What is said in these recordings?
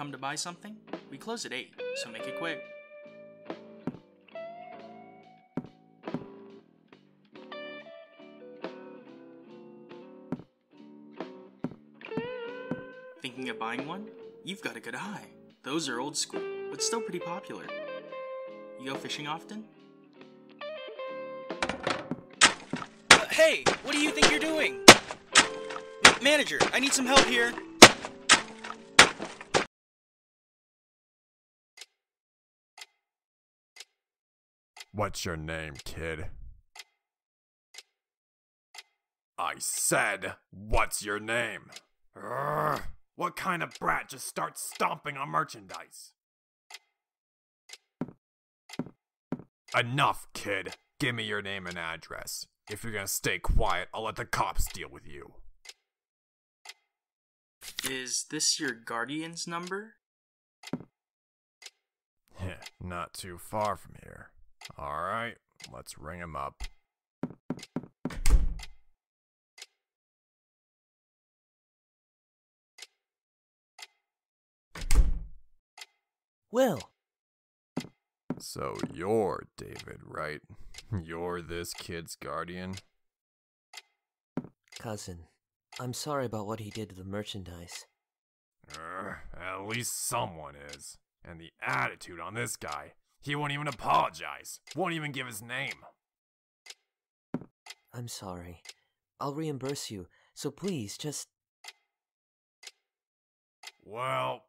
come to buy something? We close at 8, so make it quick. Thinking of buying one? You've got a good eye. Those are old school, but still pretty popular. You go fishing often? Hey, what do you think you're doing? Manager, I need some help here. What's your name, kid? I said, what's your name? Urgh, what kind of brat just starts stomping on merchandise? Enough, kid. Give me your name and address. If you're gonna stay quiet, I'll let the cops deal with you. Is this your guardian's number? Not too far from here. Alright, let's ring him up. Will! So you're David, right? You're this kid's guardian? Cousin, I'm sorry about what he did to the merchandise. At least someone is. And the attitude on this guy. He won't even apologize. Won't even give his name. I'm sorry. I'll reimburse you, so please, just... Well,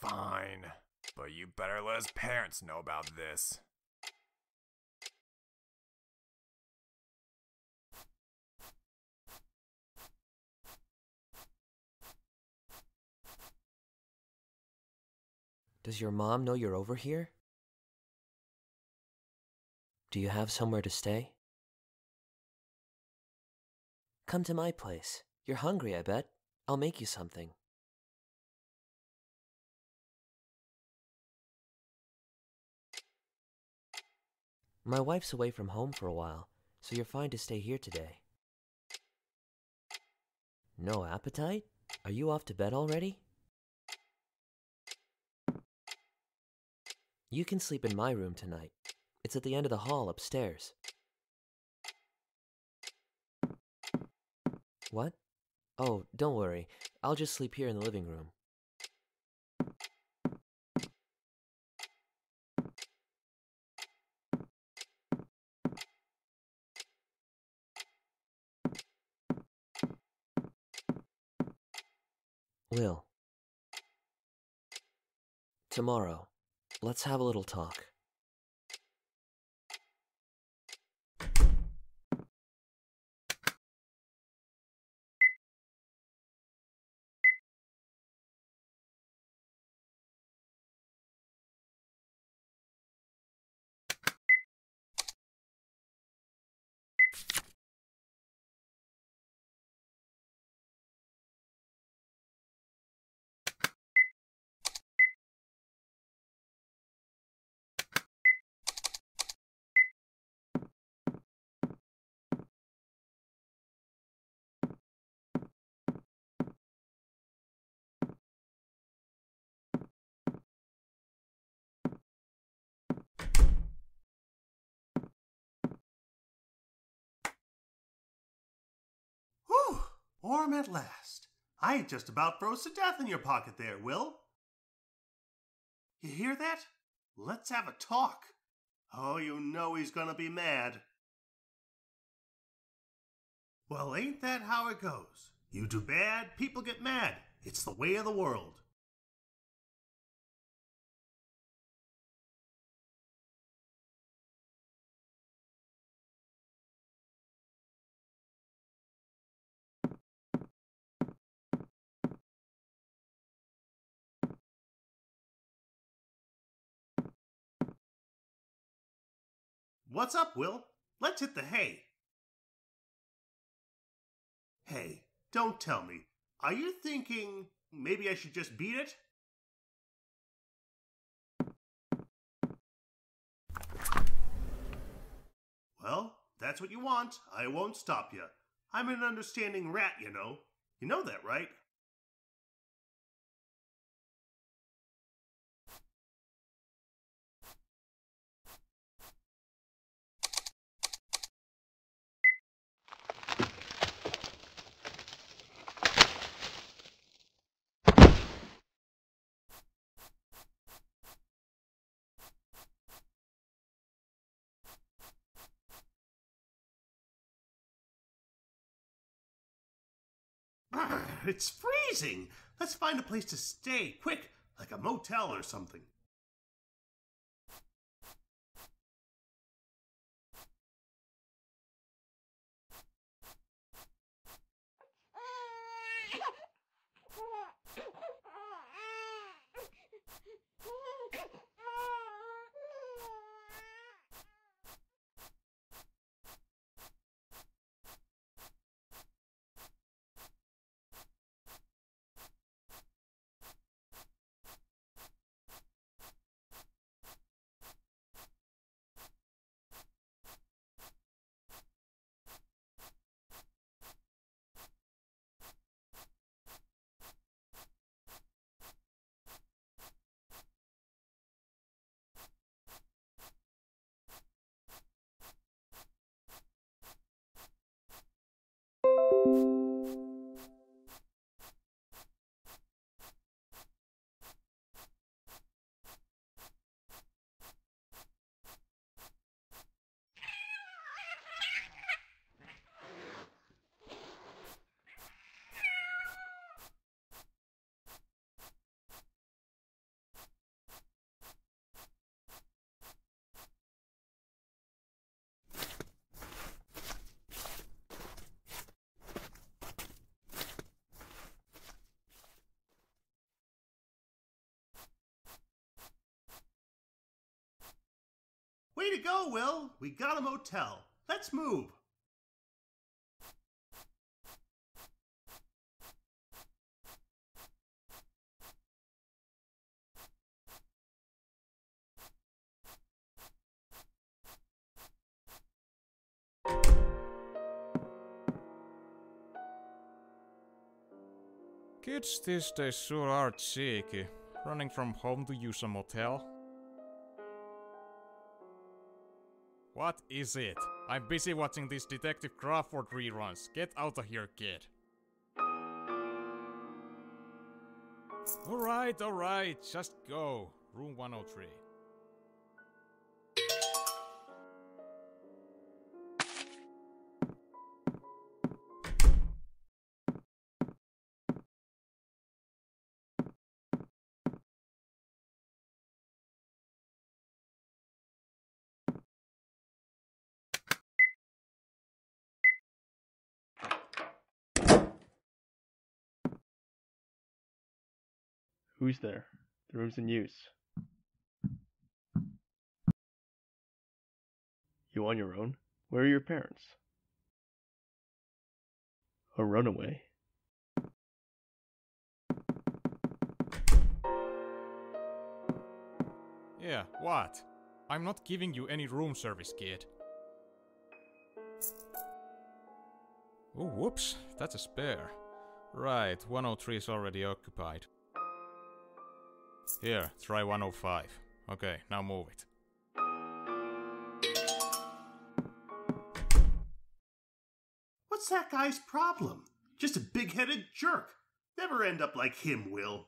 fine. But you better let his parents know about this. Does your mom know you're over here? Do you have somewhere to stay? Come to my place. You're hungry, I bet. I'll make you something. My wife's away from home for a while, so you're fine to stay here today. No appetite? Are you off to bed already? You can sleep in my room tonight. It's at the end of the hall upstairs. What? Oh, don't worry. I'll just sleep here in the living room. Will. Tomorrow, let's have a little talk. Whew! Warm at last. I just about froze to death in your pocket there, Will. You hear that? Let's have a talk. Oh, you know he's gonna be mad. Well, ain't that how it goes? You do bad, people get mad. It's the way of the world. What's up, Will? Let's hit the hay. Hey, don't tell me. Are you thinking maybe I should just beat it? Well, that's what you want. I won't stop you. I'm an understanding rat, you know. You know that, right? It's freezing! Let's find a place to stay, quick, like a motel or something. Way to go, Will! We got a motel. Let's move. Kids these days sure are cheeky, running from home to use a motel. What is it? I'm busy watching these Detective Crawford reruns. Get out of here, kid. Alright, just go. Room 103. Who's there? The room's in use. You on your own? Where are your parents? A runaway? Yeah, what? I'm not giving you any room service, kid. Oh, whoops, that's a spare. Right, 103 is already occupied. Here, try 105. Okay, now move it. What's that guy's problem? Just a big-headed jerk. Never end up like him, Will.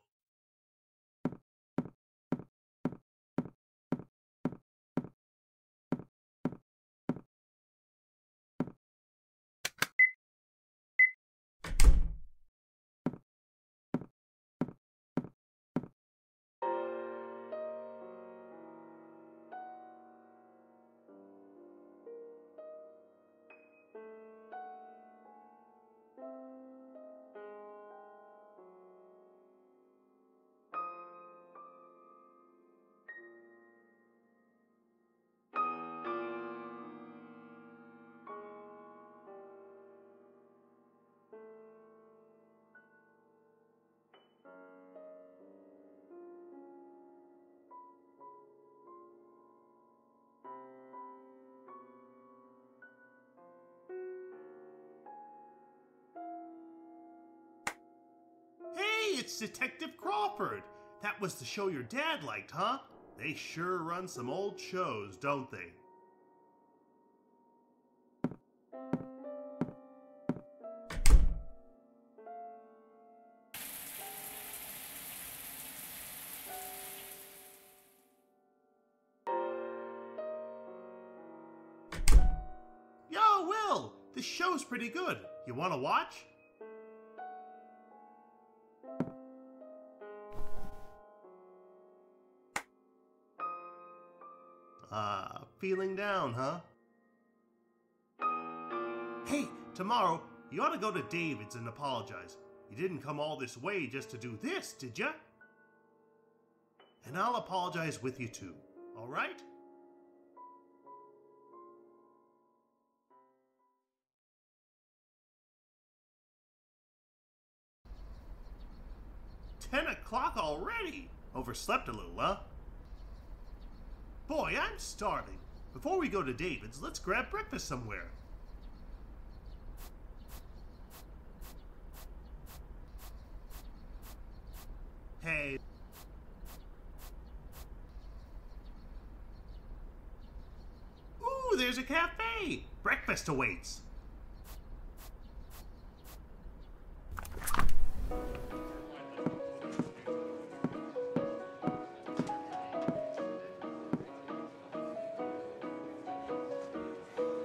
Hey, it's Detective Crawford. That was the show your dad liked, huh? They sure run some old shows, don't they? Yo, Will! This show's pretty good. You want to watch? Feeling down, huh? Hey, tomorrow, you ought to go to David's and apologize. You didn't come all this way just to do this, did ya? And I'll apologize with you too, alright? $10 already? Overslept a little, huh? Boy, I'm starving. Before we go to David's, let's grab breakfast somewhere. Hey. Ooh, there's a cafe! Breakfast awaits.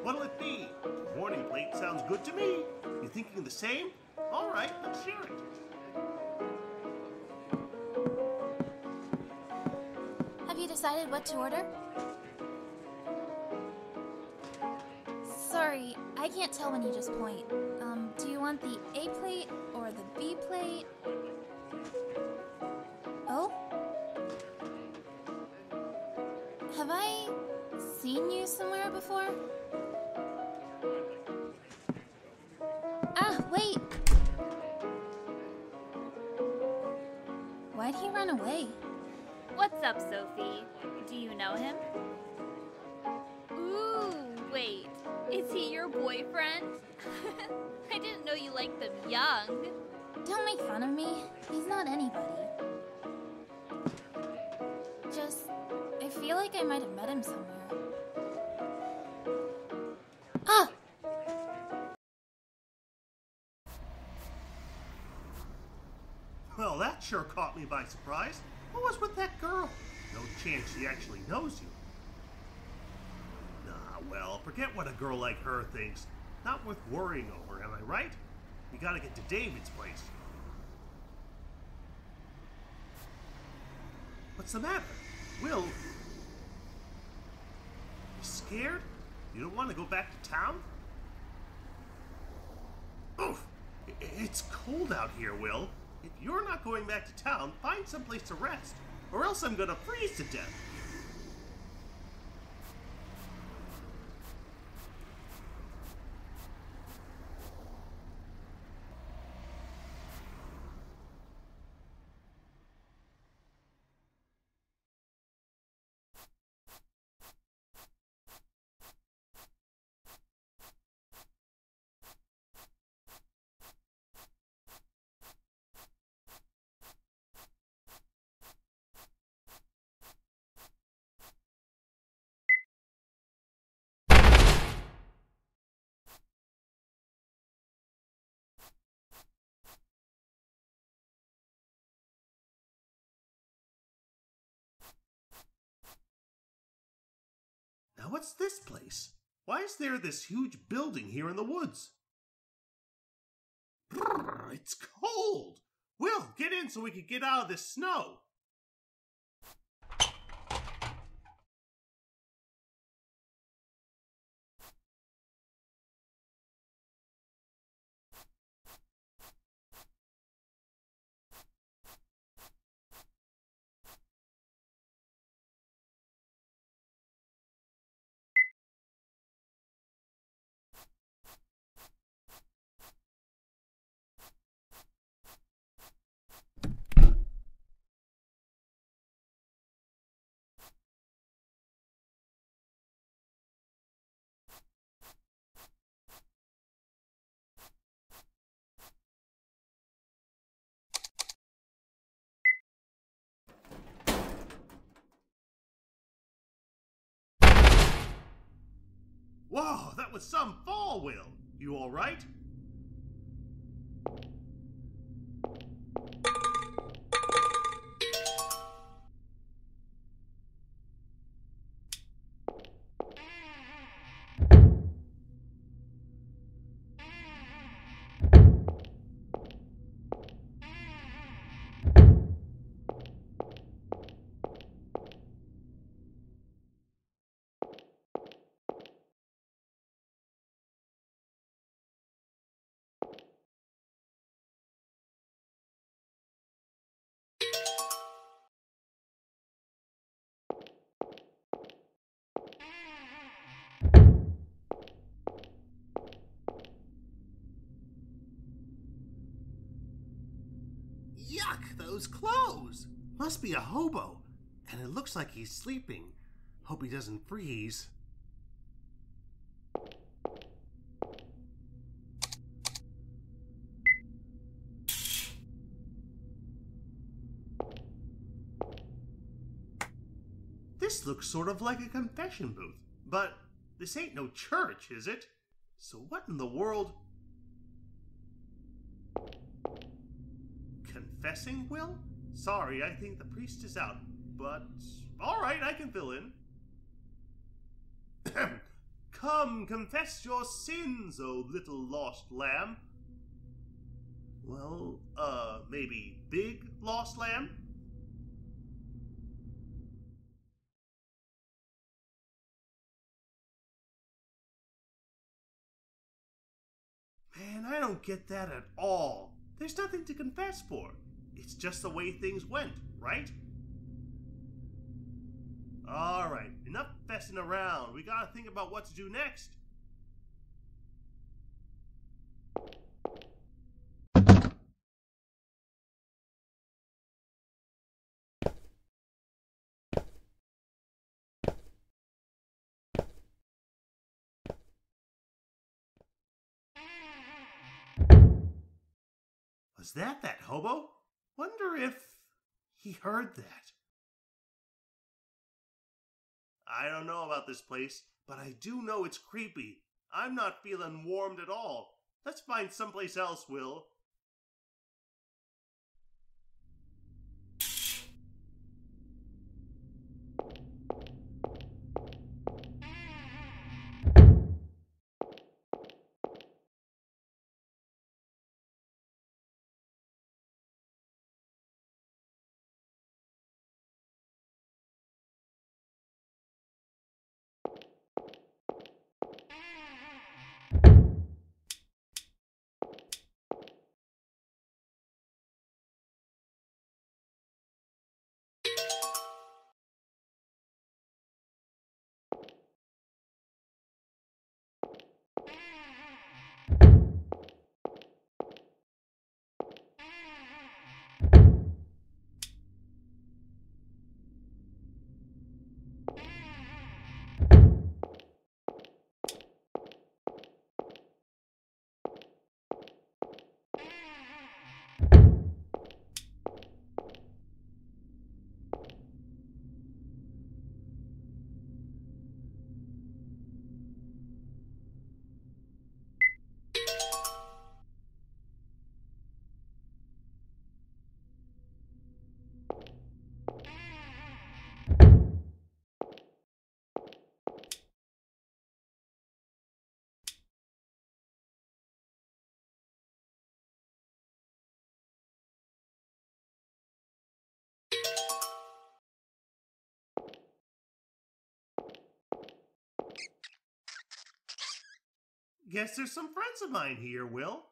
What'll it be? Morning plate sounds good to me. You thinking the same? All right, let's share it. Have you decided what to order? Sorry, I can't tell when you just point. Do you want the A plate or the B plate? Oh? Have I seen you somewhere before? Ah, wait! Why'd he run away? What's up, Sophie? Do you know him? Ooh, wait. Is he your boyfriend? I didn't know you liked them young. Don't make fun of me. He's not anybody. Just, I feel like I might have met him somewhere. Ah! Well, that sure caught me by surprise. What was with that girl? No chance she actually knows you. Nah, well, forget what a girl like her thinks. Not worth worrying over, am I right? We gotta get to David's place. What's the matter? Will, you scared? You don't want to go back to town? Oof! It's cold out here, Will. If you're not going back to town, find someplace to rest, or else I'm gonna freeze to death. Now what's this place? Why is there this huge building here in the woods? Brrr, it's cold! Will, get in so we can get out of this snow! Whoa, that was some fall, Will. You all right? Yuck, those clothes! Must be a hobo, and it looks like he's sleeping. Hope he doesn't freeze. This looks sort of like a confession booth, but this ain't no church, is it? So what in the world? Confessing, Will? Sorry, I think the priest is out, but alright, I can fill in. Come, confess your sins, O little lost lamb. Well, maybe big lost lamb? Man, I don't get that at all. There's nothing to confess for. It's just the way things went, right? Alright, enough fessing around. We gotta think about what to do next. Was that hobo? Wonder if he heard that. I don't know about this place, but I do know it's creepy. I'm not feeling warmed at all. Let's find someplace else, Will. Guess there's some friends of mine here, Will.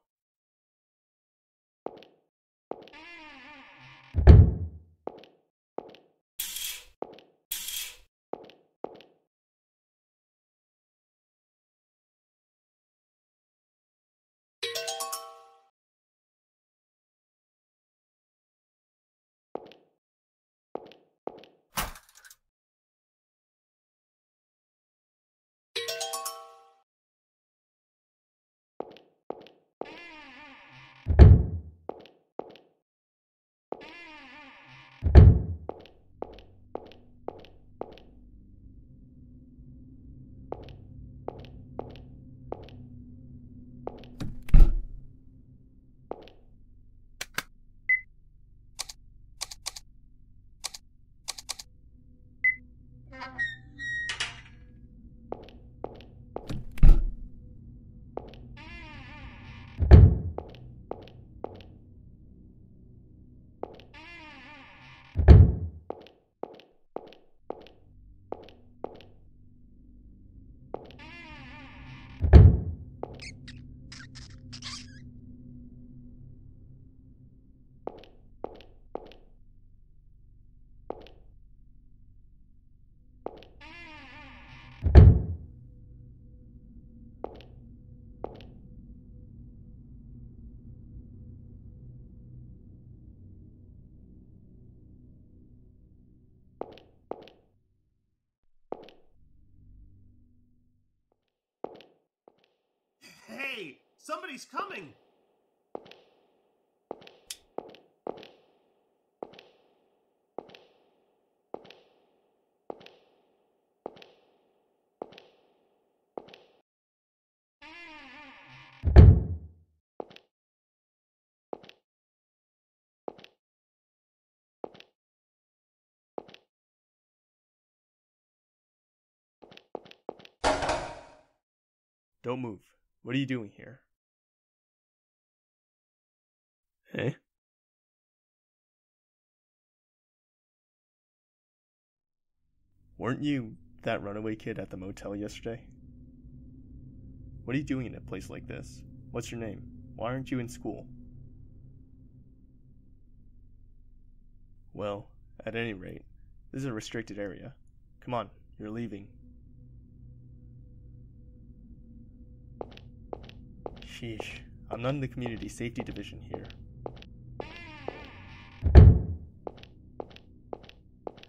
Somebody's coming! Don't move. What are you doing here? Eh? Weren't you that runaway kid at the motel yesterday? What are you doing in a place like this? What's your name? Why aren't you in school? Well, at any rate, this is a restricted area. Come on, you're leaving. Sheesh, I'm not in the community safety division here.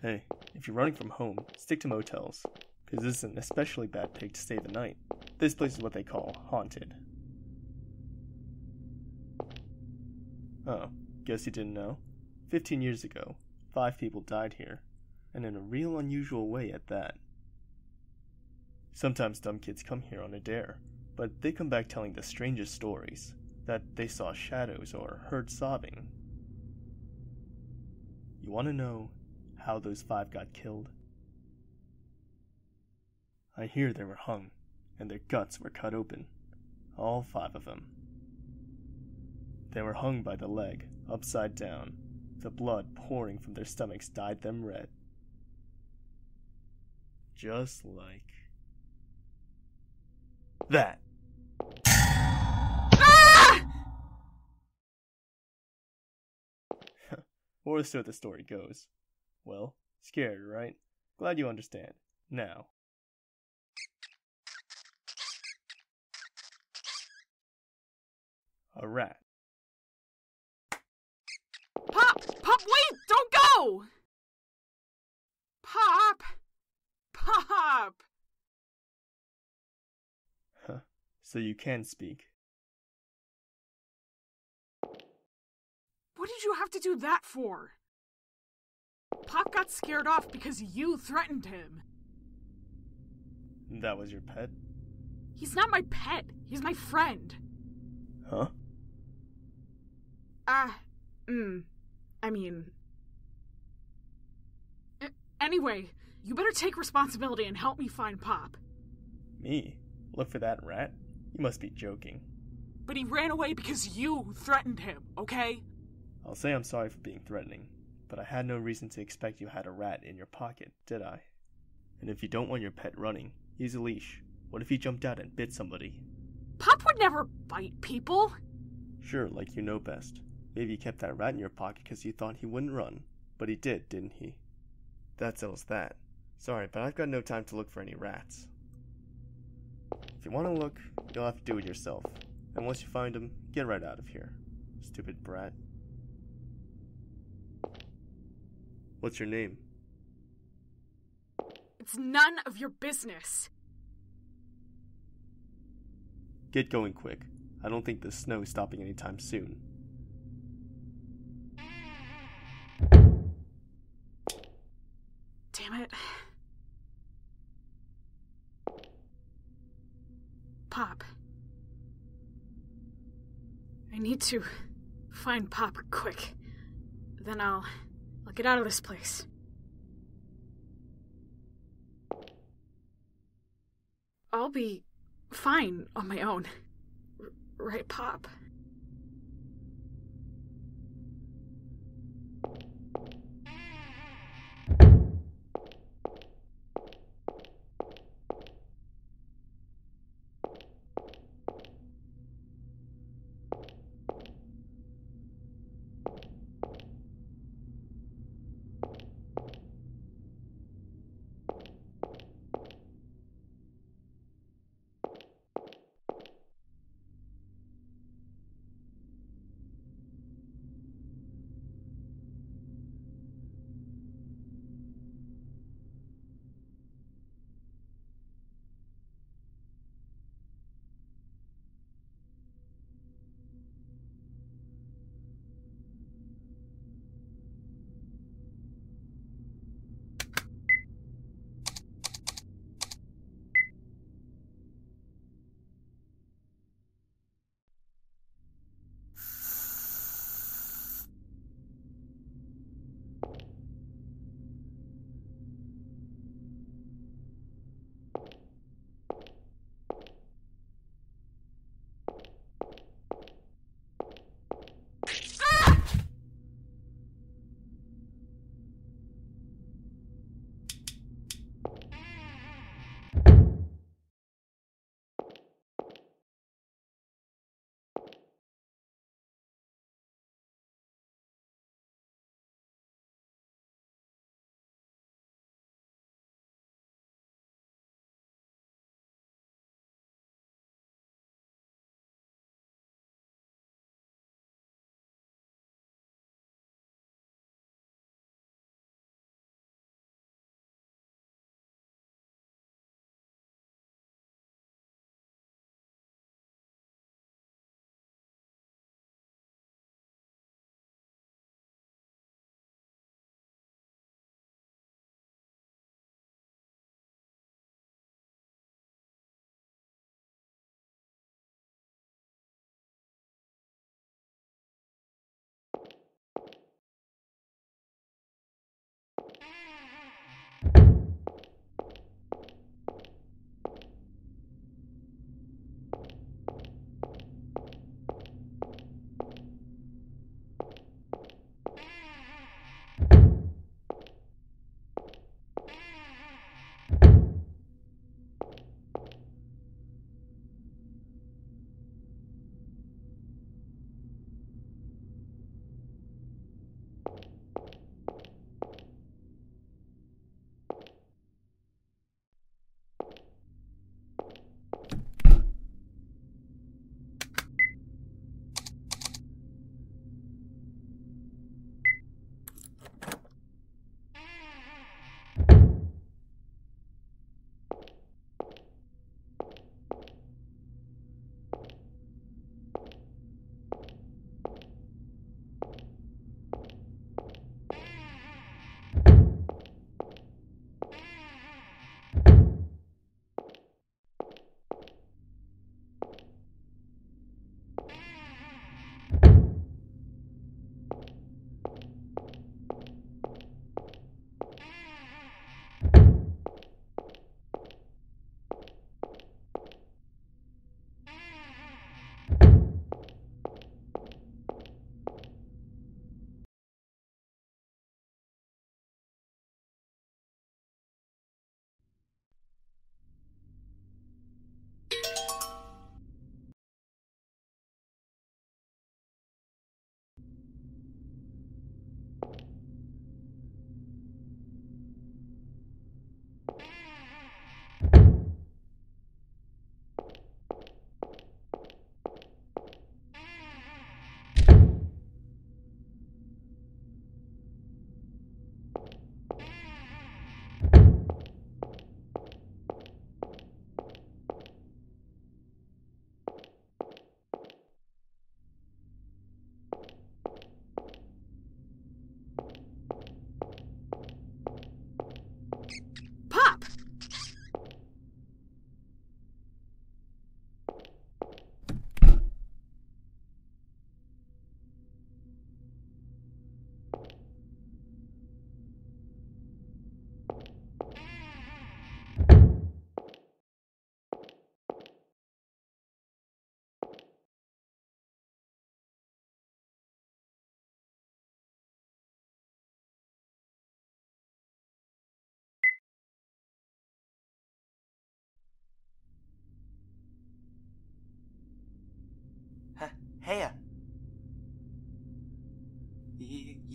Hey, if you're running from home, stick to motels, because this is an especially bad place to stay the night. This place is what they call haunted. Oh, guess you didn't know? 15 years ago, 5 people died here, and in a real unusual way at that. Sometimes dumb kids come here on a dare, but they come back telling the strangest stories, that they saw shadows or heard sobbing. You want to know how those 5 got killed? I hear they were hung, and their guts were cut open. All 5 of them. They were hung by the leg, upside down. The blood pouring from their stomachs dyed them red. Just like that. Or so the story goes. Well, scared, right? Glad you understand. Now. A rat. Pop! Pop, wait! Don't go! Pop! Pop! Huh. So you can speak. What did you have to do that for? Pop got scared off because you threatened him. That was your pet? He's not my pet. He's my friend. Huh? Anyway, you better take responsibility and help me find Pop. Me? Look for that rat? You must be joking. But he ran away because you threatened him, okay? I'll say I'm sorry for being threatening, but I had no reason to expect you had a rat in your pocket, did I? And if you don't want your pet running, use a leash. What if he jumped out and bit somebody? Pop would never bite people. Sure, like you know best. Maybe you kept that rat in your pocket because you thought he wouldn't run. But he did, didn't he? That settles that. Sorry, but I've got no time to look for any rats. If you want to look, you'll have to do it yourself. And once you find him, get right out of here. Stupid brat. What's your name? It's none of your business. Get going quick. I don't think the snow's stopping anytime soon. Damn it. Pop. I need to find Pop quick. Then I'll get out of this place. I'll be fine on my own. Right, Pop?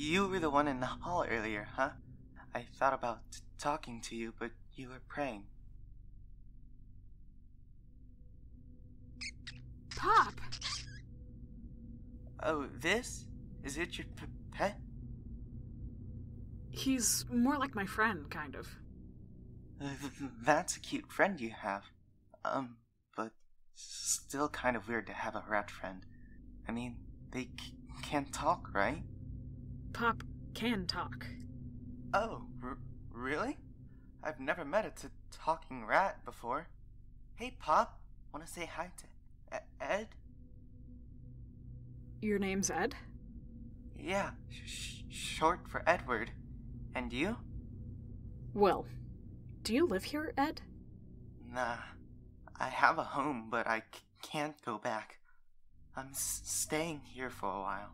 you were the one in the hall earlier, huh? I thought about talking to you, but you were praying. Pop! Oh, this? Is it your pet? He's more like my friend, kind of. That's a cute friend you have. But still kind of weird to have a rat friend. I mean, they can't talk, right? Pop can talk. Oh, really? I've never met a talking rat before. Hey, Pop, wanna say hi to Ed? Your name's Ed? Yeah, short for Edward. And you? Will. Do you live here, Ed? Nah. I have a home, but I can't go back. I'm staying here for a while.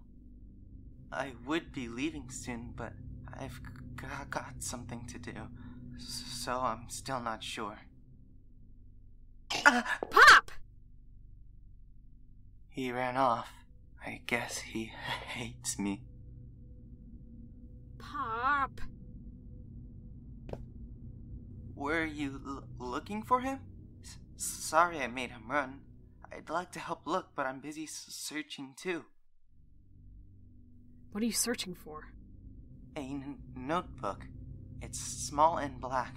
I would be leaving soon, but I've got something to do, so I'm still not sure. Pop! He ran off. I guess he hates me. Pop! Were you looking for him? Sorry I made him run. I'd like to help look, but I'm busy searching too. What are you searching for? A notebook. It's small and black.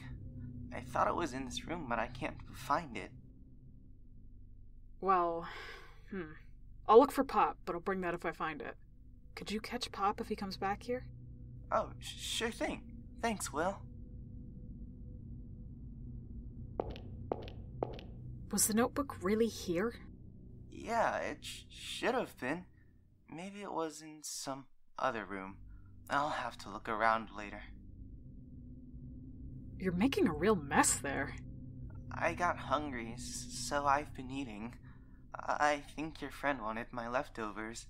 I thought it was in this room, but I can't find it. Well, I'll look for Pop, but I'll bring that if I find it. Could you catch Pop if he comes back here? Oh, sure thing. Thanks, Will. Was the notebook really here? Yeah, it should have been. Maybe it was in some other room. I'll have to look around later. You're making a real mess there. I got hungry, so I've been eating. I think your friend wanted my leftovers.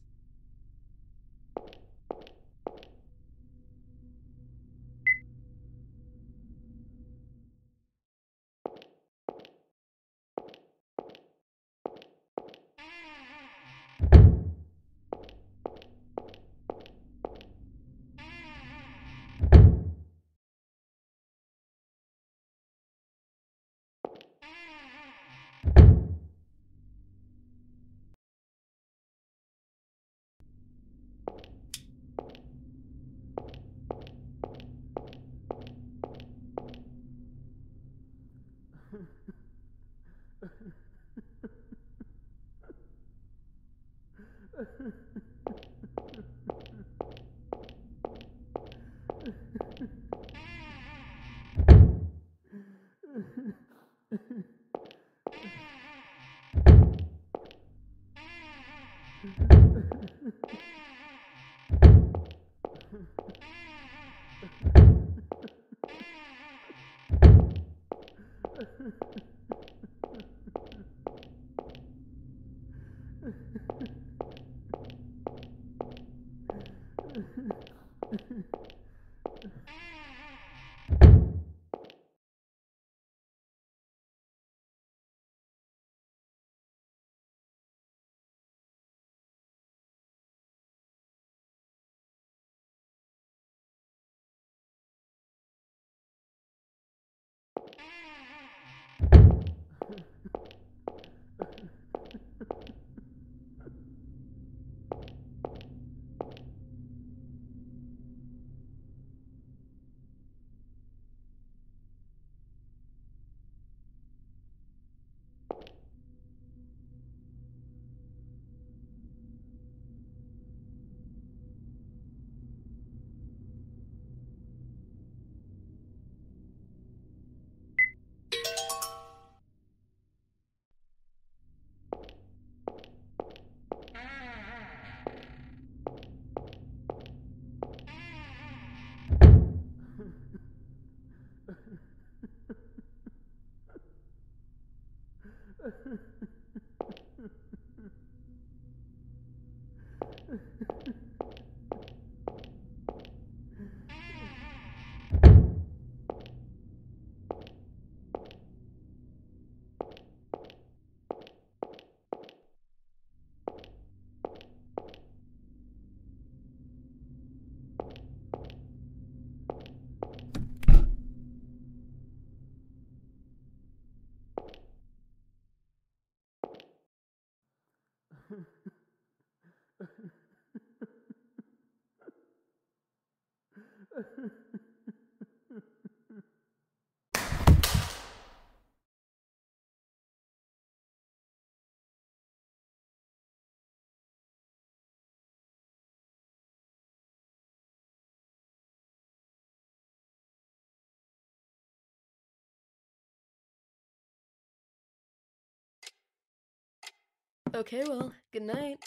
Okay, well, good night.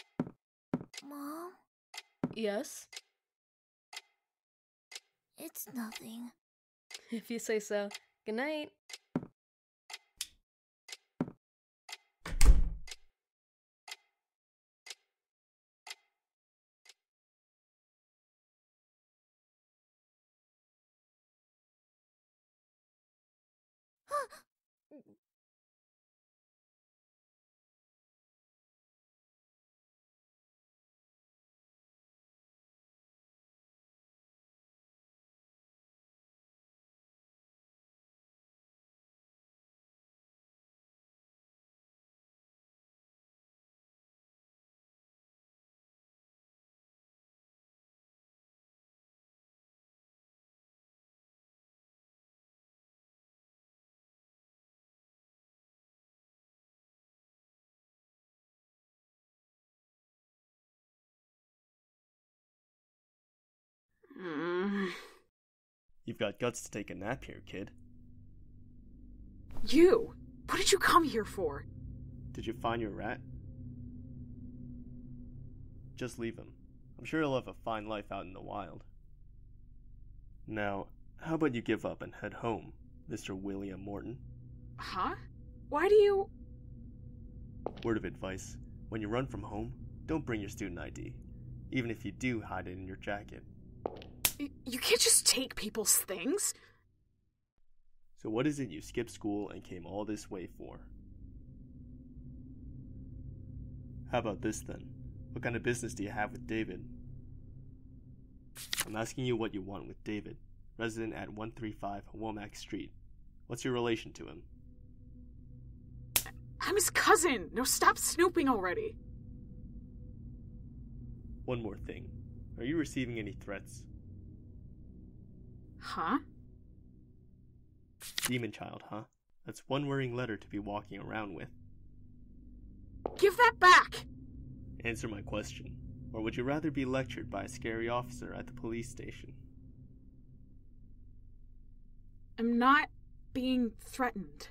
Mom? Yes? It's nothing. If you say so. Good night. You've got guts to take a nap here, kid. You! What did you come here for? Did you find your rat? Just leave him. I'm sure he'll have a fine life out in the wild. Now, how about you give up and head home, Mr. William Morton? Huh? Why do you... Word of advice, when you run from home, don't bring your student ID. Even if you do, hide it in your jacket. You can't just take people's things. So what is it you skipped school and came all this way for? How about this then? What kind of business do you have with David? I'm asking you what you want with David, resident at 135 Womack Street. What's your relation to him? I'm his cousin. No, stop snooping already. One more thing. Are you receiving any threats? Huh? Demon child, huh? That's one worrying letter to be walking around with. Give that back! Answer my question. Or would you rather be lectured by a scary officer at the police station? I'm not being threatened.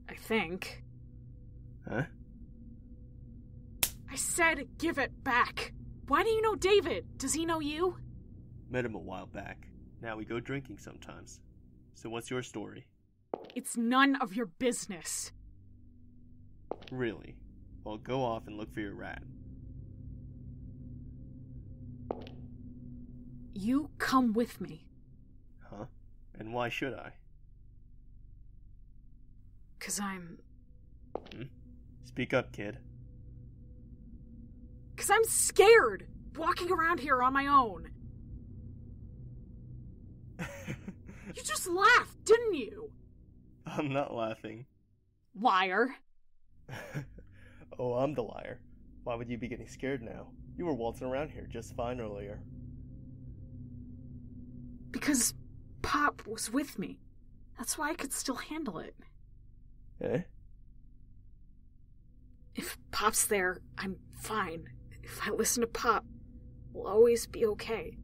I think. Huh? I said give it back. Why do you know David? Does he know you? Met him a while back. Now we go drinking sometimes. So what's your story? It's none of your business. Really? Well, go off and look for your rat. You come with me. Huh? And why should I? 'Cause I'm... Speak up, kid. 'Cause I'm scared, walking around here on my own. You just laughed, didn't you? I'm not laughing. Liar. Oh, I'm the liar. Why would you be getting scared now? You were waltzing around here just fine earlier. Because Pop was with me. That's why I could still handle it. Eh? If Pop's there, I'm fine. If I listen to Pop, we'll always be okay.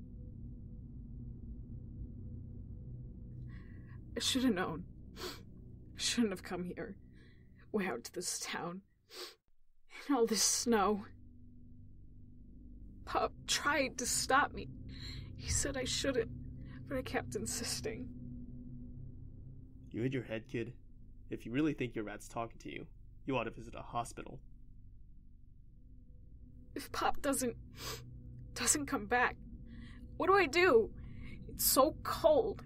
I should have known. I shouldn't have come here. Way out to this town. In all this snow. Pop tried to stop me. He said I shouldn't, but I kept insisting. You hit your head, kid. If you really think your rat's talking to you, you ought to visit a hospital. If Pop doesn't come back, what do I do? It's so cold,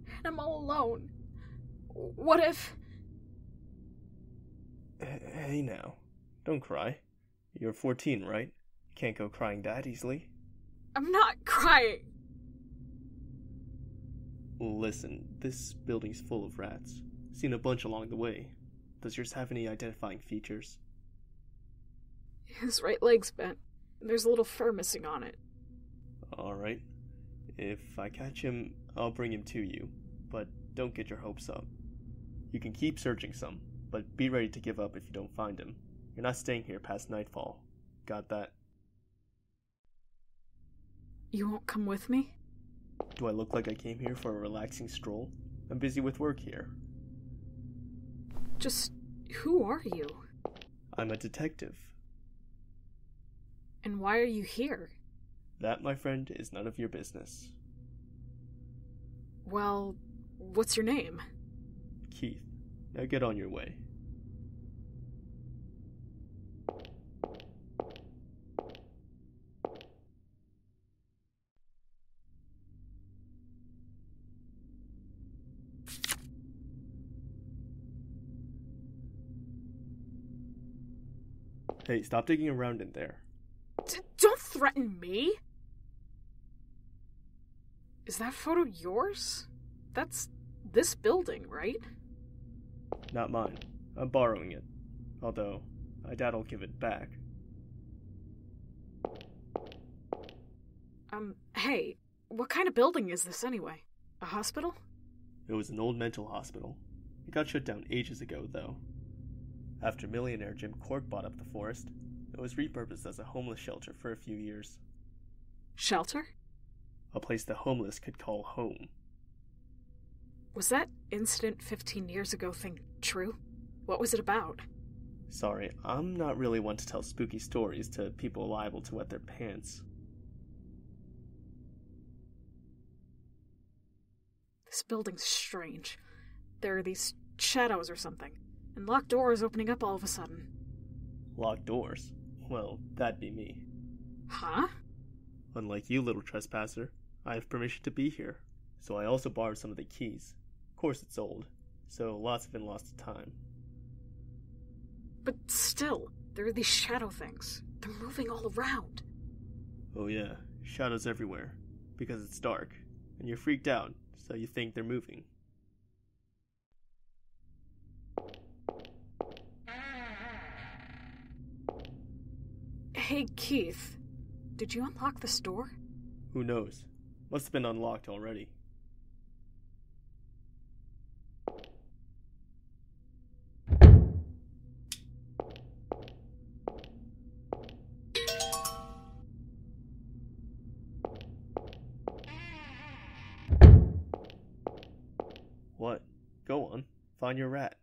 and I'm all alone. What if... Hey now, don't cry. You're 14, right? You can't go crying that easily. I'm not crying. Listen, this building's full of rats. Seen a bunch along the way. Does yours have any identifying features? His right leg's bent. There's a little fur missing on it. Alright. If I catch him, I'll bring him to you. But don't get your hopes up. You can keep searching some, but be ready to give up if you don't find him. You're not staying here past nightfall. Got that? You won't come with me? Do I look like I came here for a relaxing stroll? I'm busy with work here. Just who are you? I'm a detective. And why are you here? That, my friend, is none of your business. Well, what's your name? Keith. Now get on your way. Hey, stop digging around in there. Don't threaten me! Is that photo yours? That's this building, right? Not mine. I'm borrowing it. Although, I doubt I'll give it back. Hey, what kind of building is this anyway? A hospital? It was an old mental hospital. It got shut down ages ago, though. After millionaire Jim Cork bought up the forest, it was repurposed as a homeless shelter for a few years. Shelter? A place the homeless could call home. Was that incident 15 years ago thing true? What was it about? Sorry, I'm not really one to tell spooky stories to people liable to wet their pants. This building's strange. There are these shadows or something, and locked doors opening up all of a sudden. Locked doors? Well, that'd be me. Huh? Unlike you, little trespasser, I have permission to be here, so I also borrowed some of the keys. Of course it's old, so lots have been lost to time. But still, there are these shadow things. They're moving all around. Oh yeah, shadows everywhere, because it's dark, and you're freaked out, so you think they're moving. Hey, Keith, did you unlock this door? Who knows? Must have been unlocked already. What? Go on. Find your rat.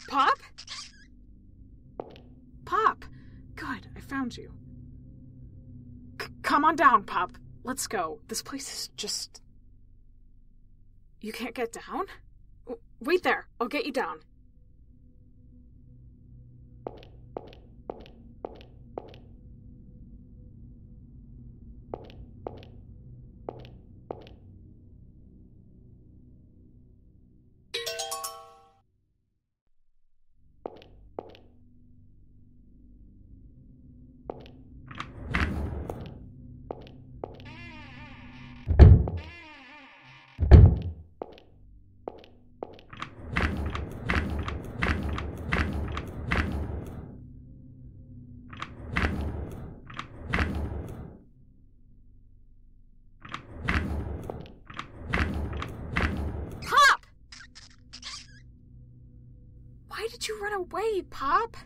Pop? Pop! Good, I found you. Come on down, Pop. Let's go. This place is just... You can't get down? Wait there. I'll get you down. Why did you run away, Pop?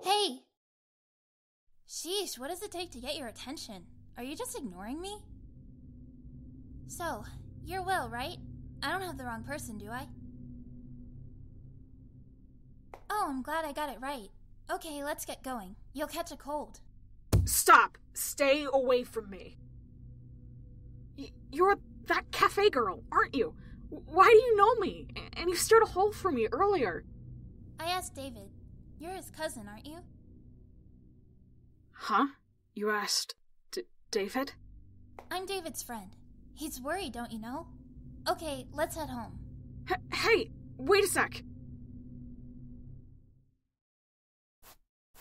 Hey! Sheesh, what does it take to get your attention? Are you just ignoring me? So, you're Will, right? I don't have the wrong person, do I? Oh, I'm glad I got it right. Okay, let's get going. You'll catch a cold. Stop! Stay away from me. You're that cafe girl, aren't you? Why do you know me? And you stirred a hole for me earlier. I asked David. You're his cousin, aren't you? Huh? You asked David? I'm David's friend. He's worried, don't you know? Okay, let's head home. Hey, wait a sec.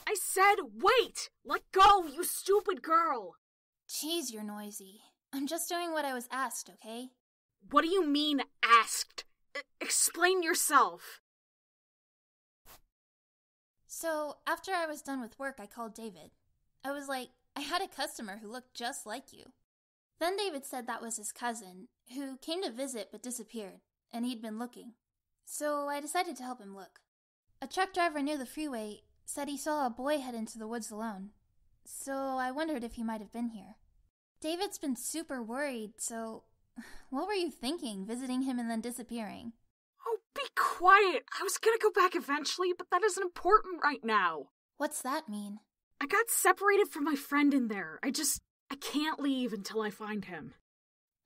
I said wait! Let go, you stupid girl! Jeez, you're noisy. I'm just doing what I was asked, okay? What do you mean, asked? Explain yourself. So, after I was done with work, I called David. I was like, I had a customer who looked just like you. Then David said that was his cousin, who came to visit but disappeared, and he'd been looking. So I decided to help him look. A truck driver near the freeway said he saw a boy head into the woods alone. So I wondered if he might have been here. David's been super worried, so what were you thinking, visiting him and then disappearing? Oh, be quiet. I was gonna go back eventually, but that isn't important right now. What's that mean? I got separated from my friend in there. I can't leave until I find him.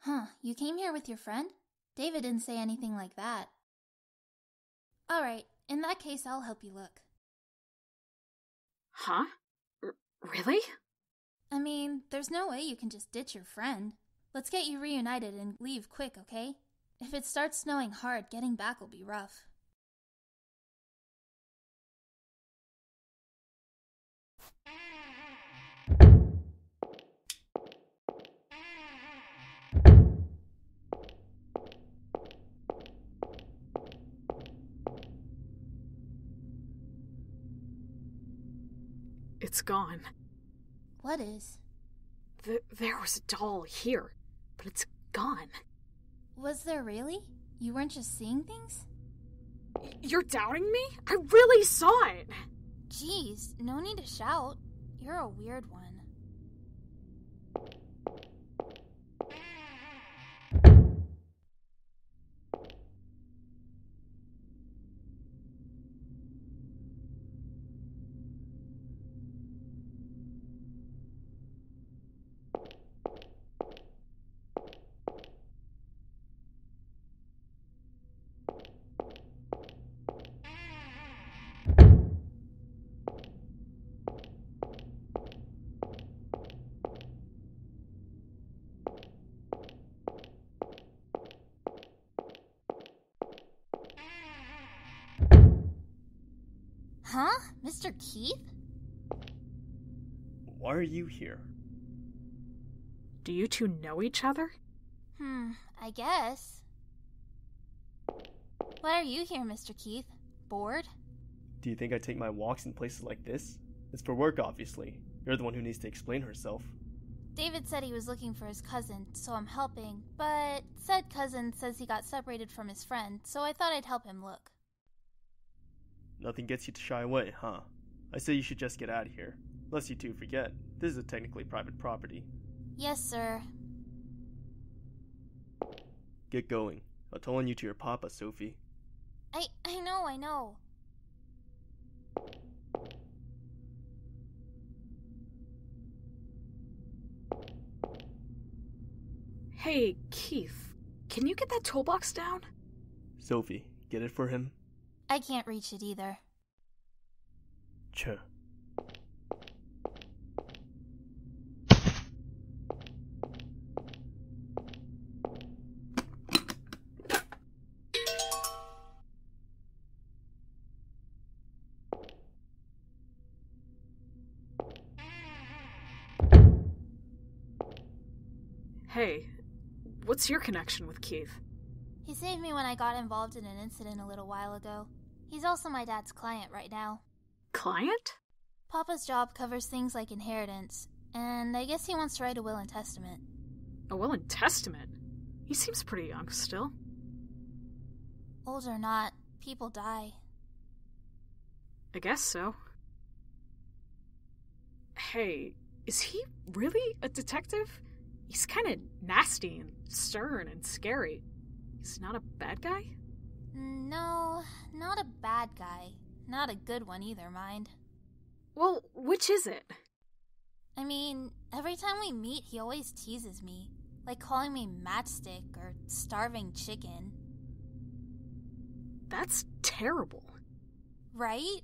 Huh, you came here with your friend? David didn't say anything like that. Alright, in that case, I'll help you look. Huh? Really? I mean, there's no way you can just ditch your friend. Let's get you reunited and leave quick, okay? If it starts snowing hard, getting back will be rough. it's gone. What is? There was a doll here, but it's gone. Was there really? You weren't just seeing things? You're doubting me? I really saw it! Jeez, no need to shout. You're a weird one. Huh? Mr. Keith? Why are you here? Do you two know each other? I guess. Why are you here, Mr. Keith? Bored? Do you think I take my walks in places like this? It's for work, obviously. You're the one who needs to explain herself. David said he was looking for his cousin, so I'm helping, but said cousin says he got separated from his friend, so I thought I'd help him look. Nothing gets you to shy away, huh? I say you should just get out of here. Lest you two forget, this is technically private property. Yes, sir. Get going. I'll tell on you to your papa, Sophie. I know. Hey, Keith, can you get that toolbox down? Sophie, get it for him? I can't reach it either. Ch. Hey, what's your connection with Keith? He saved me when I got involved in an incident a little while ago. He's also my dad's client right now. Client? Papa's job covers things like inheritance, and I guess he wants to write a will and testament. A will and testament? He seems pretty young still. Old or not, people die. I guess so. Hey, is he really a detective? He's kind of nasty and stern and scary. He's not a bad guy? No, not a bad guy. Not a good one either, mind. Well, which is it? I mean, every time we meet, he always teases me. Like calling me matchstick or starving chicken. That's terrible. Right?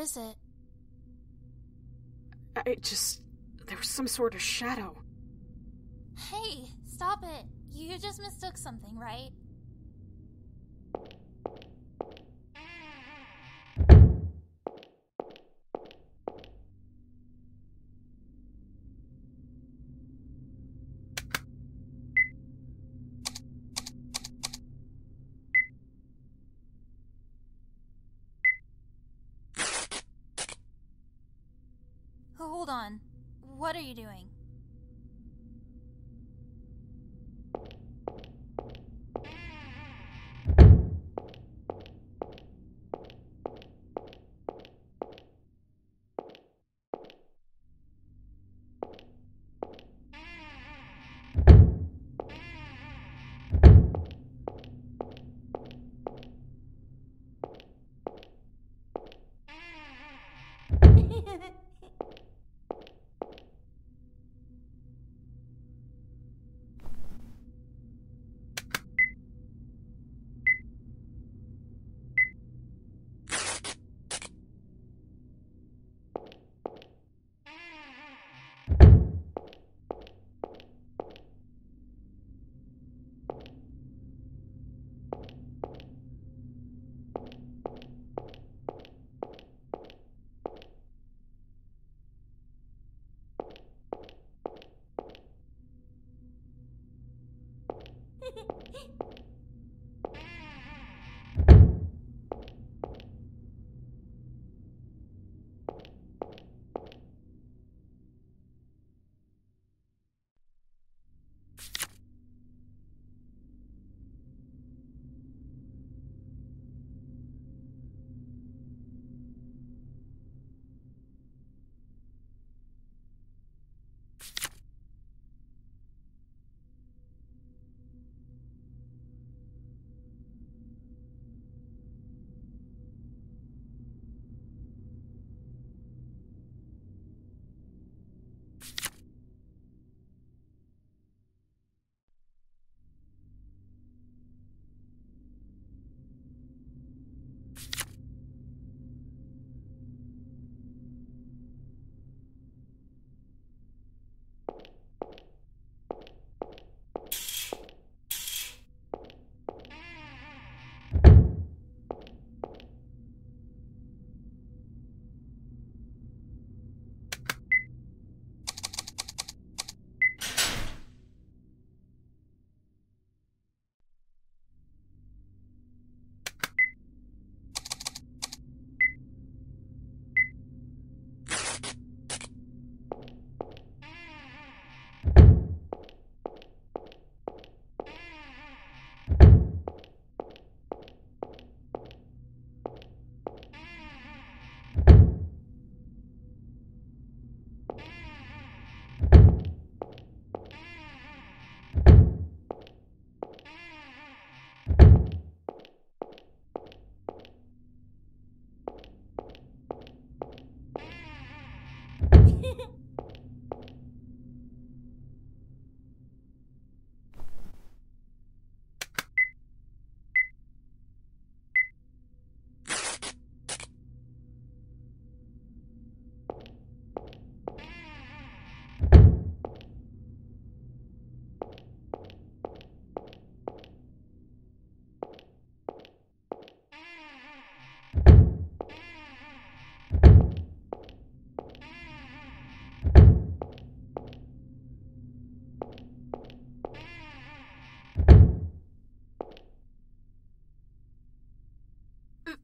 is it? There was some sort of shadow. Hey, stop it. You just mistook something, right? Hold on. What are you doing?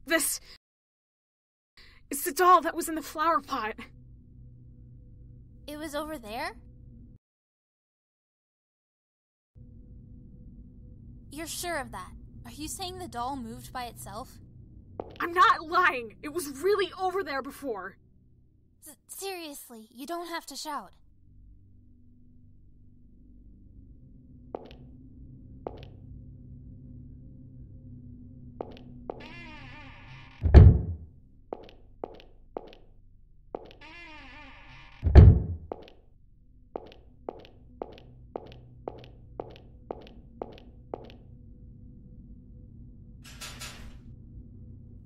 This... It's the doll that was in the flower pot. It was over there? You're sure of that? Are you saying the doll moved by itself? I'm not lying. It was really over there before. Seriously, you don't have to shout.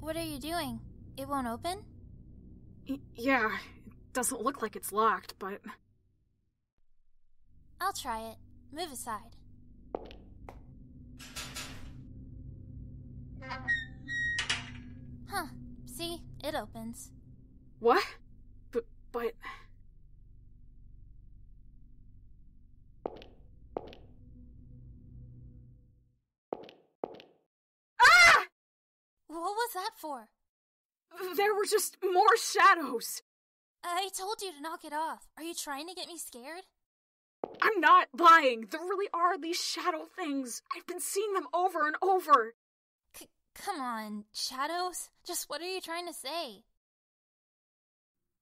What are you doing? It won't open? Yeah, it doesn't look like it's locked, but... I'll try it. Move aside. Huh. See? It opens. What? But... Ah! What was that for? There were just more shadows. I told you to knock it off. Are you trying to get me scared? I'm not lying. There really are these shadow things. I've been seeing them over and over. Come on, shadows? Just what are you trying to say?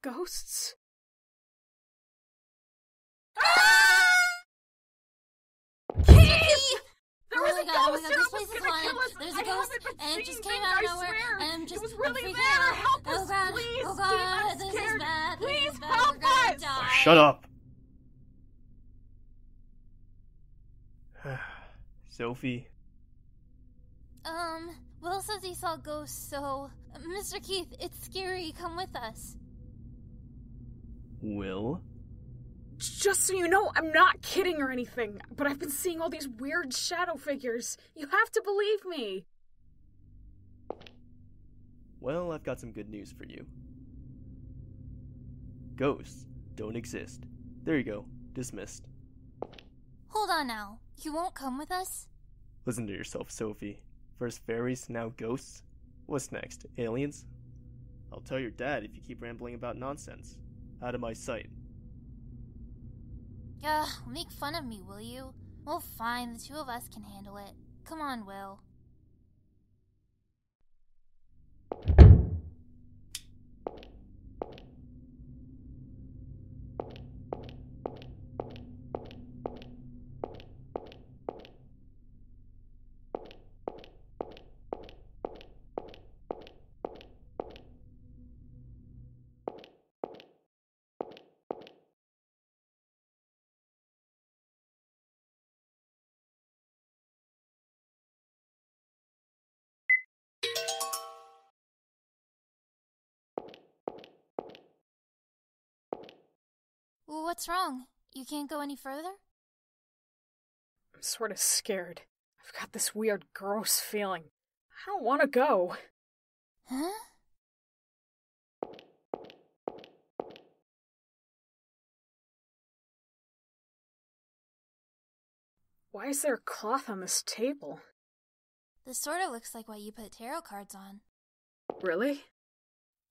Ghosts? Keith! There was a ghost! This place is haunted. There's a ghost, and it just came out of nowhere, and it was really freaking there! out. Help us, Oh god, please! oh god, this is bad. Please This is bad. help We're gonna us! die. Shut up! Sophie? Will says he saw ghosts, so... Mr. Keith, it's scary. Come with us. Will? Just so you know, I'm not kidding or anything, but I've been seeing all these weird shadow figures. You have to believe me. Well, I've got some good news for you. Ghosts don't exist. There you go. Dismissed. Hold on now. You won't come with us? Listen to yourself, Sophie. First fairies, now ghosts? What's next? Aliens? I'll tell your dad if you keep rambling about nonsense. Out of my sight. Make fun of me, will you? Well, fine, the two of us can handle it. Come on, Will. What's wrong? You can't go any further? I'm sort of scared. I've got this weird, gross feeling. I don't want to go. Huh? Why is there a cloth on this table? This sort of looks like what you put tarot cards on. Really?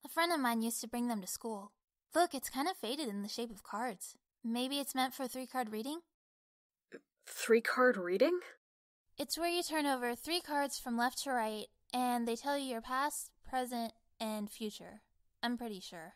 A friend of mine used to bring them to school. Look, it's kind of faded in the shape of cards. Maybe it's meant for a 3-card reading? 3-card reading? It's where you turn over 3 cards from left to right, and they tell you your past, present, and future. I'm pretty sure.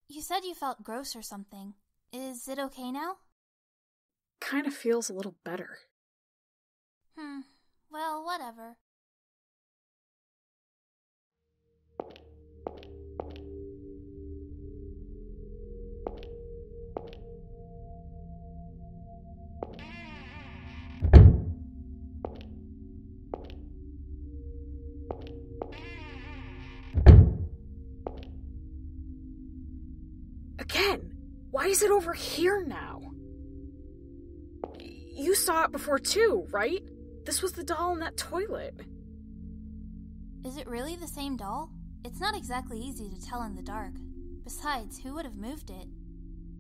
You said you felt gross or something. Is it okay now? Kind of feels a little better. Well, whatever. Why is it over here now? You saw it before too, right? This was the doll in that toilet. Is it really the same doll? It's not exactly easy to tell in the dark. Besides, who would have moved it?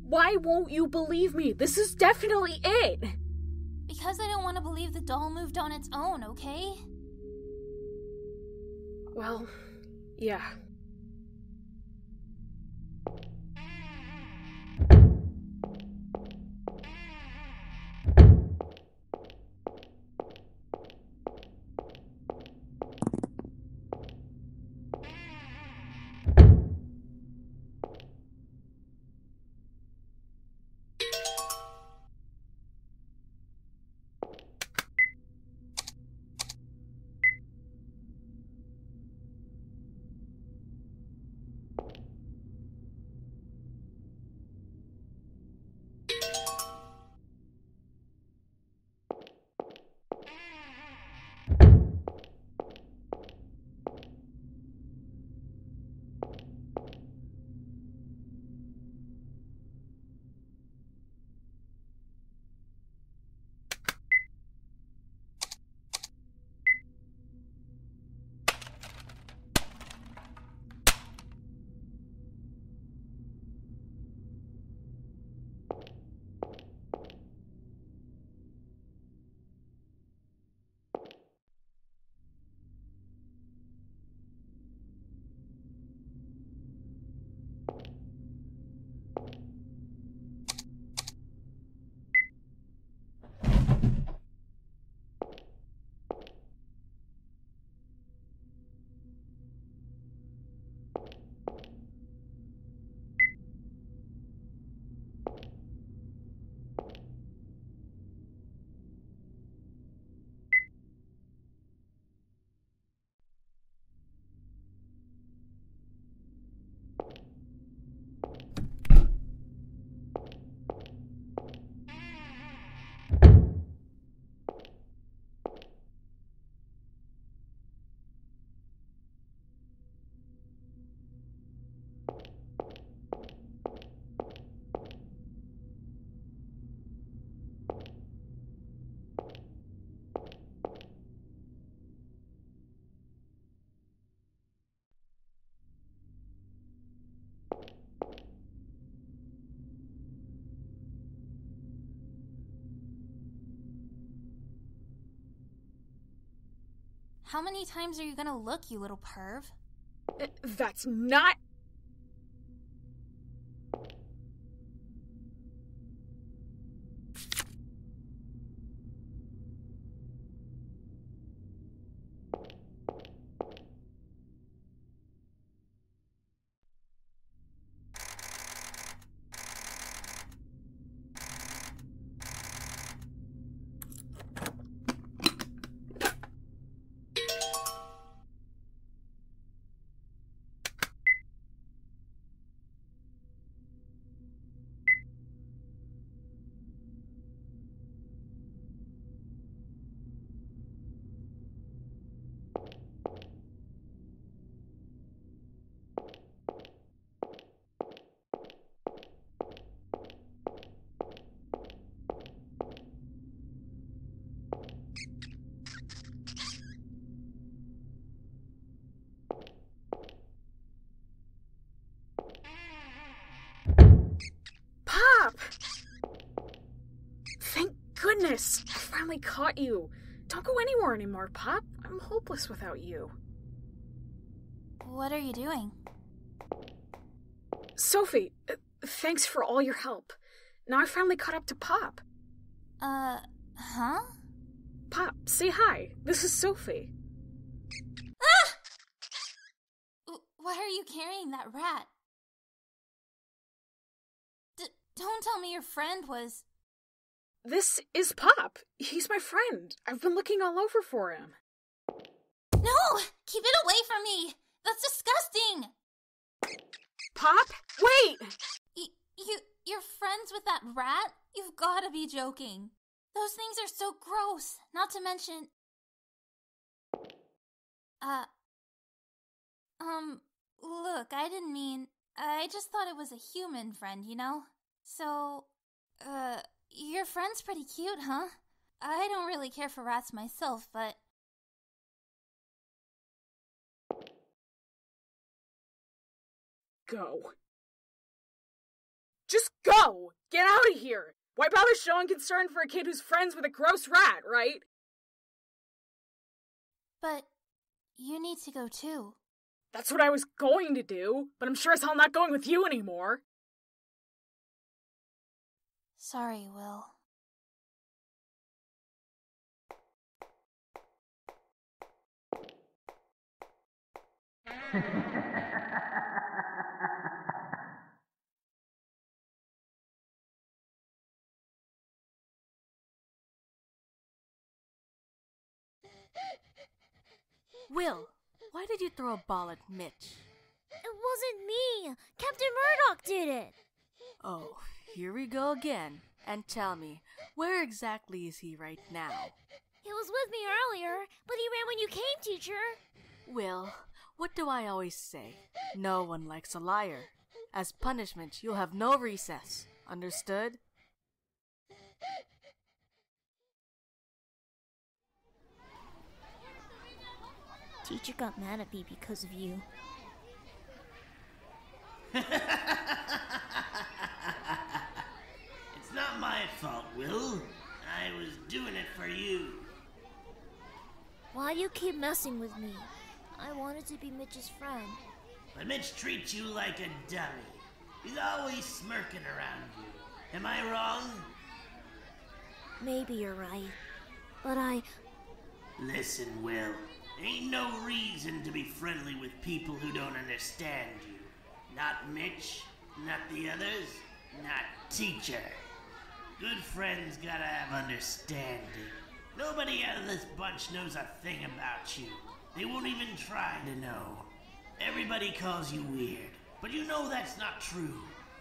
Why won't you believe me? This is definitely it! Because I don't want to believe the doll moved on its own, okay? Well, yeah. How many times are you gonna look, you little perv? That's not... Pop! Thank goodness! I finally caught you. Don't go anywhere anymore, Pop. I'm hopeless without you. What are you doing? Sophie, thanks for all your help. Now I finally caught up to Pop. Huh? Pop, say hi. This is Sophie. Ah! Why are you carrying that rat? Don't tell me your friend was... This is Pop. He's my friend. I've been looking all over for him. No! Keep it away from me! That's disgusting! Pop, wait! You're friends with that rat? You've gotta be joking. Those things are so gross. Not to mention... Look, I didn't mean... I just thought it was a human friend, you know? So, your friend's pretty cute, huh? I don't really care for rats myself, but... Go. Just go! Get out of here! Why bother showing concern for a kid who's friends with a gross rat, right? But you need to go too. That's what I was going to do, but I'm sure as hell not going with you anymore. Sorry, Will. Will, why did you throw a ball at Mitch? It wasn't me! Captain Murdoch did it! Oh, here we go again. And tell me, where exactly is he right now? He was with me earlier, but he ran when you came, teacher! Will, what do I always say? No one likes a liar. As punishment, you'll have no recess. Understood? Teacher got mad at me because of you. It's not my fault, Will. I was doing it for you. Why do you keep messing with me? I wanted to be Mitch's friend. But Mitch treats you like a dummy. He's always smirking around you. Am I wrong? Maybe you're right. But Listen, Will. Ain't no reason to be friendly with people who don't understand you. Not Mitch, not the others, not teacher. Good friends gotta have understanding. Nobody out of this bunch knows a thing about you. They won't even try to know. Everybody calls you weird, but you know that's not true.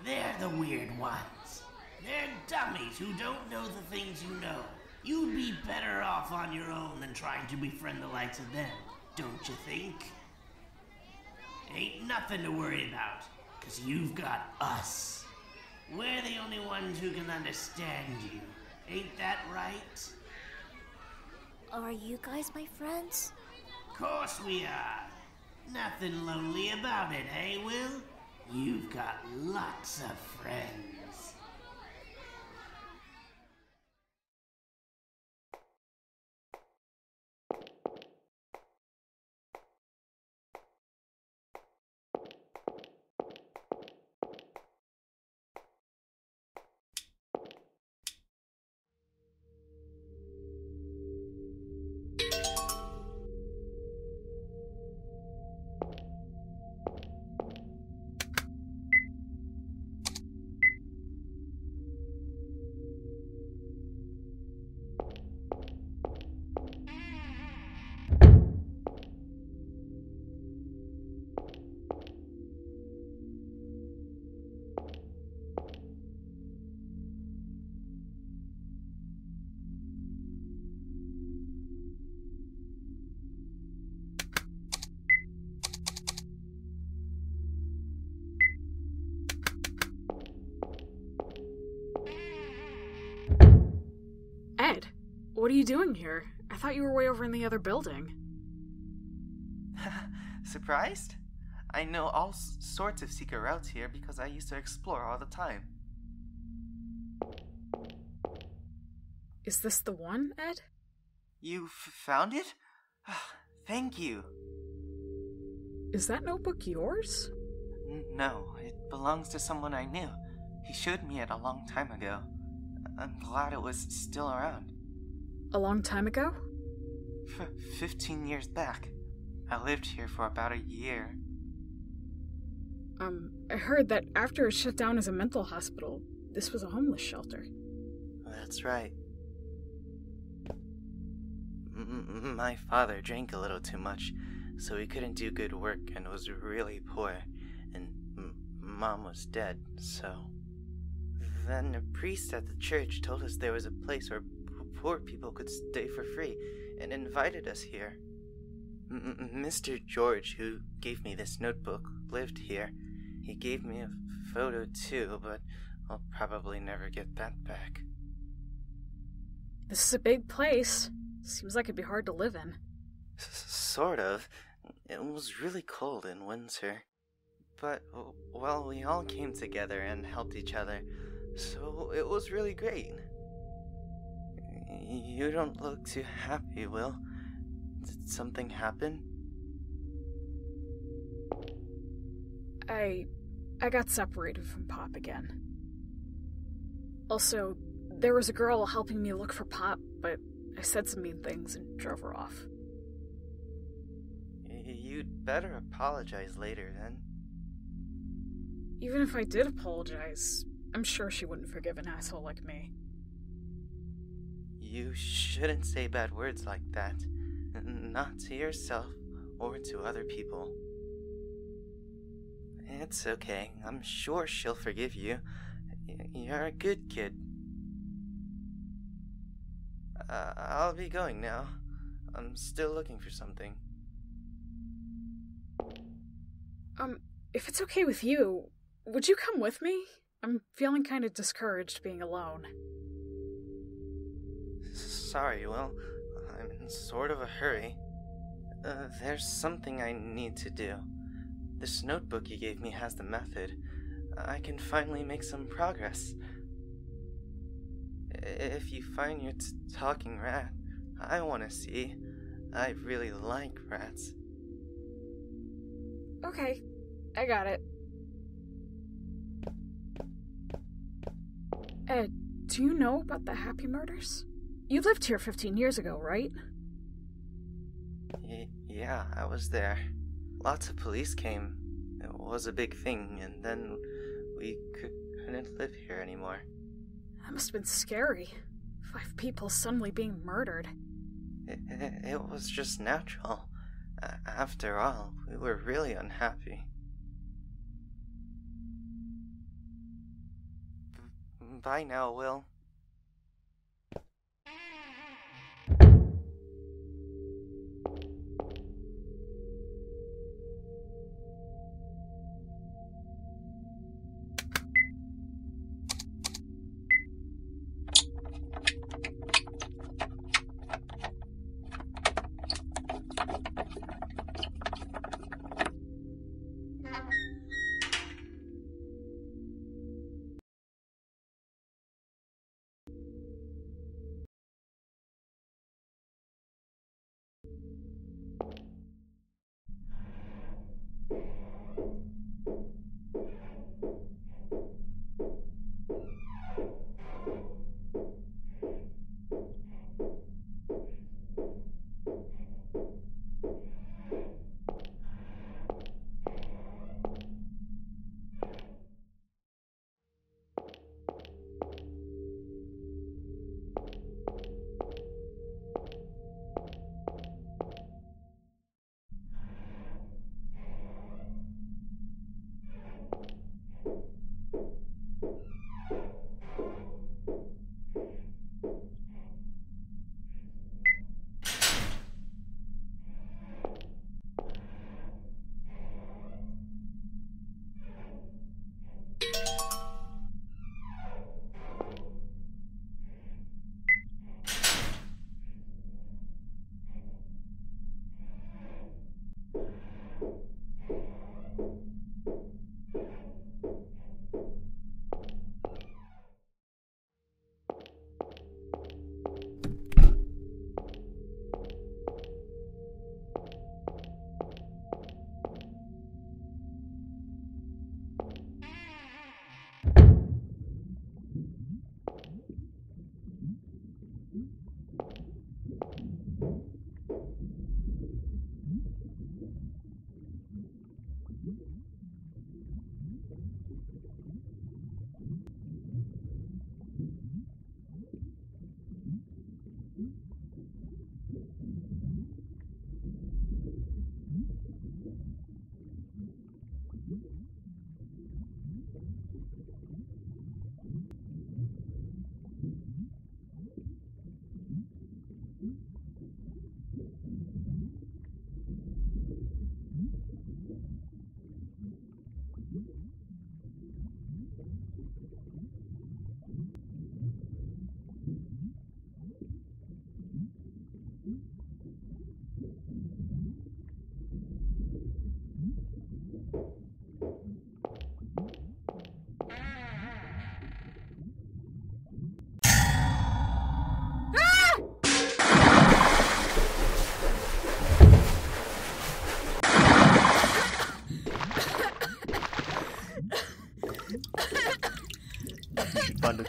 They're the weird ones. They're dummies who don't know the things you know. You'd be better off on your own than trying to befriend the likes of them, don't you think? Ain't nothing to worry about, 'cause you've got us. We're the only ones who can understand you. Ain't that right? are you guys my friends? Course we are. Nothing lonely about it, eh, Will? You've got lots of friends. Ed, what are you doing here? I thought you were way over in the other building. Surprised? I know all sorts of secret routes here because I used to explore all the time. Is this the one, Ed? You found it? Thank you. Is that notebook yours? No, it belongs to someone I knew. He showed me it a long time ago. I'm glad it was still around. A long time ago? 15 years back. I lived here for about a year. I heard that after it shut down as a mental hospital, this was a homeless shelter. That's right. My father drank a little too much, so he couldn't do good work and was really poor, and Mom was dead, so... Then a priest at the church told us there was a place where poor people could stay for free, and invited us here. Mr. George, who gave me this notebook, lived here. He gave me a photo too, but I'll probably never get that back. This is a big place. Seems like it'd be hard to live in. Sort of. It was really cold in winter. But, well, we all came together and helped each other, so it was really great. You don't look too happy, Will. Did something happen? I got separated from Pop again. Also, there was a girl helping me look for Pop, but I said some mean things and drove her off. You'd better apologize later, then. Even if I did apologize, I'm sure she wouldn't forgive an asshole like me. You shouldn't say bad words like that. Not to yourself or to other people. It's okay. I'm sure she'll forgive you. You're a good kid. I'll be going now. I'm still looking for something. If it's okay with you, would you come with me? I'm feeling kind of discouraged being alone. Sorry, Will. I'm in sort of a hurry. There's something I need to do. This notebook you gave me has the method. I can finally make some progress. If you find your talking rat, I want to see. I really like rats. Okay, I got it. Ed, do you know about the Happy murders? You lived here 15 years ago, right? Yeah, I was there. Lots of police came. It was a big thing, and then we couldn't live here anymore. That must have been scary. 5 people suddenly being murdered. It was just natural. After all, we were really unhappy. Bye now, Will.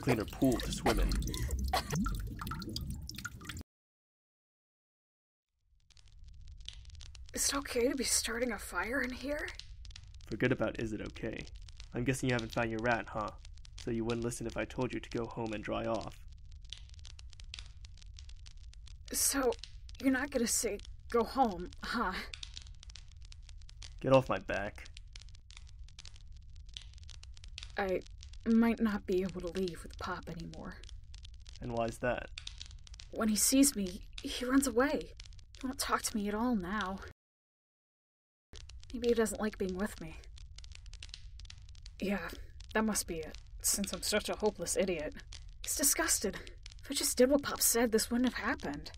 cleaner pool to swim in. Is it okay to be starting a fire in here? Forget about is it okay. I'm guessing you haven't found your rat, huh? So you wouldn't listen if I told you to go home and dry off. So, you're not gonna say go home, huh? Get off my back. I might not be able to leave with Pop anymore. And why's that? When he sees me, he runs away. He won't talk to me at all now. Maybe he doesn't like being with me. Yeah, that must be it, since I'm such a hopeless idiot. He's disgusted. If I just did what Pop said, this wouldn't have happened.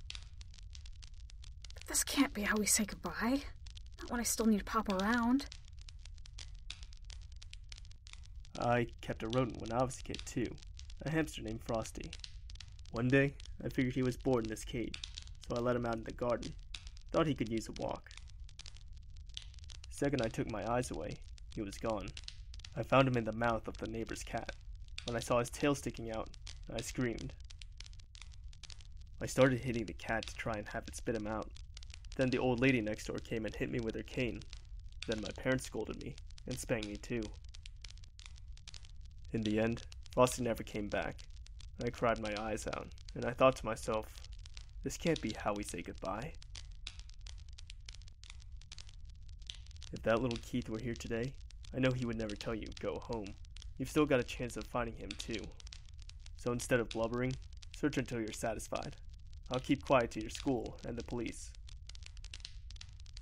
But this can't be how we say goodbye. Not when I still need Pop around. I kept a rodent when I was a kid, too. A hamster named Frosty. One day, I figured he was bored in his cage, so I let him out in the garden. Thought he could use a walk. The second I took my eyes away, he was gone. I found him in the mouth of the neighbor's cat. When I saw his tail sticking out, I screamed. I started hitting the cat to try and have it spit him out. Then the old lady next door came and hit me with her cane. Then my parents scolded me, and spanked me too. In the end, Frosty never came back. I cried my eyes out, and I thought to myself, this can't be how we say goodbye. If that little Keith were here today, I know he would never tell you, go home. You've still got a chance of finding him too. So instead of blubbering, search until you're satisfied. I'll keep quiet to your school and the police.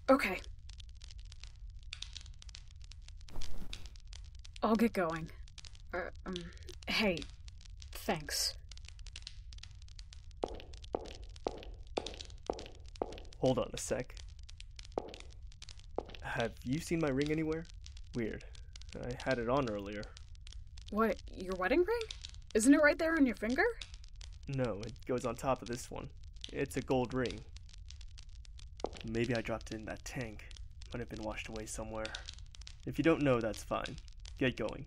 Okay. I'll get going. Hey, thanks. Hold on a sec. Have you seen my ring anywhere? Weird. I had it on earlier. What, your wedding ring? Isn't it right there on your finger? No, it goes on top of this one. It's a gold ring. Maybe I dropped it in that tank. Might have been washed away somewhere. If you don't know, that's fine. Get going.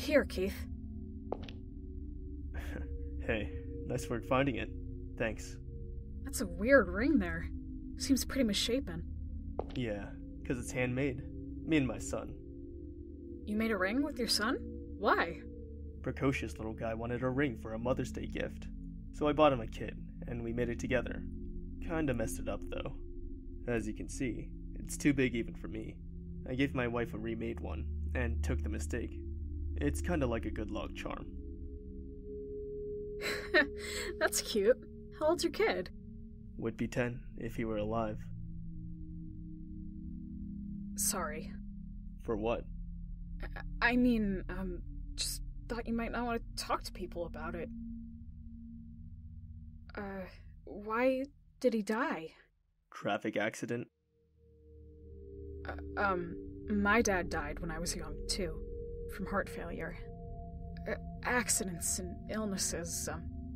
Here, Keith. Hey, nice work finding it. Thanks. That's a weird ring there. Seems pretty misshapen. Yeah, 'cause it's handmade. Me and my son. You made a ring with your son? Why? Precocious little guy wanted a ring for a Mother's Day gift. So I bought him a kit, and we made it together. Kinda messed it up, though. As you can see, it's too big even for me. I gave my wife a remade one, and took the mistake. It's kinda like a good luck charm. That's cute. How old's your kid? Would be 10 if he were alive. Sorry. For what? I mean, just thought you might not want to talk to people about it. Why did he die? Traffic accident? My dad died when I was young, too. From heart failure. Accidents and illnesses,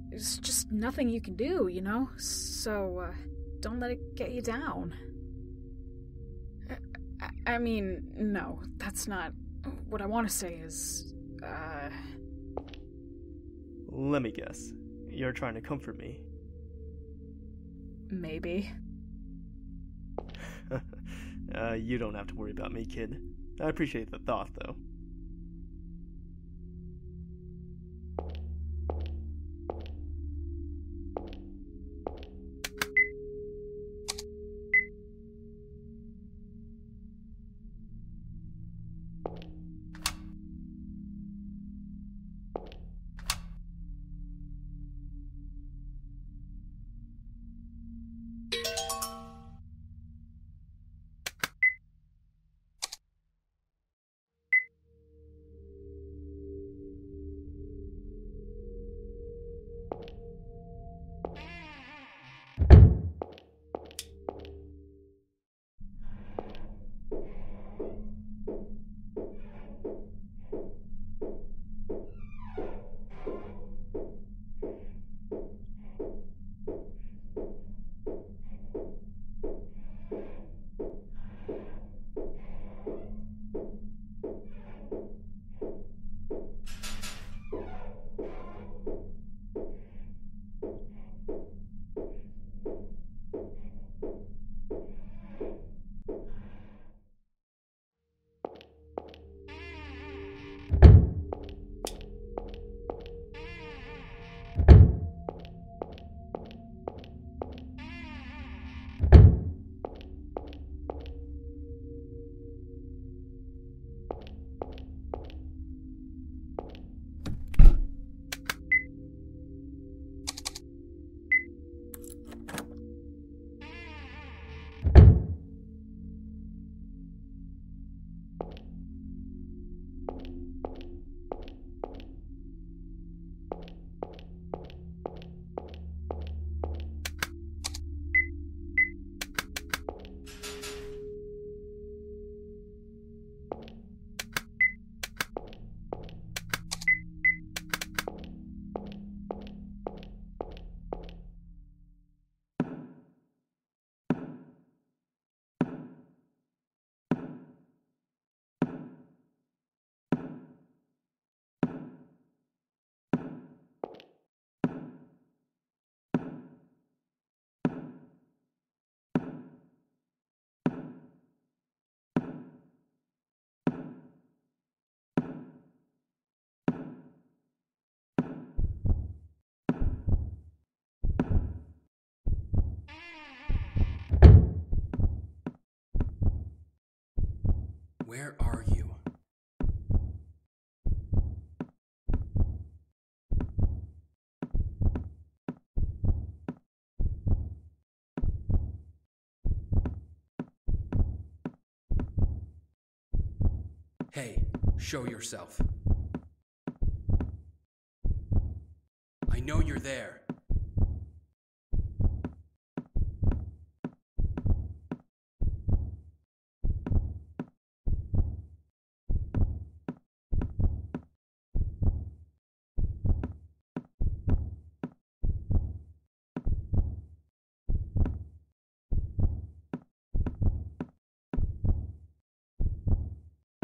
there's just nothing you can do, you know? So, don't let it get you down. I mean, no, that's not... What I want to say is, Let me guess. You're trying to comfort me. Maybe. You don't have to worry about me, kid. I appreciate the thought, though. Where are you? Hey, show yourself. I know you're there.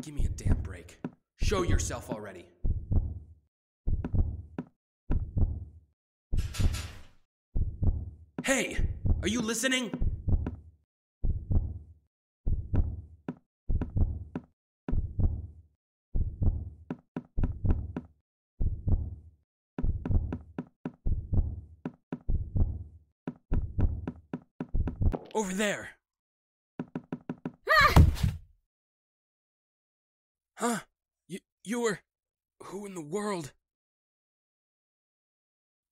Give me a damn break. Show yourself already. Hey, are you listening? Over there. Huh? You were... Who in the world?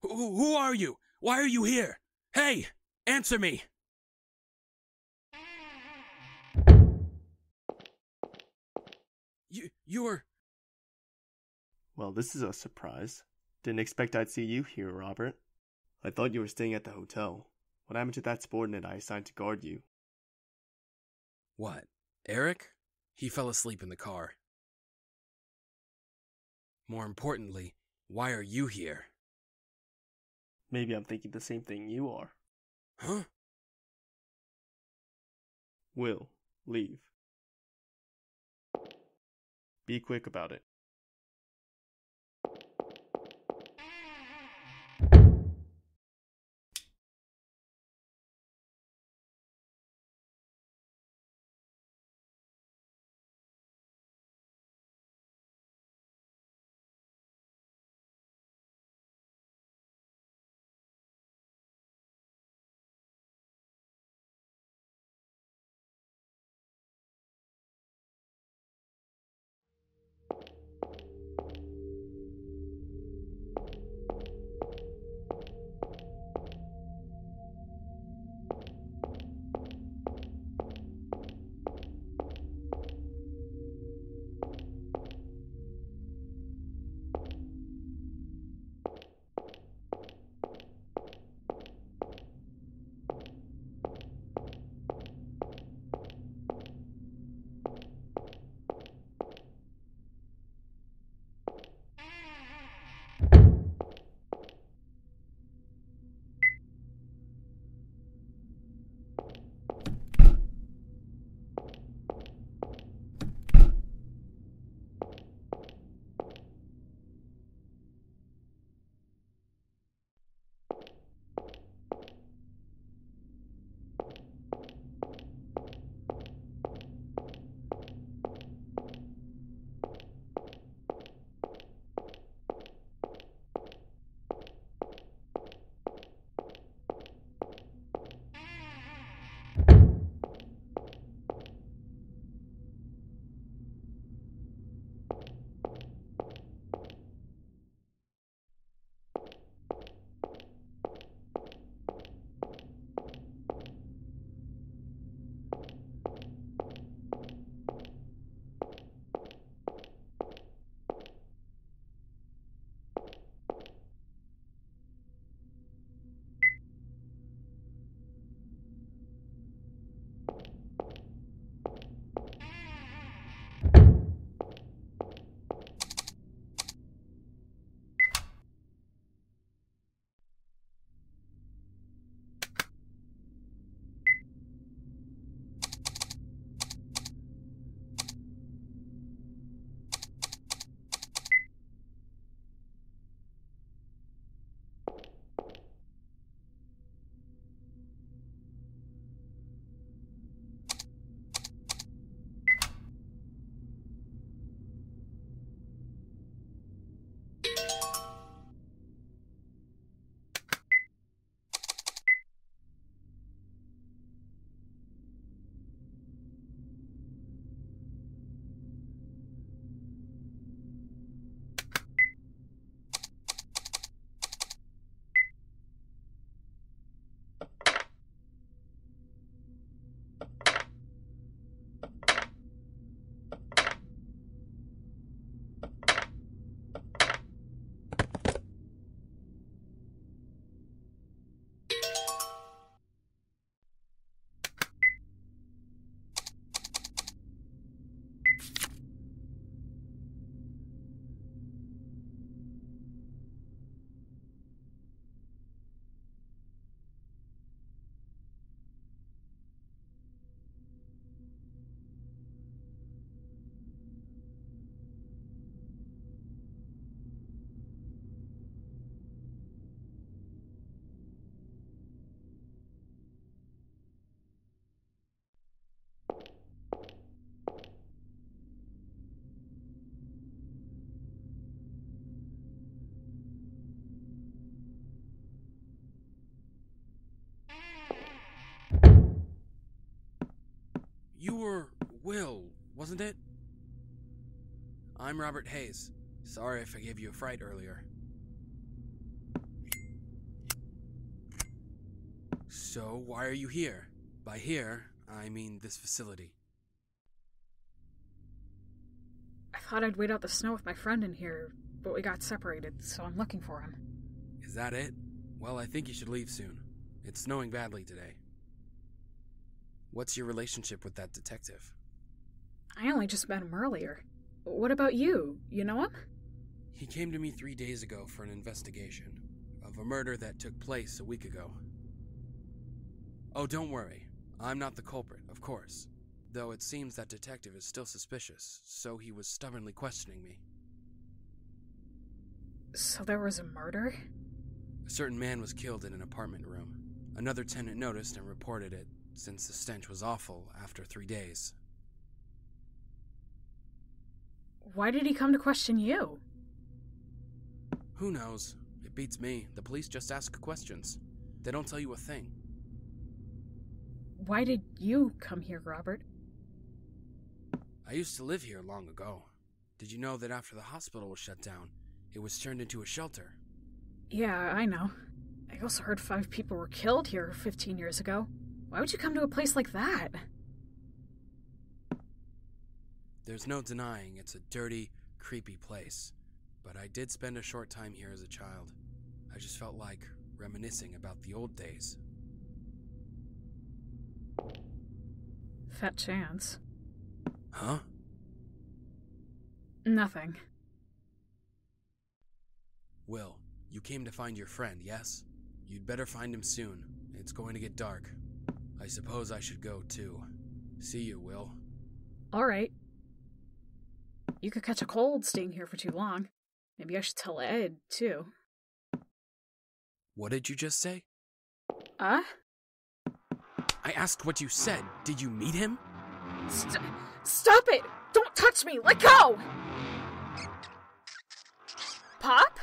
Who are you? Why are you here? Hey, answer me! You were... Well, this is a surprise. Didn't expect I'd see you here, Robert. I thought you were staying at the hotel. What happened to that subordinate I assigned to guard you? What? Eric? He fell asleep in the car. More importantly, why are you here? Maybe I'm thinking the same thing you are. Huh? Will, leave. Be quick about it. were Will, wasn't it? I'm Robert Hayes. Sorry if I gave you a fright earlier. So, why are you here? By here, I mean this facility. I thought I'd wait out the snow with my friend in here, but we got separated, so I'm looking for him. Is that it? Well, I think you should leave soon. It's snowing badly today. What's your relationship with that detective? I only just met him earlier. What about you? You know him? He came to me 3 days ago for an investigation of a murder that took place a week ago. Oh, don't worry. I'm not the culprit, of course. Though it seems that detective is still suspicious, so he was stubbornly questioning me. So there was a murder? A certain man was killed in an apartment room. Another tenant noticed and reported it, since the stench was awful after 3 days. Why did he come to question you? Who knows? It beats me. The police just ask questions. They don't tell you a thing. Why did you come here, Robert? I used to live here long ago. Did you know that after the hospital was shut down, it was turned into a shelter? Yeah, I know. I also heard 5 people were killed here 15 years ago. Why would you come to a place like that? There's no denying it's a dirty, creepy place. But I did spend a short time here as a child. I just felt like reminiscing about the old days. Fat chance. Huh? Nothing. Will, you came to find your friend, yes? You'd better find him soon. It's going to get dark. I suppose I should go, too. See you, Will. Alright. You could catch a cold staying here for too long. Maybe I should tell Ed, too. What did you just say? I asked what you said. Did you meet him? Stop it! Don't touch me! Let go! Pop?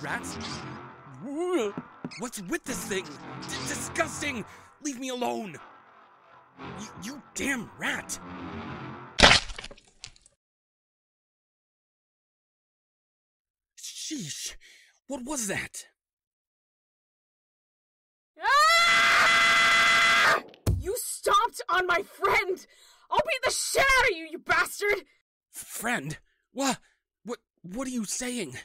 Rats? What's with this thing? Disgusting! Leave me alone! You damn rat! Sheesh! What was that? Ah! You stomped on my friend! I'll beat the shit out of you, you bastard! Friend? What are you saying?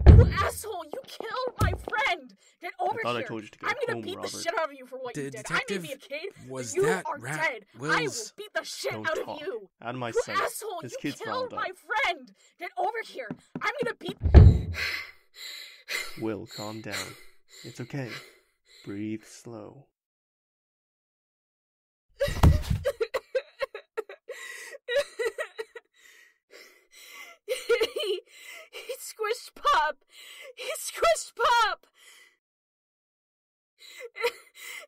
You asshole! You killed my friend! Get over I thought here! I told you to get I'm gonna home, beat Robert. the shit out of you for what you did. I may detective be a kid, was but you that are rat dead. Will's... I will beat the shit Don't out talk. of you! Out of my You sight. asshole! This You kid's killed riled my up. friend! Get over here! I'm gonna beat... Will, calm down. It's okay. Breathe slow. He squished Pop! He squished Pop!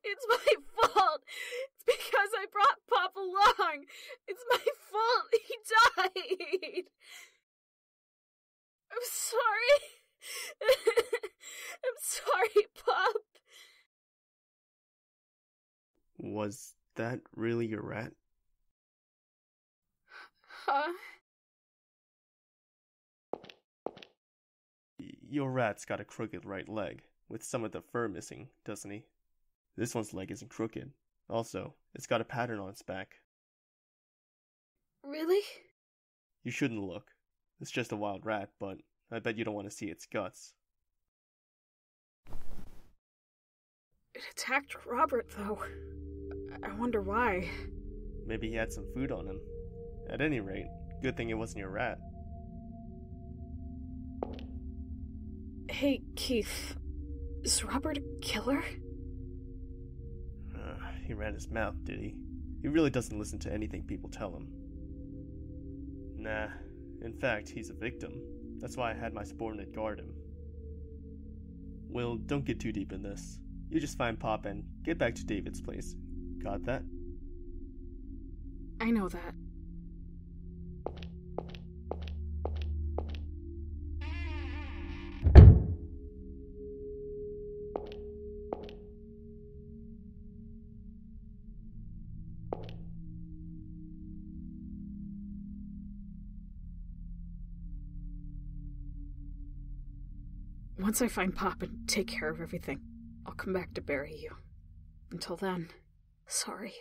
It's my fault! It's because I brought Pop along! It's my fault! He died! I'm sorry! I'm sorry, Pop! Was that really your rat? Huh? Your rat's got a crooked right leg, with some of the fur missing, doesn't he? This one's leg isn't crooked. Also, it's got a pattern on its back. Really? You shouldn't look. It's just a wild rat, but I bet you don't want to see its guts. It attacked Robert, though. I wonder why. Maybe he had some food on him. At any rate, good thing it wasn't your rat. Hey, Keith. Is Robert a killer? He ran his mouth, did he? He really doesn't listen to anything people tell him. Nah. In fact, he's a victim. That's why I had my subordinate guard him. Will, don't get too deep in this. You just find Pop and get back to David's place. Got that? I know that. Once I find Pop and take care of everything, I'll come back to bury you. Until then, sorry.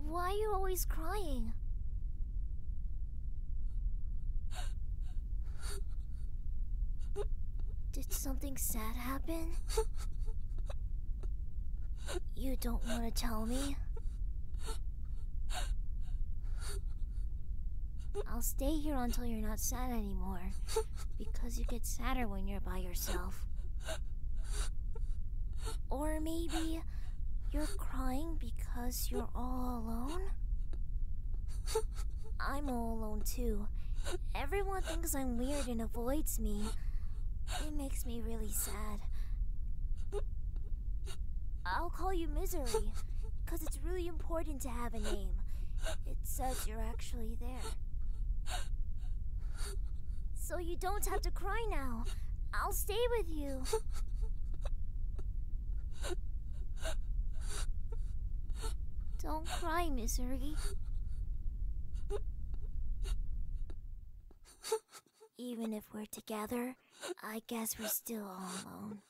Why are you always crying? Did something sad happen? You don't want to tell me? I'll stay here until you're not sad anymore, because you get sadder when you're by yourself. Or maybe you're crying because you're all alone? I'm all alone too. Everyone thinks I'm weird and avoids me. It makes me really sad. I'll call you Misery, because it's really important to have a name. It says you're actually there. So you don't have to cry now. I'll stay with you. Don't cry, Misery. Even if we're together, I guess we're still all alone.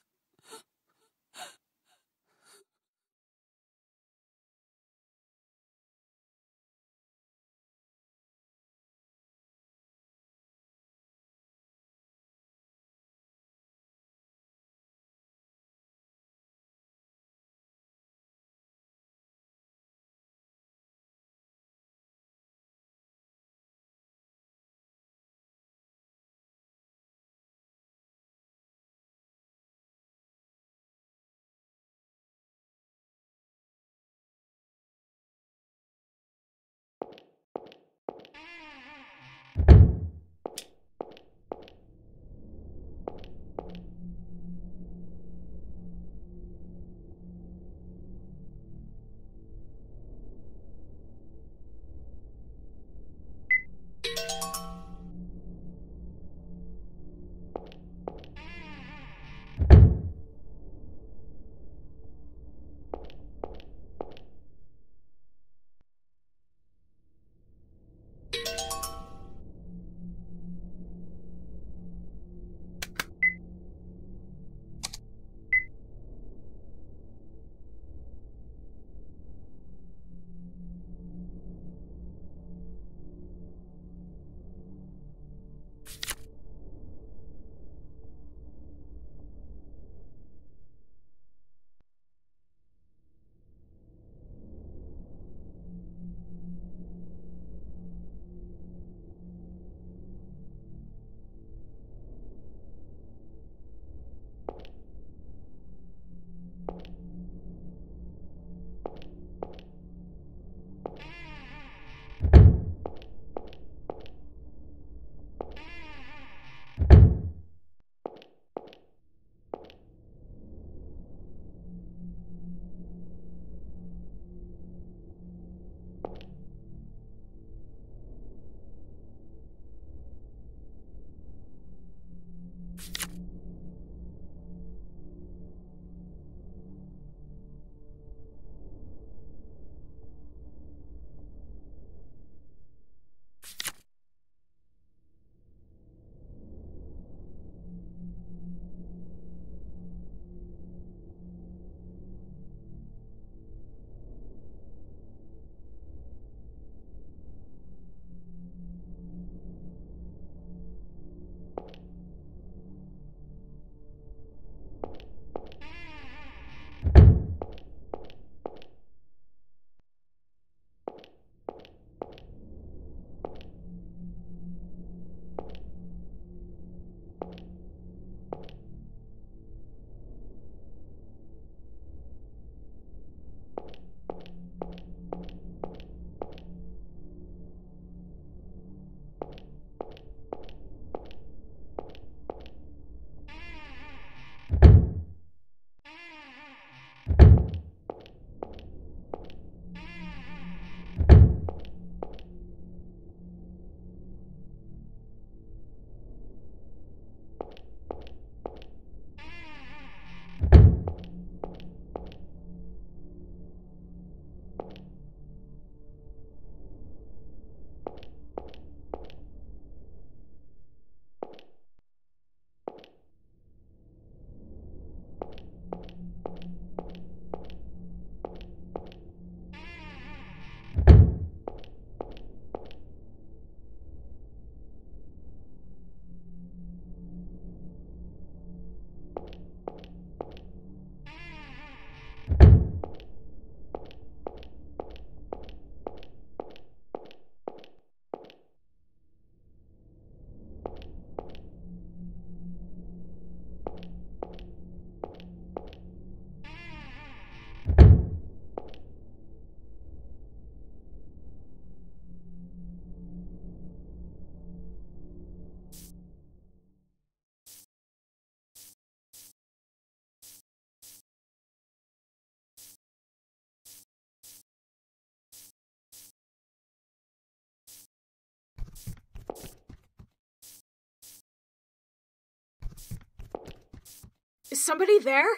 Is somebody there?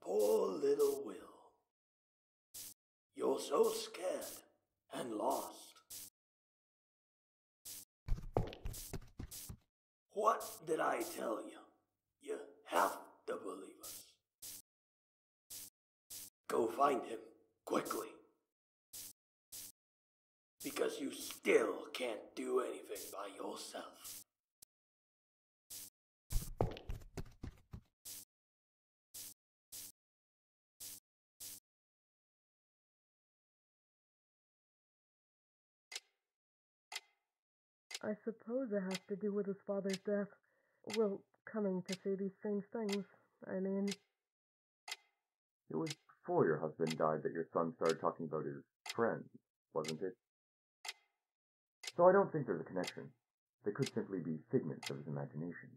Poor little Will. You're so scared and lost. What did I tell you? You have to believe us. Go find him, quickly. Because you still can't do anything by yourself. I suppose it has to do with his father's death. Well, coming to say these strange things. I mean... It was before your husband died that your son started talking about his friends, wasn't it? So I don't think there's a connection. They could simply be figments of his imagination.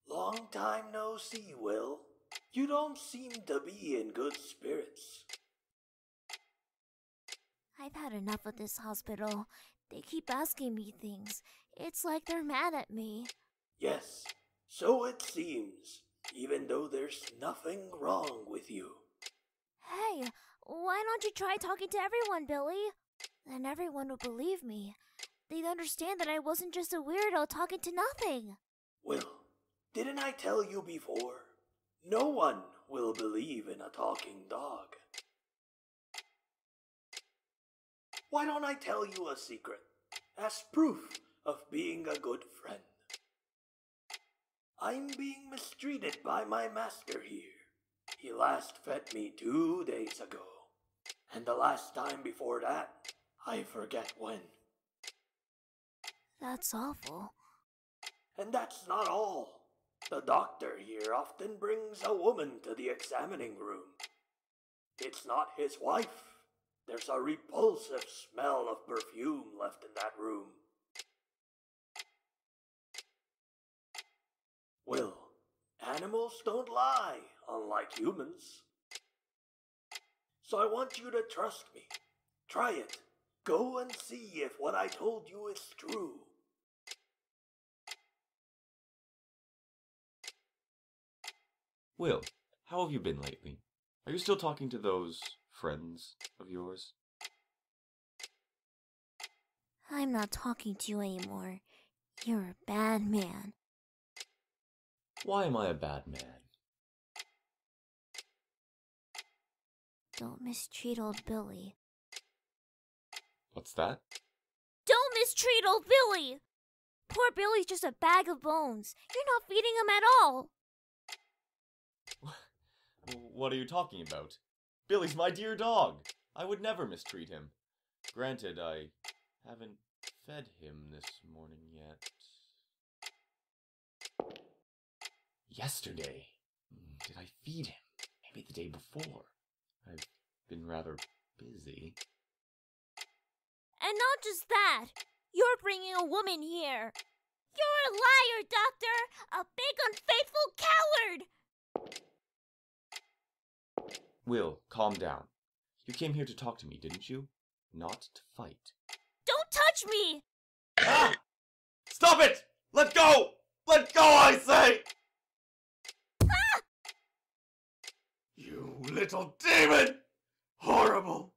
Long time no see, Will. You don't seem to be in good spirits. I've had enough of this hospital. They keep asking me things. It's like they're mad at me. Yes, so it seems, even though there's nothing wrong with you. Hey, why don't you try talking to everyone, Billy? Then everyone would believe me. They'd understand that I wasn't just a weirdo talking to nothing. Will, didn't I tell you before? No one will believe in a talking dog. Why don't I tell you a secret, as proof of being a good friend? I'm being mistreated by my master here. He last fed me 2 days ago, and the last time before that, I forget when. That's awful. And that's not all. The doctor here often brings a woman to the examining room. It's not his wife. There's a repulsive smell of perfume left in that room. Will, animals don't lie, unlike humans. So I want you to trust me. Try it. Go and see if what I told you is true. Will, how have you been lately? Are you still talking to those friends of yours? I'm not talking to you anymore. You're a bad man. Why am I a bad man? Don't mistreat old Billy. What's that? Don't mistreat old Billy! Poor Billy's just a bag of bones. You're not feeding him at all. What are you talking about? Billy's my dear dog. I would never mistreat him. Granted, I haven't fed him this morning yet. Yesterday. Did I feed him? Maybe the day before. I've been rather busy. And not just that. You're bringing a woman here. You're a liar, Doctor! A big unfaithful coward! Will, calm down. You came here to talk to me, didn't you? Not to fight. Don't touch me! Ah! Stop it! Let go! Let go, I say! Ah! You little demon! Horrible!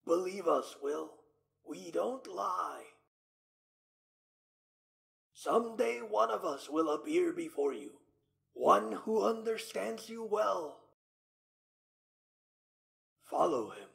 Believe us, Will. We don't lie. Someday one of us will appear before you. One who understands you well. Follow him.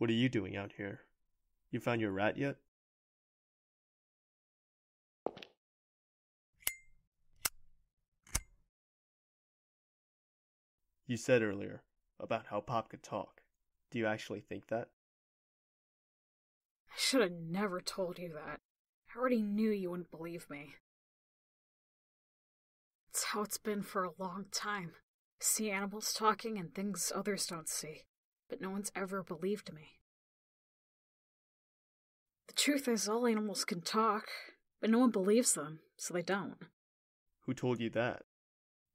What are you doing out here? You found your rat yet? You said earlier about how Pop could talk. Do you actually think that? I should have never told you that. I already knew you wouldn't believe me. It's how it's been for a long time. I see animals talking and things others don't see, but no one's ever believed me. The truth is, all animals can talk, but no one believes them, so they don't. Who told you that?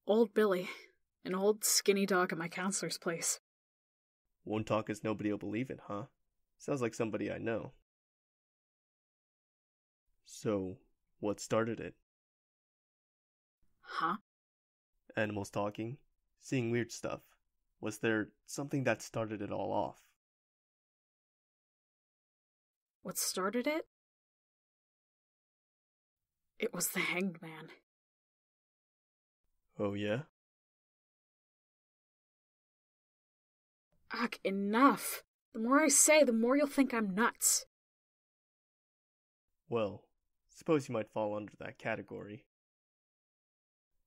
Old Billy, an old skinny dog at my counselor's place. Won't talk as nobody will believe it, huh? Sounds like somebody I know. So, what started it? Huh? Animals talking? Seeing weird stuff. Was there something that started it all off? What started it? It was the Hanged Man. Oh yeah? Ugh, enough! The more I say, the more you'll think I'm nuts. Well, suppose you might fall under that category.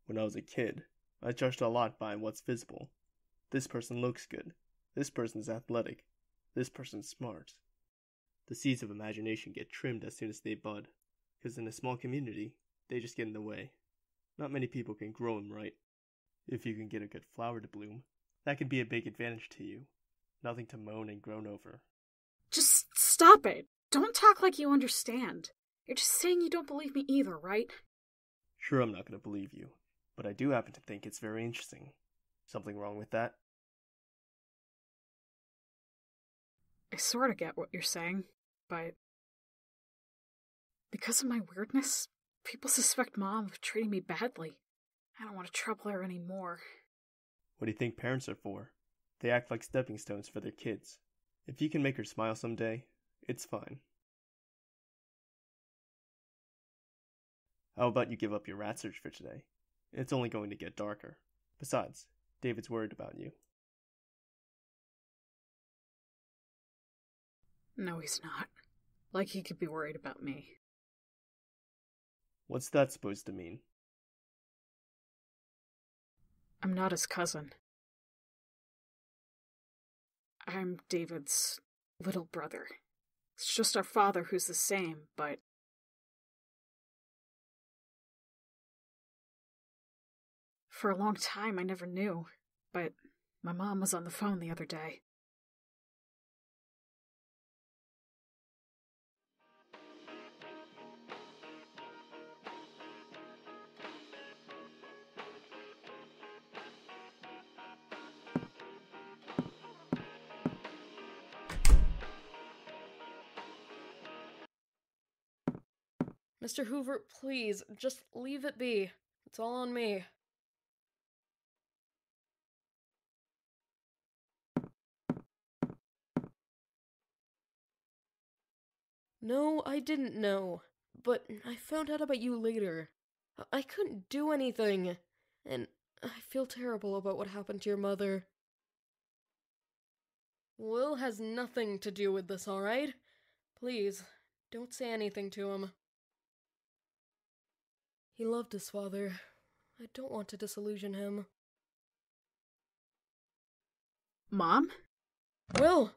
When I was a kid, I judged a lot by what's visible. This person looks good. This person's athletic. This person's smart. The seeds of imagination get trimmed as soon as they bud, because in a small community, they just get in the way. Not many people can grow them right. If you can get a good flower to bloom, that could be a big advantage to you. Nothing to moan and groan over. Just stop it! Don't talk like you understand. You're just saying you don't believe me either, right? Sure, I'm not going to believe you, but I do happen to think it's very interesting. Something wrong with that? I sort of get what you're saying, but because of my weirdness, people suspect Mom of treating me badly. I don't want to trouble her anymore. What do you think parents are for? They act like stepping stones for their kids. If you can make her smile someday, it's fine. How about you give up your rat search for today? It's only going to get darker. Besides, David's worried about you. No, he's not. Like he could be worried about me. What's that supposed to mean? I'm not his cousin. I'm David's little brother. It's just our father who's the same, but for a long time I never knew, but my mom was on the phone the other day. Mr. Hoover, please, just leave it be. It's all on me. No, I didn't know. But I found out about you later. I couldn't do anything. And I feel terrible about what happened to your mother. Will has nothing to do with this, alright? Please, don't say anything to him. He loved his father. I don't want to disillusion him. Mom? Will!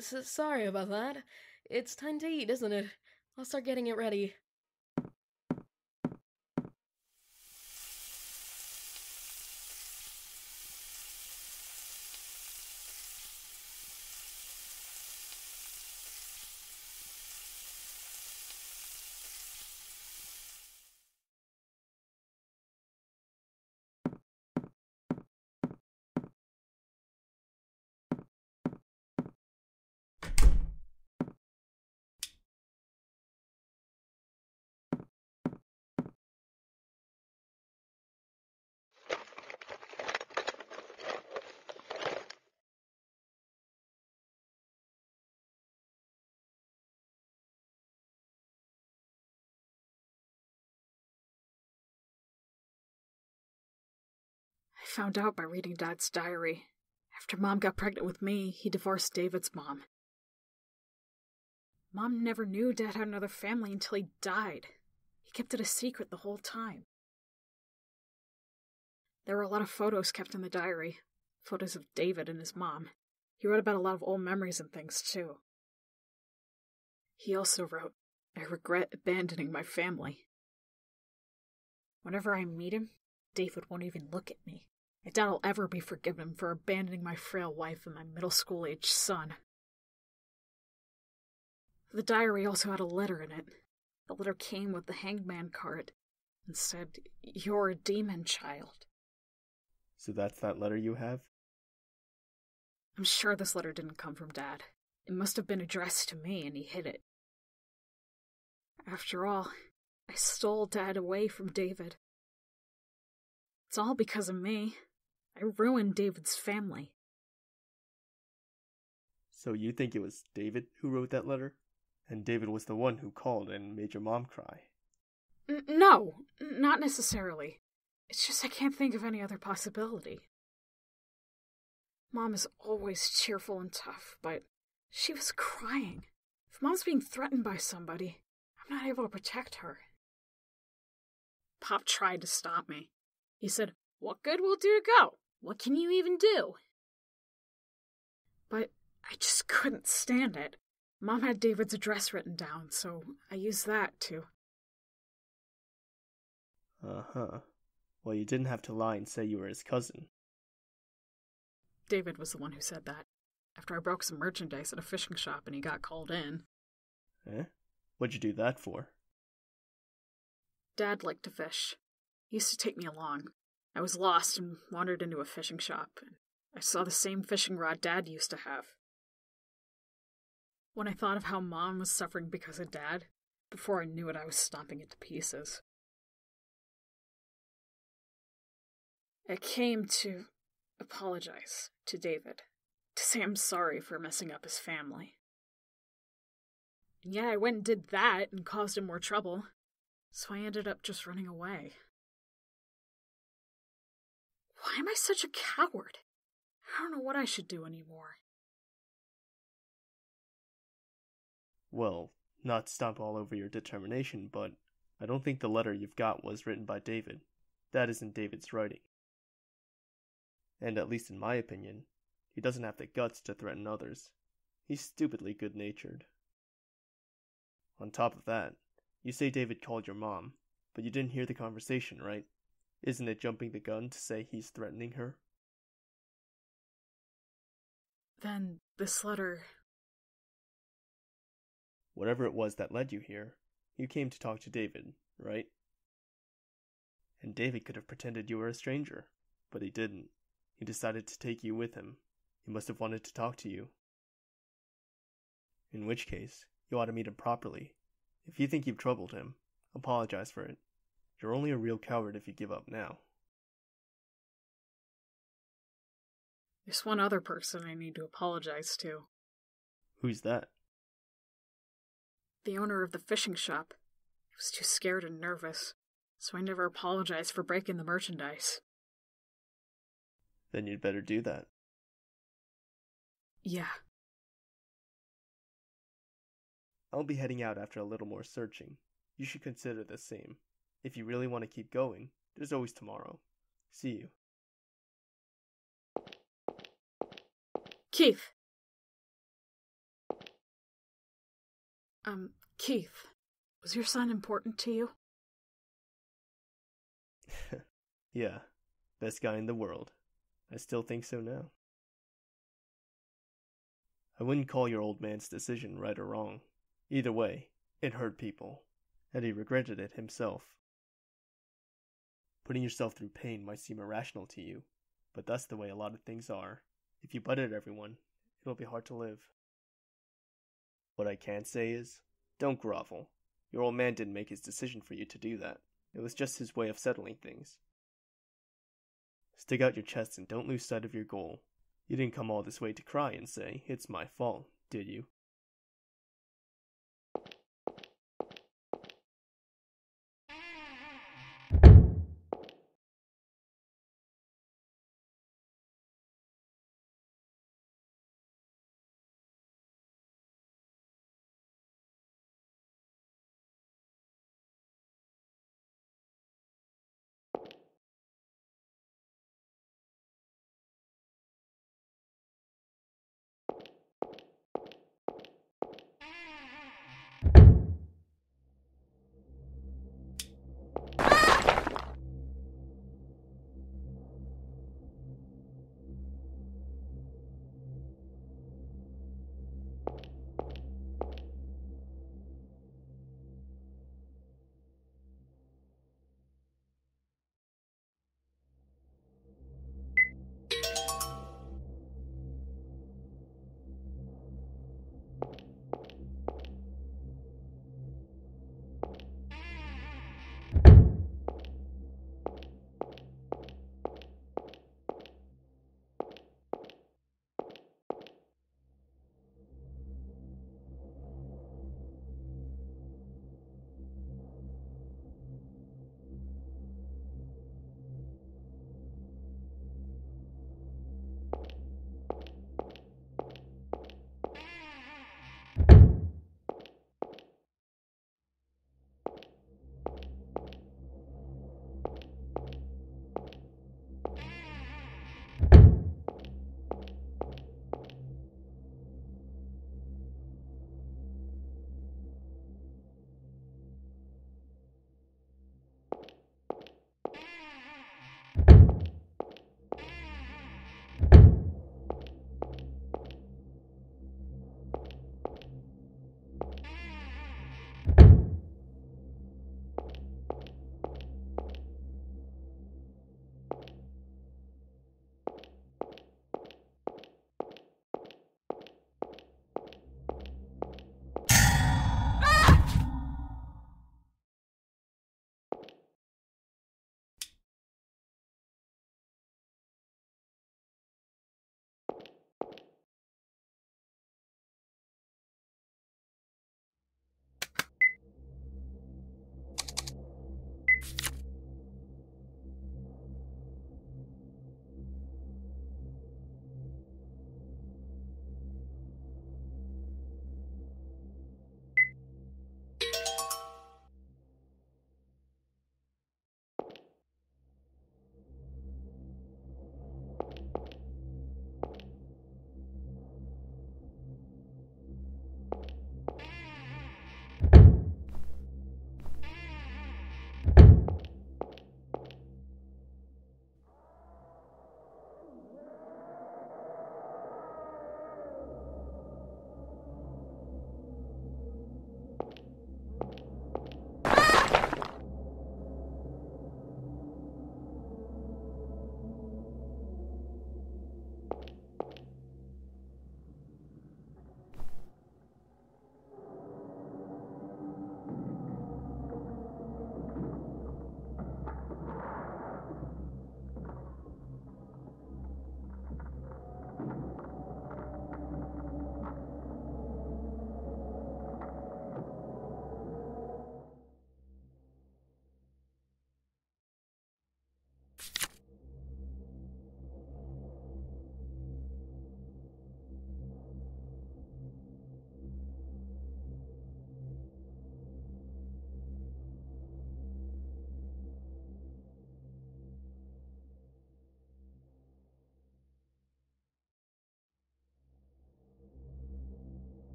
Sorry about that. It's time to eat, isn't it? I'll start getting it ready. I found out by reading Dad's diary. After Mom got pregnant with me, he divorced David's mom. Mom never knew Dad had another family until he died. He kept it a secret the whole time. There were a lot of photos kept in the diary. Photos of David and his mom. He wrote about a lot of old memories and things, too. He also wrote, "I regret abandoning my family." Whenever I meet him, David won't even look at me. I doubt I'll ever be forgiven for abandoning my frail wife and my middle school-aged son. The diary also had a letter in it. The letter came with the hangman card and said, "You're a demon child." So that's that letter you have? I'm sure this letter didn't come from Dad. It must have been addressed to me and he hid it. After all, I stole Dad away from David. It's all because of me. I ruined David's family. So you think it was David who wrote that letter? And David was the one who called and made your mom cry? No, not necessarily. It's just I can't think of any other possibility. Mom is always cheerful and tough, but she was crying. If Mom's being threatened by somebody, I'm not able to protect her. Pop tried to stop me. He said, "What good will it do to go? What can you even do?" But I just couldn't stand it. Mom had David's address written down, so I used that too. Uh-huh. Well, you didn't have to lie and say you were his cousin. David was the one who said that, after I broke some merchandise at a fishing shop and he got called in. Eh? What'd you do that for? Dad liked to fish. He used to take me along. I was lost and wandered into a fishing shop, and I saw the same fishing rod Dad used to have. When I thought of how Mom was suffering because of Dad, before I knew it, I was stomping it to pieces. I came to apologize to David, to say I'm sorry for messing up his family. And yeah, I went and did that and caused him more trouble, so I ended up just running away. Why am I such a coward? I don't know what I should do anymore. Well, not to stomp all over your determination, but I don't think the letter you've got was written by David. That isn't David's writing. And at least in my opinion, he doesn't have the guts to threaten others. He's stupidly good-natured. On top of that, you say David called your mom, but you didn't hear the conversation, right? Isn't it jumping the gun to say he's threatening her? Then this letter... Whatever it was that led you here, you came to talk to David, right? And David could have pretended you were a stranger, but he didn't. He decided to take you with him. He must have wanted to talk to you. In which case, you ought to meet him properly. If you think you've troubled him, apologize for it. You're only a real coward if you give up now. There's one other person I need to apologize to. Who's that? The owner of the fishing shop. He was too scared and nervous, so I never apologized for breaking the merchandise. Then you'd better do that. Yeah. I'll be heading out after a little more searching. You should consider the same. If you really want to keep going, there's always tomorrow. See you. Keith. Keith, was your son important to you? Yeah, best guy in the world. I still think so now. I wouldn't call your old man's decision right or wrong. Either way, it hurt people, and he regretted it himself. Putting yourself through pain might seem irrational to you, but that's the way a lot of things are. If you butt at everyone, it'll be hard to live. What I can say is, don't grovel. Your old man didn't make his decision for you to do that. It was just his way of settling things. Stick out your chest and don't lose sight of your goal. You didn't come all this way to cry and say, "It's my fault," did you?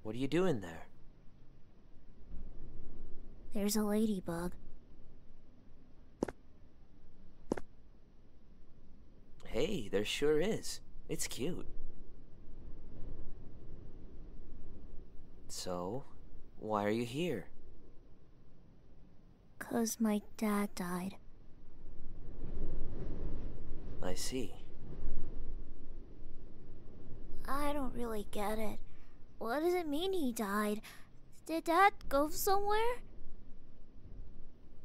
What are you doing there? There's a ladybug. Hey, there sure is. It's cute. So, why are you here? 'Cause my dad died. I see. I don't really get it. What does it mean he died? Did Dad go somewhere?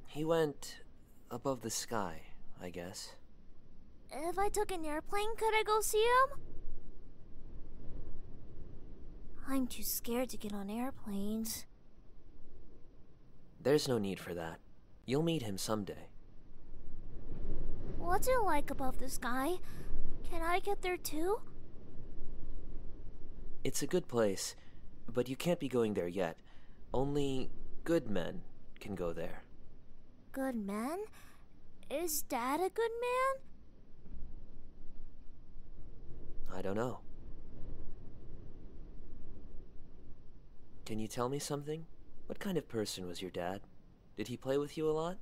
He went above the sky, I guess. If I took an airplane, could I go see him? I'm too scared to get on airplanes. There's no need for that. You'll meet him someday. What's it like above the sky? Can I get there too? It's a good place, but you can't be going there yet. Only good men can go there. Good men? Is Dad a good man? I don't know. Can you tell me something? What kind of person was your dad? Did he play with you a lot?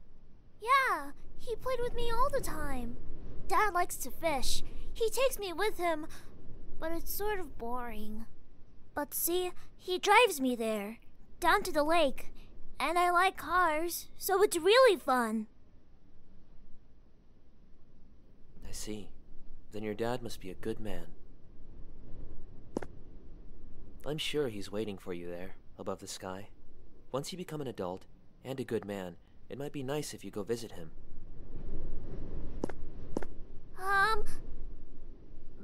Yeah, he played with me all the time. Dad likes to fish. He takes me with him, but it's sort of boring. But see, he drives me there, down to the lake, and I like cars, so it's really fun. I see. Then your dad must be a good man. I'm sure he's waiting for you there, above the sky. Once you become an adult, and a good man, it might be nice if you go visit him.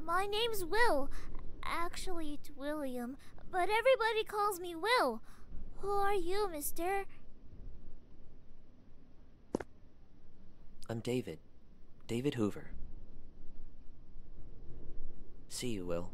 My name's Will. Actually, it's William, but everybody calls me Will. Who are you, mister? I'm David. David Hoover. See you, Will.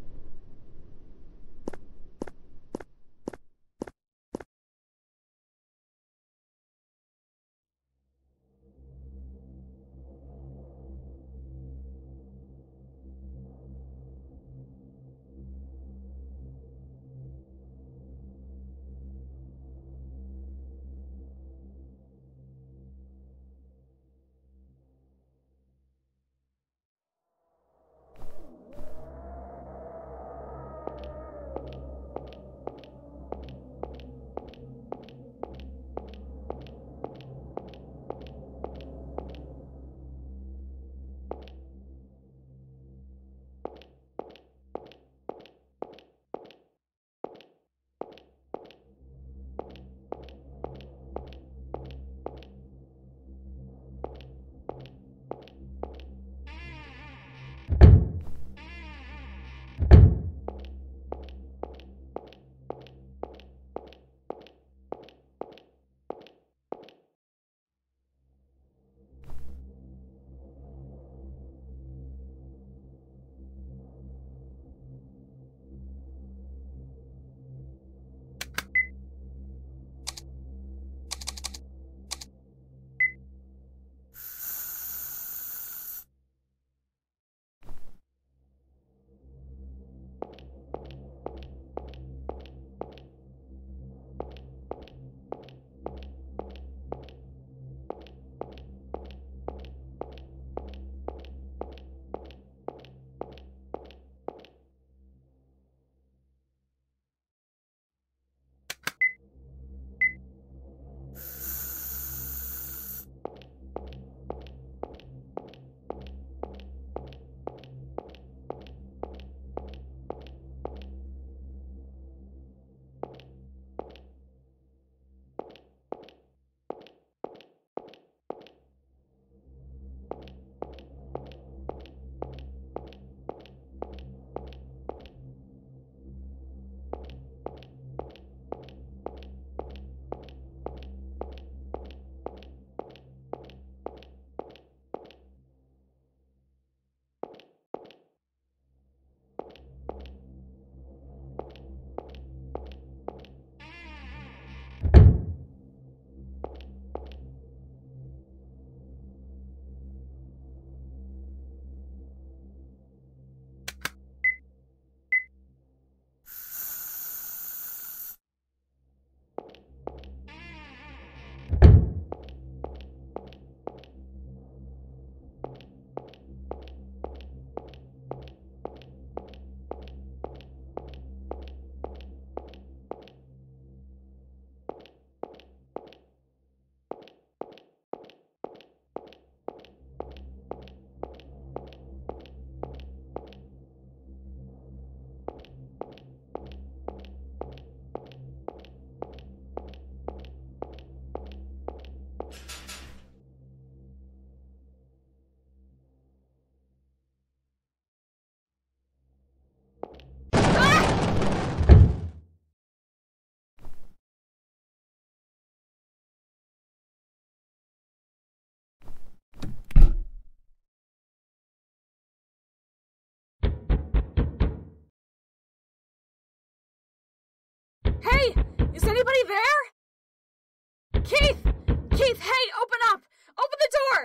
Hey, is anybody there? Keith! Keith, hey, open up! Open the door!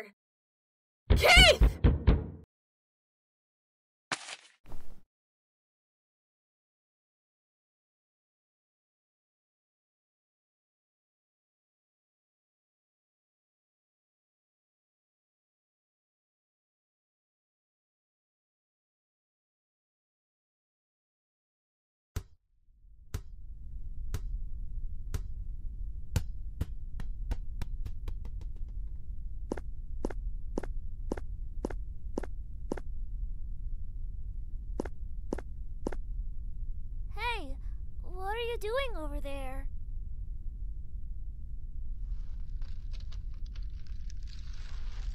Keith! Hey, what are you doing over there?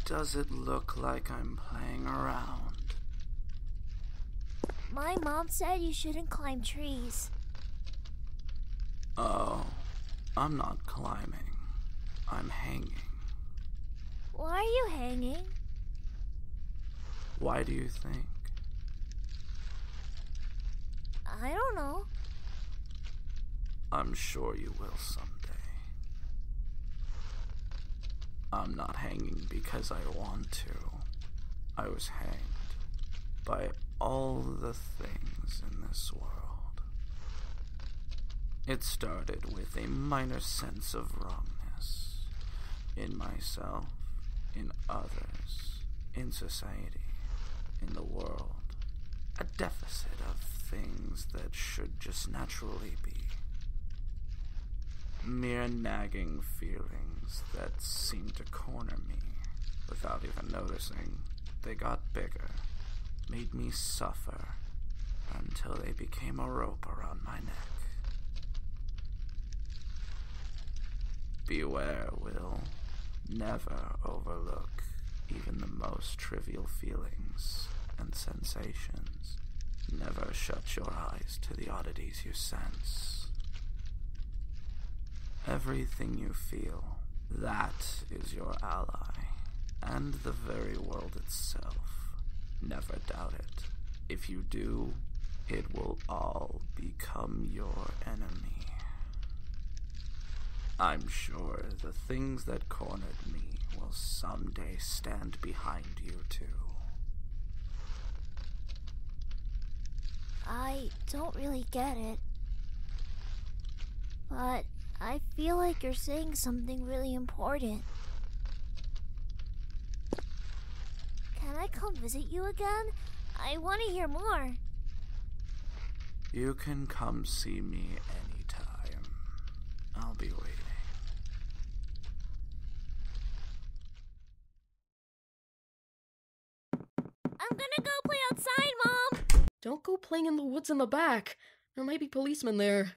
Does it look like I'm playing around? My mom said you shouldn't climb trees. Oh, I'm not climbing. I'm hanging. Why are you hanging? Why do you think? I don't know. I'm sure you will someday. I'm not hanging because I want to. I was hanged by all the things in this world. It started with a minor sense of wrongness in myself, in others, in society, in the world. A deficit of things that should just naturally be. Mere nagging feelings that seemed to corner me. Without even noticing, they got bigger, made me suffer, until they became a rope around my neck. Beware, Will. Never overlook even the most trivial feelings and sensations. Never shut your eyes to the oddities you sense. Everything you feel, that is your ally, and the very world itself. Never doubt it. If you do, it will all become your enemy. I'm sure the things that cornered me will someday stand behind you too. I don't really get it. But I feel like you're saying something really important. Can I come visit you again? I want to hear more. You can come see me anytime. I'll be waiting. I'm gonna go play outside, Mom! Don't go playing in the woods in the back. There might be policemen there.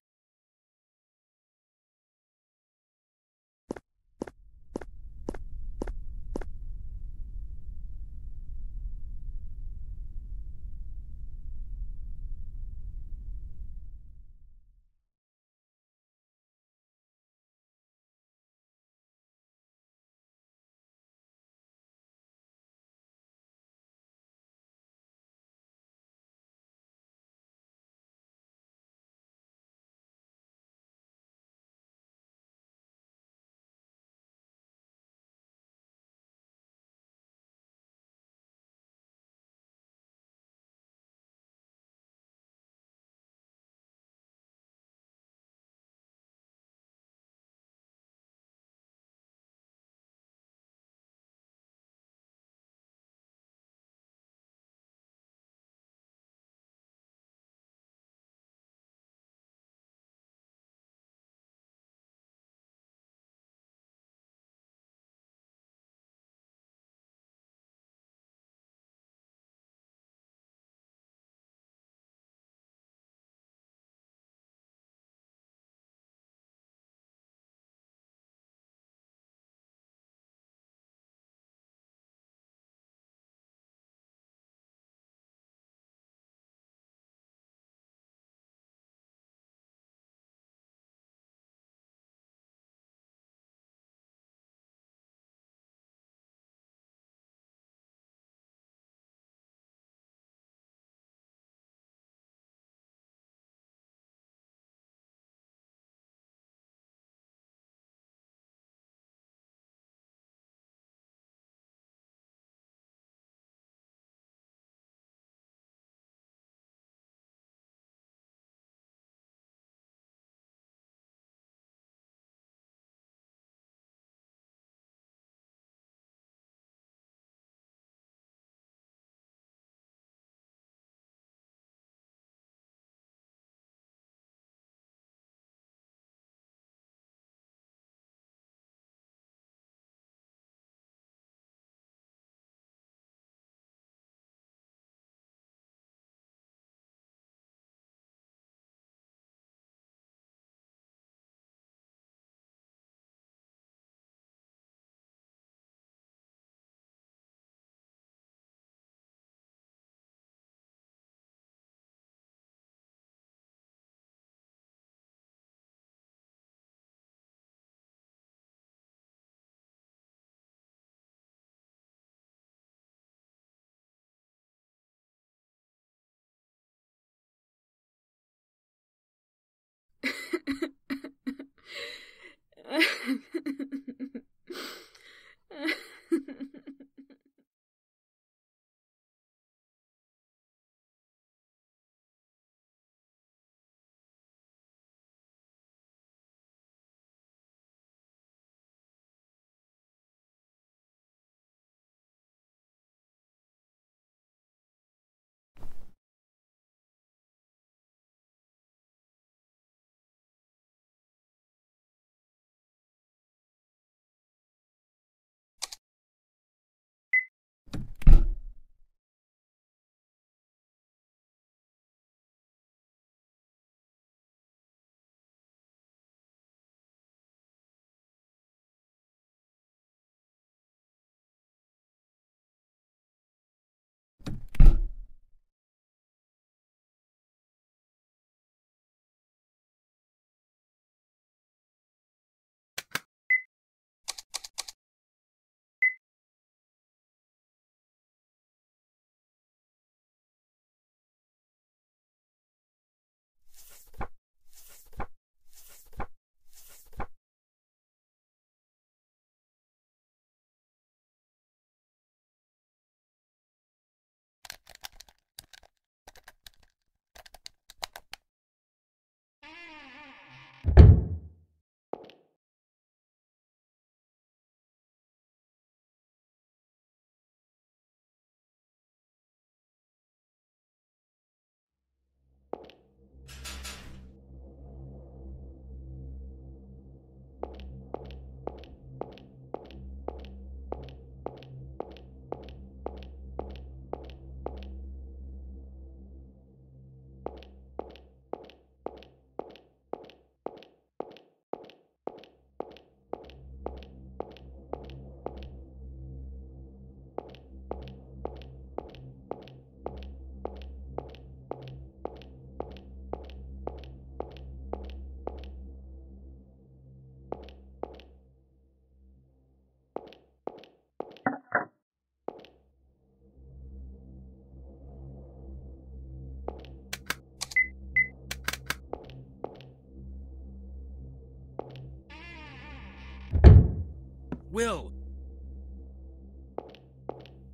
Will!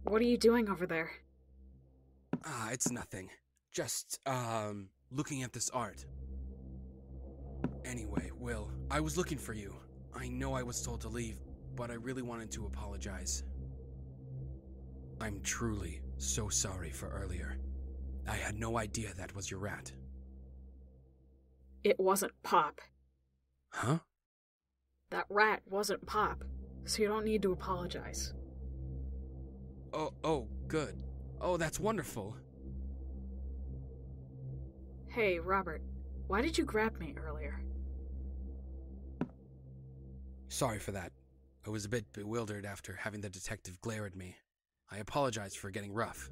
What are you doing over there? It's nothing. Just, looking at this art. Anyway, Will, I was looking for you. I know I was told to leave, but I really wanted to apologize. I'm truly so sorry for earlier. I had no idea that was your rat. It wasn't Pop. Huh? That rat wasn't Pop, so you don't need to apologize. Oh, good. Oh, that's wonderful. Hey, Robert, why did you grab me earlier? Sorry for that. I was a bit bewildered after having the detective glare at me. I apologize for getting rough.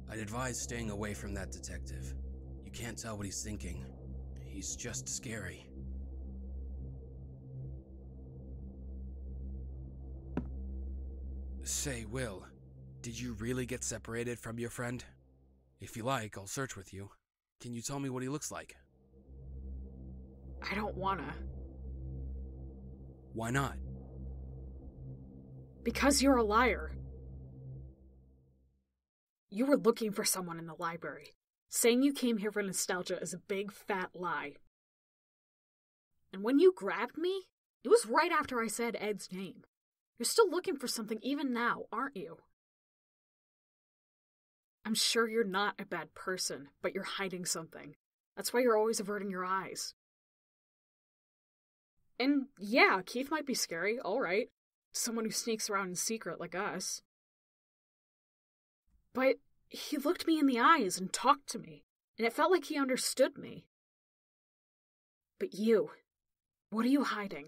I'd advise staying away from that detective. You can't tell what he's thinking. He's just scary. Say, Will, did you really get separated from your friend? If you like, I'll search with you. Can you tell me what he looks like? I don't wanna. Why not? Because you're a liar. You were looking for someone in the library. Saying you came here for nostalgia is a big fat lie. And when you grabbed me, it was right after I said Ed's name. You're still looking for something even now, aren't you? I'm sure you're not a bad person, but you're hiding something. That's why you're always averting your eyes. And yeah, Keith might be scary, alright. Someone who sneaks around in secret like us. But he looked me in the eyes and talked to me, and it felt like he understood me. But you, what are you hiding?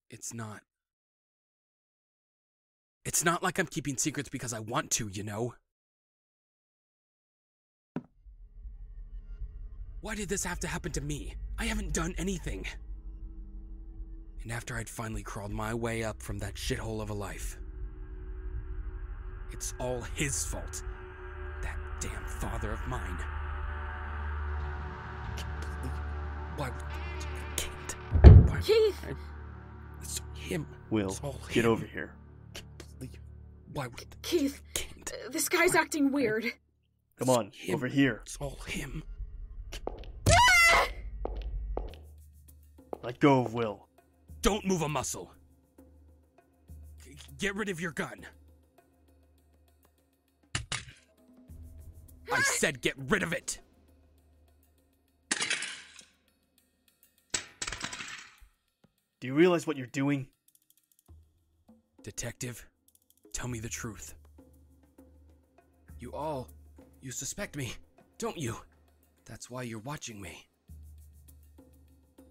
It's not like I'm keeping secrets because I want to, you know? Why did this have to happen to me? I haven't done anything. And after I'd finally crawled my way up from that shithole of a life, it's all his fault. That damn father of mine. I can't believe Why? Keith! It's him. Will, It's all get him. over here. Why? Keith, this guy's acting weird. Come on, him. over here. It's all him. Let go of Will. Don't move a muscle. Get rid of your gun. I said get rid of it. Do you realize what you're doing? Detective, tell me the truth. You suspect me, don't you? That's why you're watching me.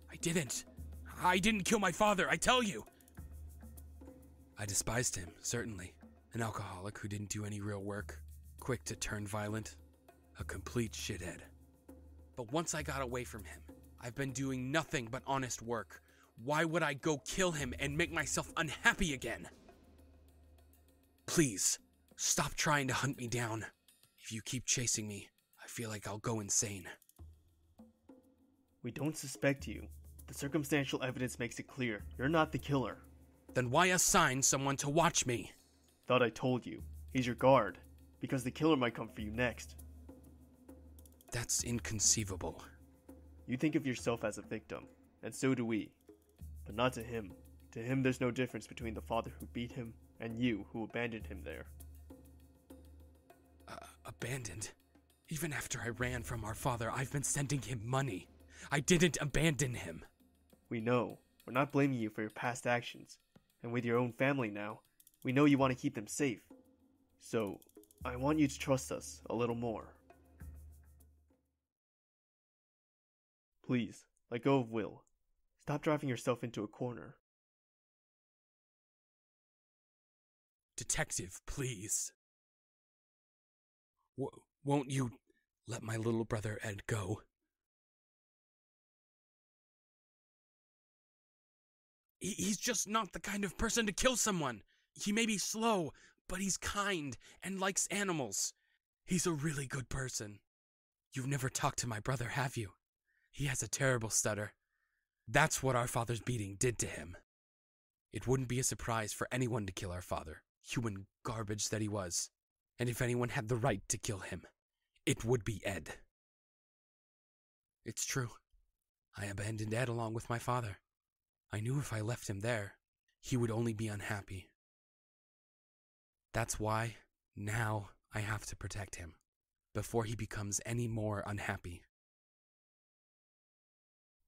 I didn't kill my father, I tell you. I despised him, certainly. An alcoholic who didn't do any real work, quick to turn violent, a complete shithead. But once I got away from him, I've been doing nothing but honest work. Why would I go kill him and make myself unhappy again? Please, stop trying to hunt me down. If you keep chasing me, I feel like I'll go insane. We don't suspect you. The circumstantial evidence makes it clear. You're not the killer. Then why assign someone to watch me? Thought I told you. He's your guard. Because the killer might come for you next. That's inconceivable. You think of yourself as a victim, and so do we. But not to him. To him, there's no difference between the father who beat him and you who abandoned him there. Abandoned? Even after I ran from our father, I've been sending him money. I didn't abandon him. We know. We're not blaming you for your past actions. And with your own family now, we know you want to keep them safe. So, I want you to trust us a little more. Please, let go of Will. Stop driving yourself into a corner. Detective, please. Won't you let my little brother Ed go? He's just not the kind of person to kill someone. He may be slow, but he's kind and likes animals. He's a really good person. You've never talked to my brother, have you? He has a terrible stutter. That's what our father's beating did to him. It wouldn't be a surprise for anyone to kill our father, human garbage that he was. And if anyone had the right to kill him, it would be Ed. It's true. I abandoned Ed along with my father. I knew if I left him there, he would only be unhappy. That's why, now, I have to protect him, before he becomes any more unhappy.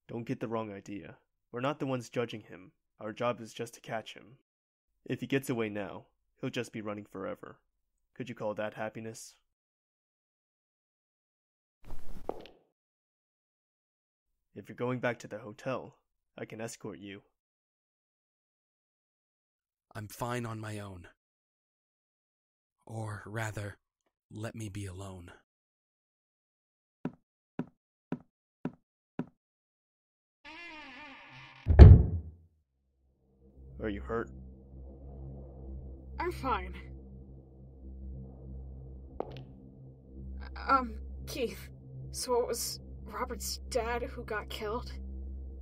Don't get the wrong idea. We're not the ones judging him. Our job is just to catch him. If he gets away now, he'll just be running forever. Could you call that happiness? If you're going back to the hotel, I can escort you. I'm fine on my own. Or rather, let me be alone. Are you hurt? I'm fine. Keith, so it was Robert's dad who got killed?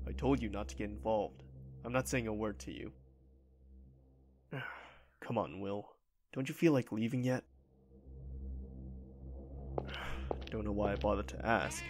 I told you not to get involved. I'm not saying a word to you. Come on, Will. Don't you feel like leaving yet? Don't know why I bothered to ask.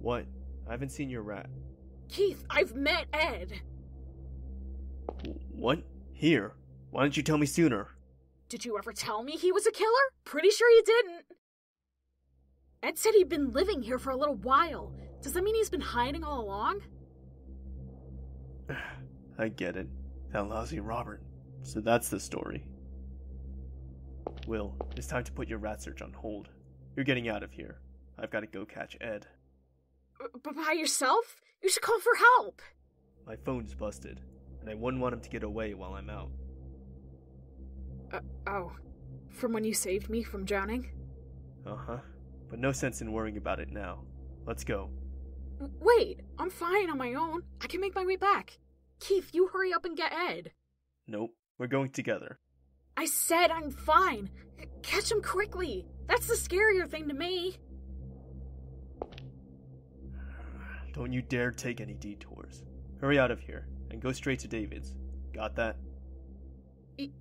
What? I haven't seen your rat. Keith, I've met Ed. What? Here? Why didn't you tell me sooner? Did you ever tell me he was a killer? Pretty sure you didn't. Ed said he'd been living here for a little while. Does that mean he's been hiding all along? I get it. That lousy Robert. So that's the story. Will, it's time to put your rat search on hold. You're getting out of here. I've got to go catch Ed. But by yourself? You should call for help. My phone's busted, and I wouldn't want him to get away while I'm out. Oh. From when you saved me from drowning? Uh-huh. But no sense in worrying about it now. Let's go. Wait, I'm fine on my own. I can make my way back. Keith, you hurry up and get Ed. Nope, we're going together. I said I'm fine. Catch him quickly. That's the scarier thing to me. Don't you dare take any detours. Hurry out of here, and go straight to David's. Got that?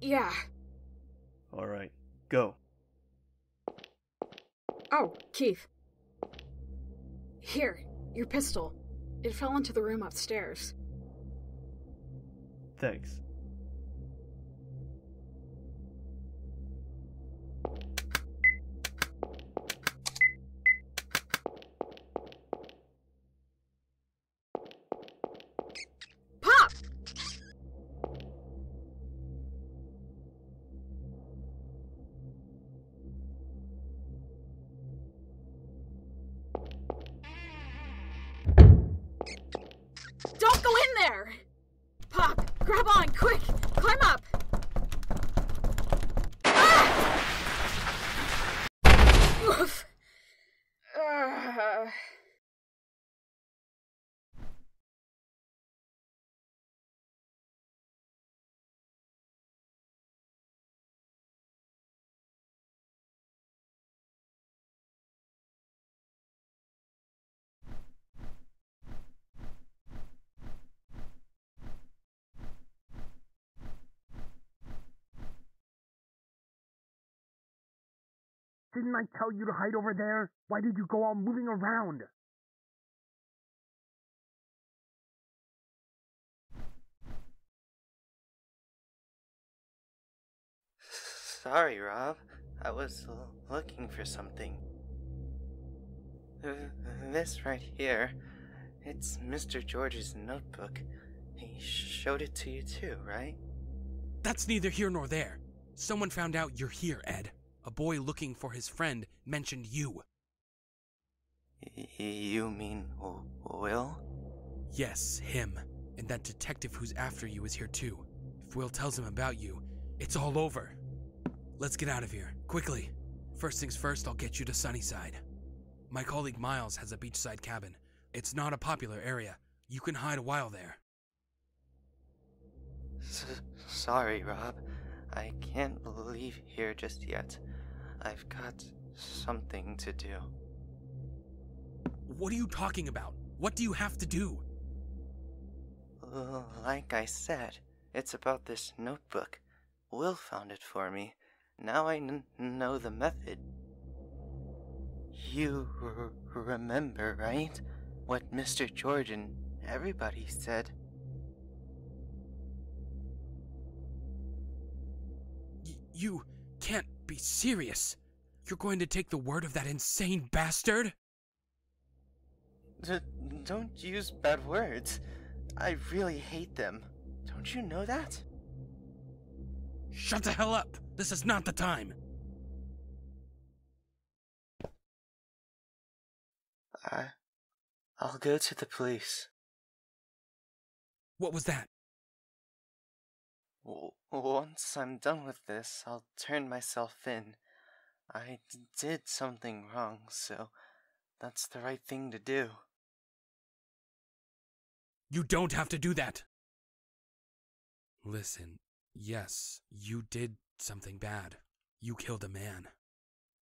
Yeah. Alright, go. Oh, Keith. Here, your pistol. It fell into the room upstairs. Thanks. Pop! Don't go in there! Pop, grab on, quick! Climb up! Ah! Oof. Didn't I tell you to hide over there? Why did you go all moving around? Sorry, Rob. I was looking for something. This right here, it's Mr. George's notebook. He showed it to you too, right? That's neither here nor there. Someone found out you're here, Ed. A boy looking for his friend mentioned you. You mean Will? Yes, him. And that detective who's after you is here too. If Will tells him about you, it's all over. Let's get out of here, quickly. First things first, I'll get you to Sunnyside. My colleague Miles has a beachside cabin. It's not a popular area. You can hide a while there. Sorry, Rob. I can't leave here just yet. I've got something to do. What are you talking about? What do you have to do? Like I said, it's about this notebook. Will found it for me. Now I know the method. You remember, right? What Mr. George and everybody said. You can't be serious. You're going to take the word of that insane bastard? Don't use bad words. I really hate them. Don't you know that? Shut the hell up! This is not the time! I'll go to the police. What was that? Once I'm done with this, I'll turn myself in. I did something wrong, so that's the right thing to do. You don't have to do that! Listen, yes, you did something bad. You killed a man.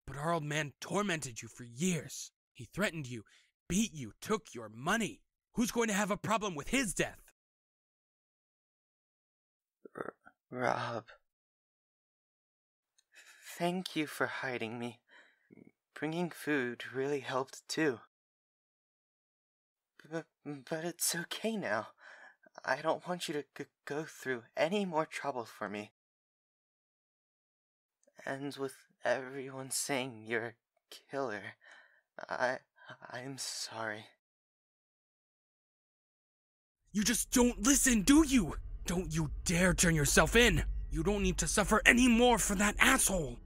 But our old man tormented you for years. He threatened you, beat you, took your money. Who's going to have a problem with his death? Rob. Thank you for hiding me. Bringing food really helped too. But it's okay now. I don't want you to go through any more trouble for me. And with everyone saying you're a killer, I'm sorry. You just don't listen, do you? Don't you dare turn yourself in. You don't need to suffer any more for that asshole.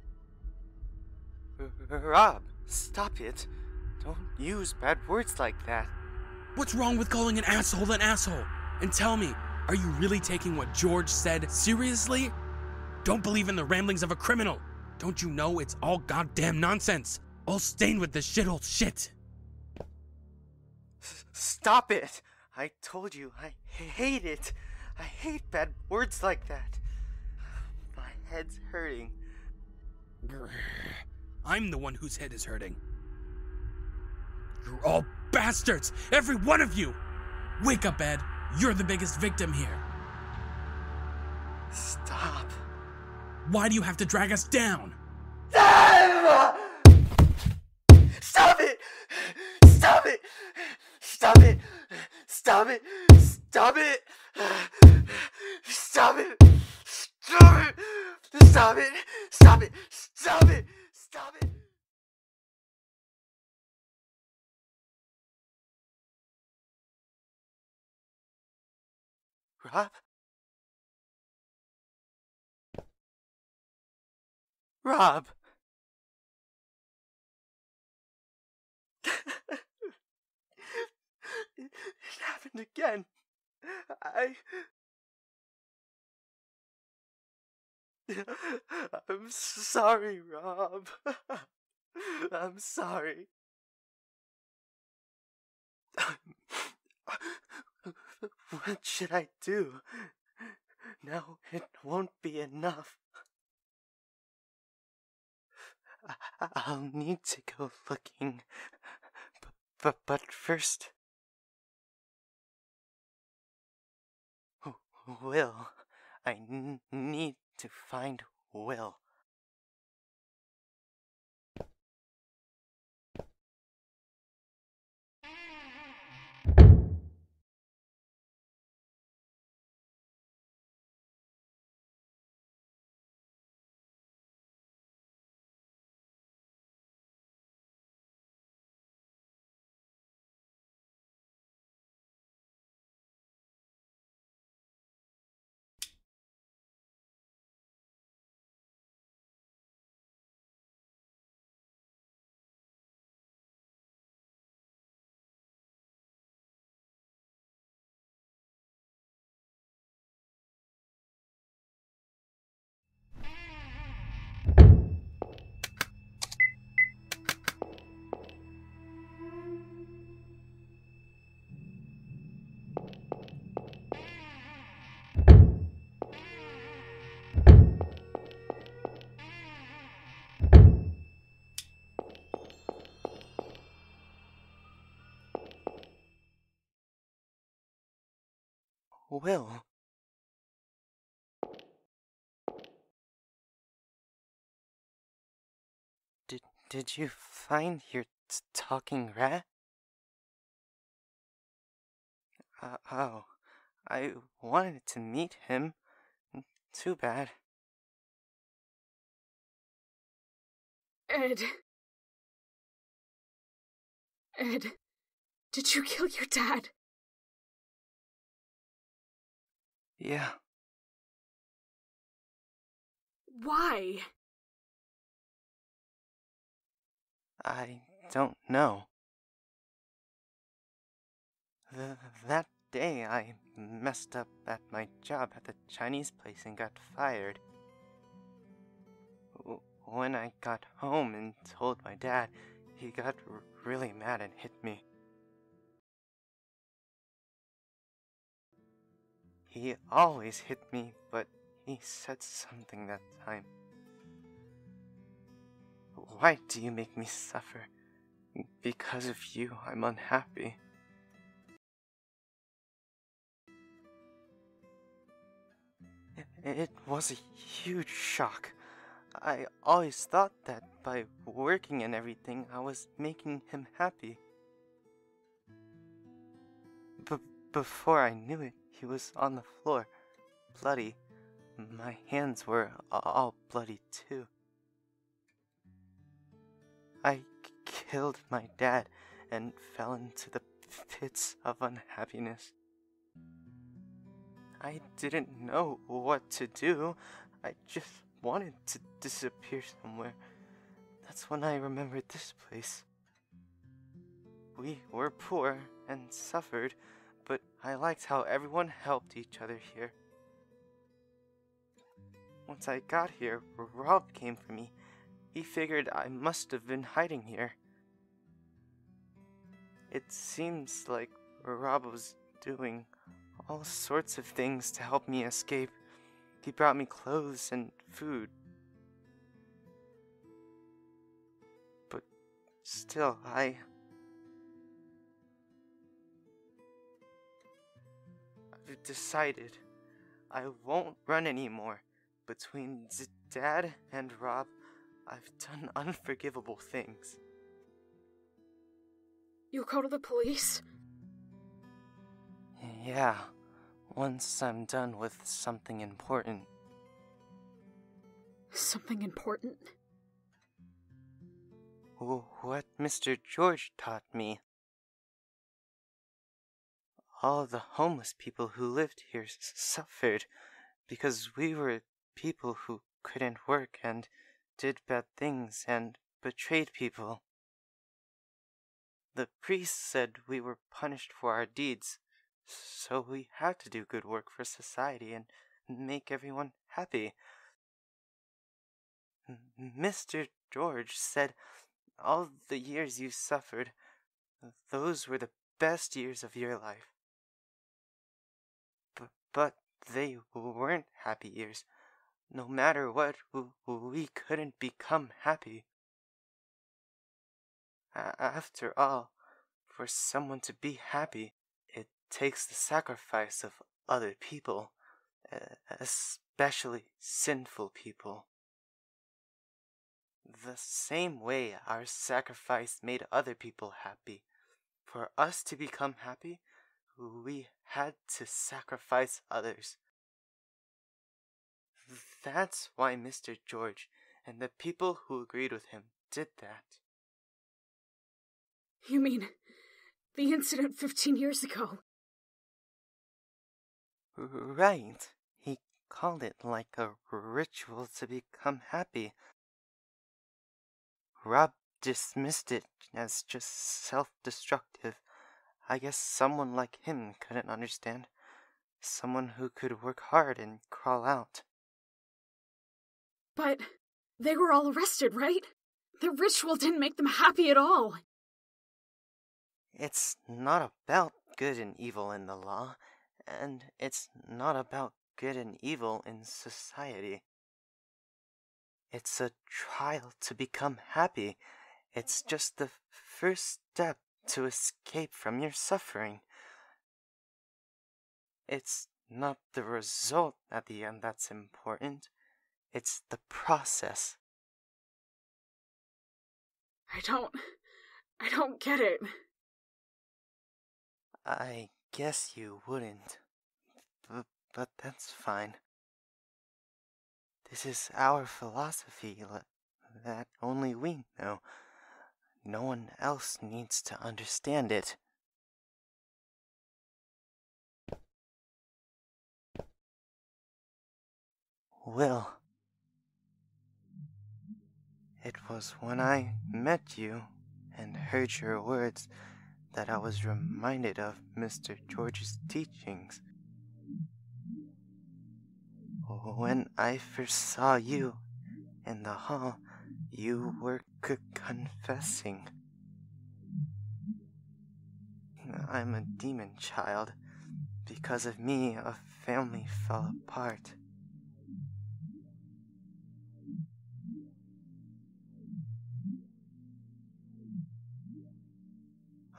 Rob, stop it. Don't use bad words like that. What's wrong with calling an asshole an asshole? And tell me, are you really taking what George said seriously? Don't believe in the ramblings of a criminal. Don't you know it's all goddamn nonsense? All stained with this shithole shit. Stop it! I told you, I hate it. I hate bad words like that. My head's hurting. I'm the one whose head is hurting. You're all bastards! Every one of you! Wake up, Ed. You're the biggest victim here. Stop. Why do you have to drag us down? Stop it! Stop it! Stop it! Stop it! Stop it! Stop it! Stop it! Stop it! Stop it! Stop it! Stop it! Rob? Rob! It happened again. I'm sorry, Rob. I'm sorry. What should I do? Now it won't be enough. I'll need to go looking. But first... Will. I need to find Will. Will. Did you find your talking rat? Oh, I wanted to meet him. Too bad. Ed, did you kill your dad? Yeah. Why? I don't know. That day I messed up at my job at the Chinese place and got fired. When I got home and told my dad, he got really mad and hit me. He always hit me, but he said something that time. Why do you make me suffer? Because of you, I'm unhappy. It was a huge shock. I always thought that by working and everything, I was making him happy. before I knew it, he was on the floor, bloody. My hands were all bloody too. I killed my dad and fell into the pits of unhappiness. I didn't know what to do. I just wanted to disappear somewhere. That's when I remembered this place. We were poor and suffered, but I liked how everyone helped each other here. Once I got here, Rob came for me. He figured I must have been hiding here. It seems like Rob was doing all sorts of things to help me escape. He brought me clothes and food. But still, I've decided I won't run anymore. Between Dad and Rob, I've done unforgivable things. You'll go to the police? Yeah, once I'm done with something important. Something important? What Mr. George taught me. All the homeless people who lived here suffered because we were people who couldn't work and did bad things and betrayed people. The priest said we were punished for our deeds, so we had to do good work for society and make everyone happy. Mr. George said all the years you suffered, those were the best years of your life. But they weren't happy years. No matter what, we couldn't become happy. After all, for someone to be happy, it takes the sacrifice of other people, especially sinful people. The same way our sacrifice made other people happy. For us to become happy, we had to sacrifice others. That's why Mr. George and the people who agreed with him did that. You mean the incident 15 years ago? Right. He called it like a ritual to become happy. Rob dismissed it as just self-destructive. I guess someone like him couldn't understand. Someone who could work hard and crawl out. But they were all arrested, right? The ritual didn't make them happy at all. It's not about good and evil in the law, and it's not about good and evil in society. It's a trial to become happy. It's just the first step to escape from your suffering. It's not the result at the end that's important. It's the process. I don't get it. I guess you wouldn't. But that's fine. This is our philosophy that only we know. No one else needs to understand it. Will, it was when I met you and heard your words that I was reminded of Mr. George's teachings. When I first saw you in the hall, you were confessing. I'm a demon child. Because of me, a family fell apart.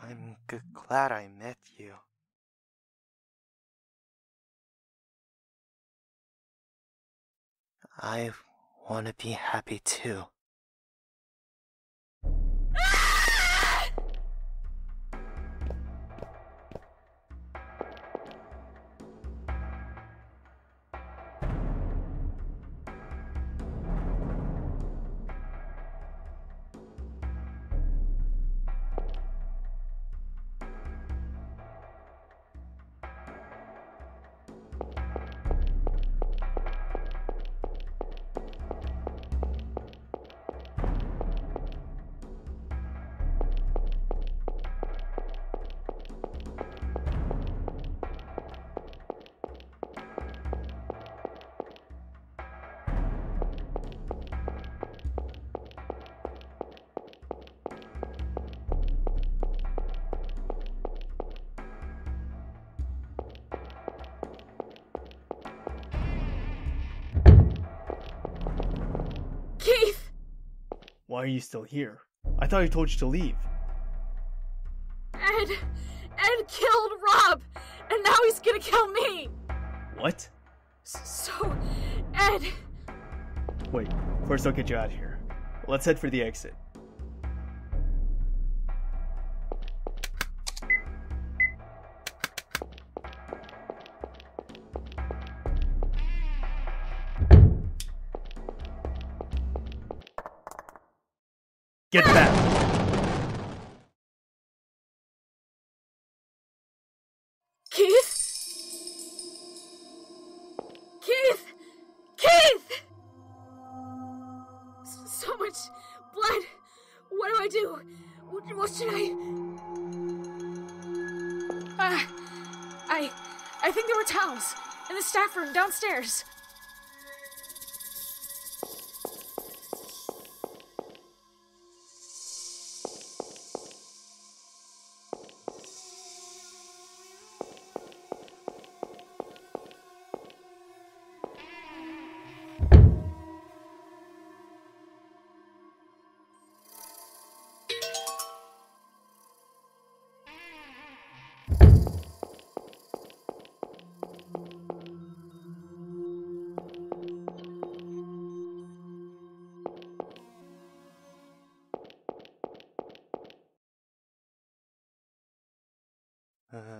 I'm glad I met you. I want to be happy too. Keith! Why are you still here? I thought I told you to leave. Ed killed Rob, and now he's gonna kill me! What? So, Ed... Wait, first I'll get you out of here. Let's head for the exit. Get back! Keith? Keith! Keith! So much blood. What do I do? What should I think there were towels in the staff room downstairs.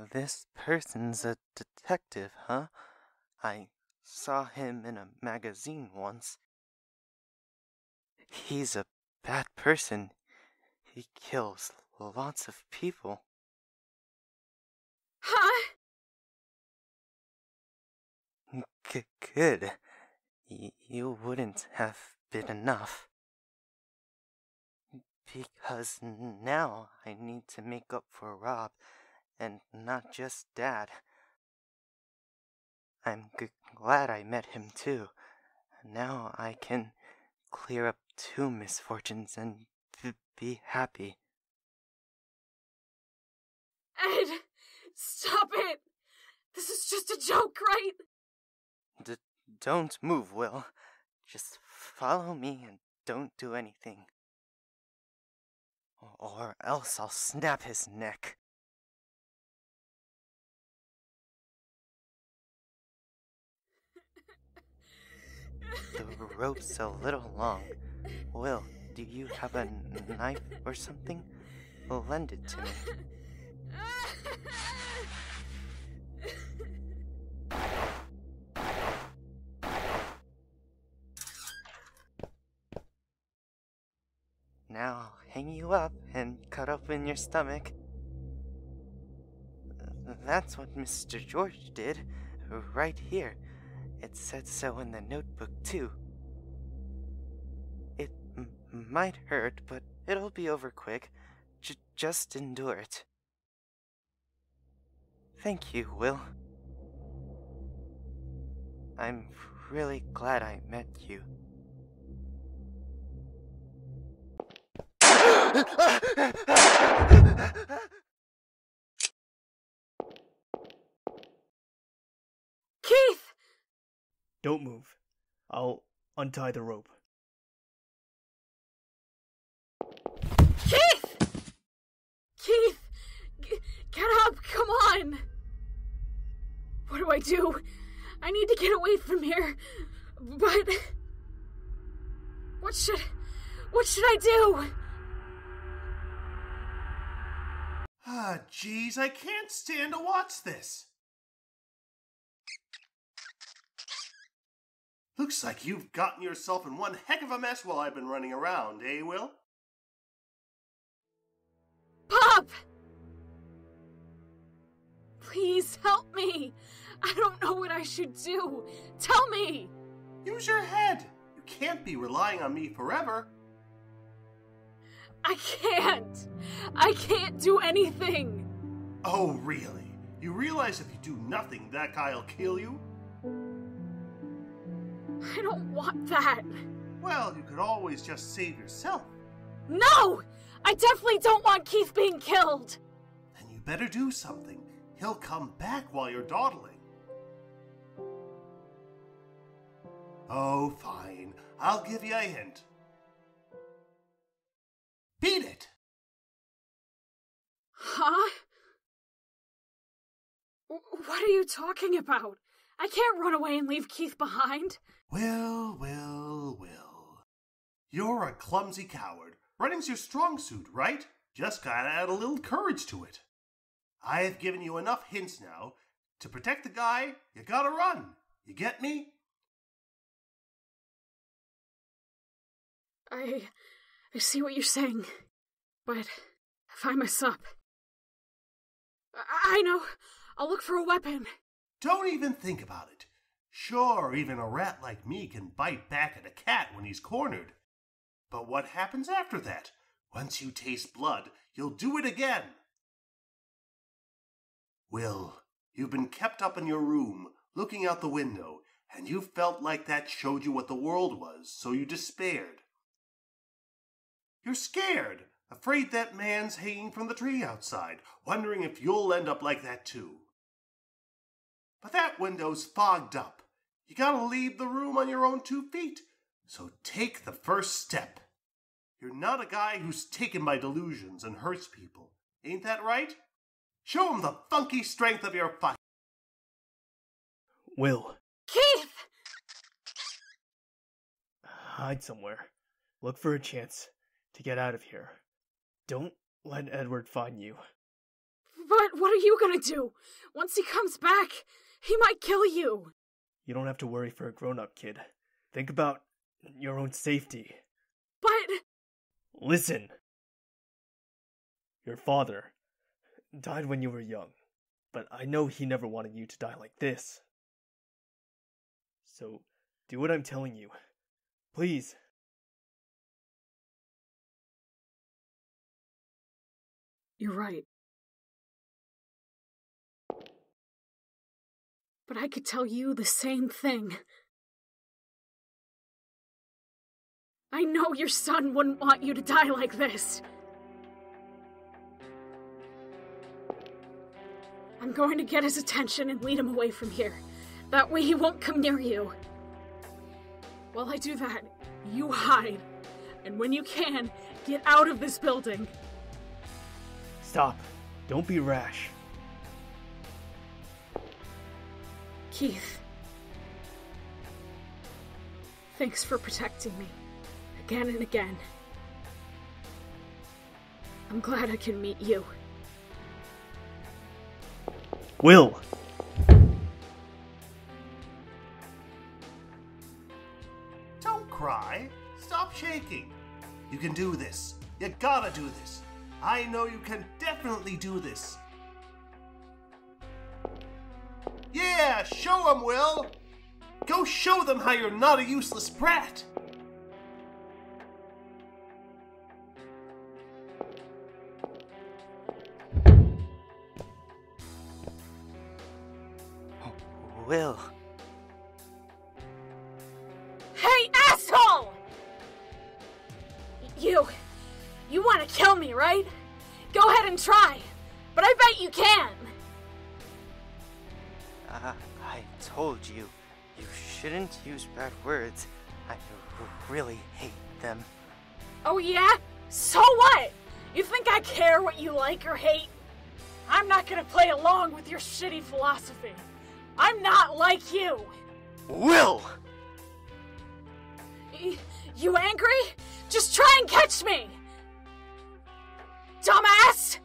This person's a detective, huh? I saw him in a magazine once. He's a bad person. He kills lots of people. Huh? Good. You wouldn't have been enough. Because now I need to make up for Rob, and not just Dad. I'm glad I met him too. Now I can clear up 2 misfortunes and be happy. Ed, stop it! This is just a joke, right? Don't move, Will. Just follow me and don't do anything. Or else I'll snap his neck. The rope's a little long. Will, do you have a knife or something? Lend it to me. Now I'll hang you up and cut open your stomach. That's what Mr. George did, right here. It said so in the notebook, too. It might hurt, but it'll be over quick. Just endure it. Thank you, Will. I'm really glad I met you. Keith! Don't move. I'll untie the rope. Keith! Keith! Get up, come on! What do I do? I need to get away from here, but... What should I do? Ah, jeez, I can't stand to watch this. Looks like you've gotten yourself in one heck of a mess while I've been running around, eh, Will? Pop! Please help me. I don't know what I should do. Tell me. Use your head. You can't be relying on me forever. I can't. I can't do anything. Oh, really? You realize if you do nothing, that guy'll kill you? I don't want that. Well, you could always just save yourself. No! I definitely don't want Keith being killed. Then you better do something. He'll come back while you're dawdling. Oh, fine. I'll give you a hint. are you talking about? I can't run away and leave Keith behind. Well. You're a clumsy coward. Running's your strong suit, right? Just gotta add a little courage to it. I've given you enough hints now. To protect the guy, you gotta run. You get me? I see what you're saying. But if I mess up... I know. I'll look for a weapon. Don't even think about it. Sure, even a rat like me can bite back at a cat when he's cornered. But what happens after that? Once you taste blood, you'll do it again. Will, you've been kept up in your room, looking out the window, and you felt like that showed you what the world was, so you despaired. You're scared, afraid that man's hanging from the tree outside, wondering if you'll end up like that too. But that window's fogged up. You gotta leave the room on your own 2 feet, so take the first step. You're not a guy who's taken by delusions and hurts people. Ain't that right? Show him the funky strength of your fight. Will. Keith! Hide somewhere. Look for a chance to get out of here. Don't let Edward find you. But what are you gonna do? Once he comes back, he might kill you. You don't have to worry for a grown-up kid. Think about your own safety. But... Listen. Your father died when you were young, but I know he never wanted you to die like this. So, do what I'm telling you. Please. You're right. But I could tell you the same thing. I know your son wouldn't want you to die like this. I'm going to get his attention and lead him away from here. That way he won't come near you. While I do that, you hide. And when you can, get out of this building. Stop. Don't be rash. Keith. Thanks for protecting me. Again and again. I'm glad I can meet you. Will! Don't cry. Stop shaking. You can do this. You gotta do this. I know you can definitely do this. Yeah, show them, Will. Go show them how you're not a useless brat. Will. Hey, asshole! You want to kill me, right? Go ahead and try, but I bet you can. I told you, you shouldn't use bad words. I really hate them. Oh yeah? So what? You think I care what you like or hate? I'm not gonna play along with your shitty philosophy. I'm not like you. Will! You angry? Just try and catch me! Dumbass!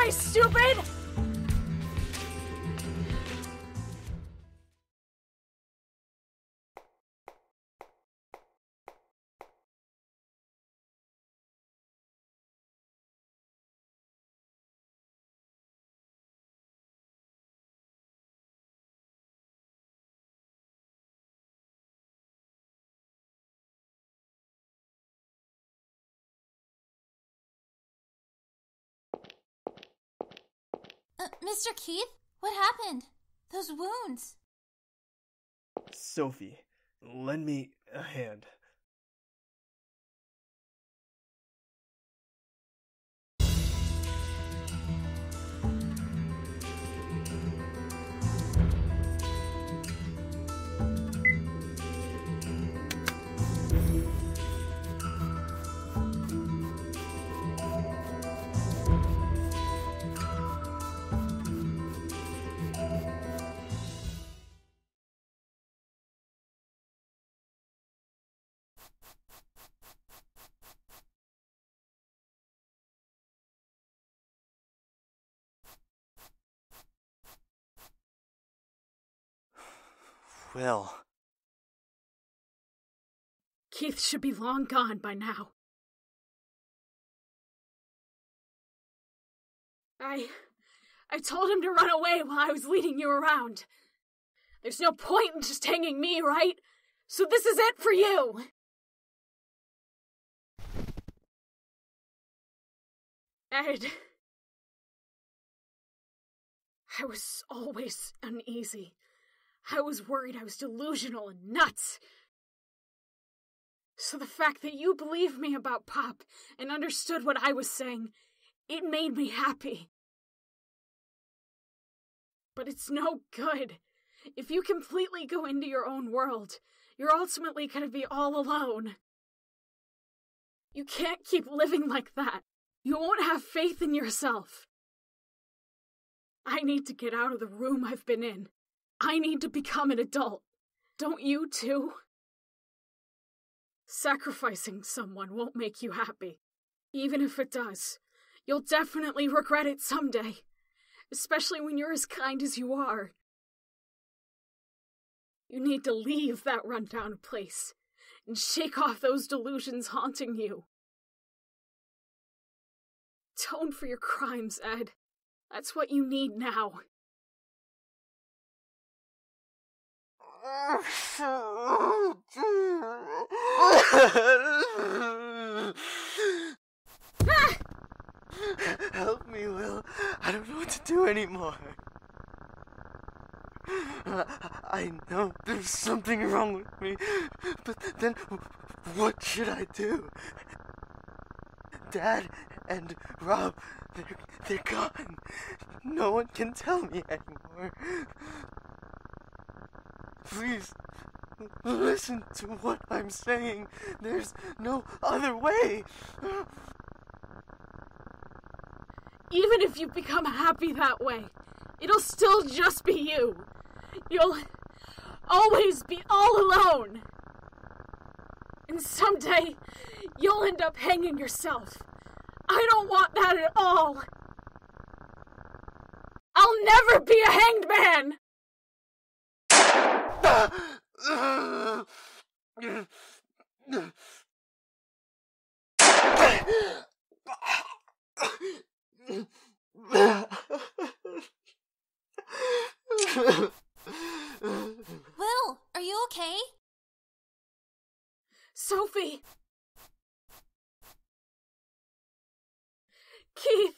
die, stupid! Mr. Keith? What happened? Those wounds. Sophie, lend me a hand. Will. Keith should be long gone by now. I told him to run away while I was leading you around. There's no point in just hanging me, right? So this is it for you! Ed. I was always uneasy. I was worried I was delusional and nuts. So the fact that you believed me about Pop and understood what I was saying, it made me happy. But it's no good. If you completely go into your own world, you're ultimately going to be all alone. You can't keep living like that. You won't have faith in yourself. I need to get out of the room I've been in. I need to become an adult. Don't you too? Sacrificing someone won't make you happy. Even if it does, you'll definitely regret it someday. Especially when you're as kind as you are. You need to leave that rundown place and shake off those delusions haunting you. Atone for your crimes, Ed. That's what you need now. Help me, Will. I don't know what to do anymore. I know there's something wrong with me, but then what should I do? Dad and Rob, they're gone. No one can tell me anymore. Please, listen to what I'm saying. There's no other way. Even if you become happy that way, it'll still just be you. You'll always be all alone. And someday, you'll end up hanging yourself. I don't want that at all. I'll never be a hanged man! Will, are you okay? Sophie! Keith!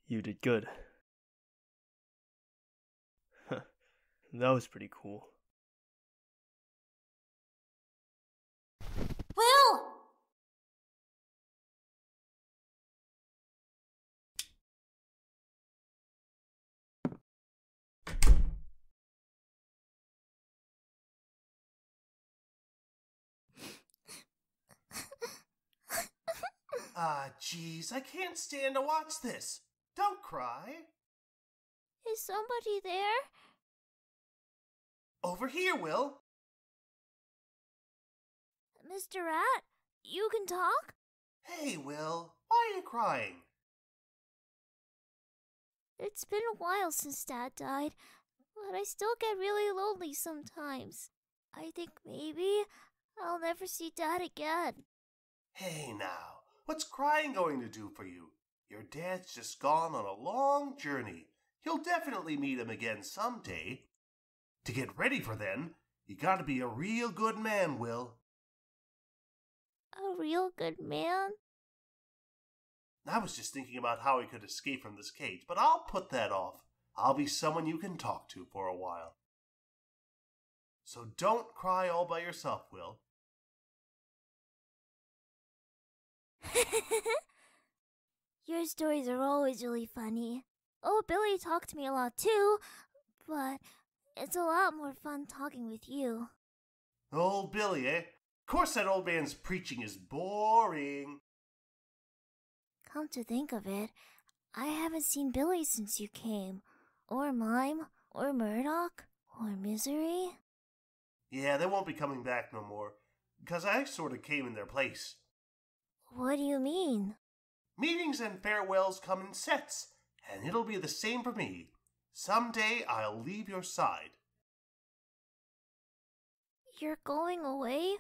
You did good. That was pretty cool. Will! Jeez, I can't stand to watch this. Don't cry. Is somebody there? Over here, Will. Mr. Rat? you can talk? Hey, Will, why are you crying? It's been a while since Dad died, but I still get really lonely sometimes. I think maybe I'll never see Dad again. Hey now, what's crying going to do for you? Your dad's just gone on a long journey. You'll definitely meet him again someday. To get ready for then, you gotta be a real good man, Will. A real good man? I was just thinking about how he could escape from this cage, but I'll put that off. I'll be someone you can talk to for a while. So don't cry all by yourself, Will. Your stories are always really funny. Oh, Billy talked to me a lot too, but it's a lot more fun talking with you. Old Billy, eh? Of course that old man's preaching is boring. Come to think of it, I haven't seen Billy since you came. Or Mime, or Murdoch, or Misery. Yeah, they won't be coming back no more, because I sort of came in their place. What do you mean? Meetings and farewells come in sets, and it'll be the same for me. Someday I'll leave your side. You're going away?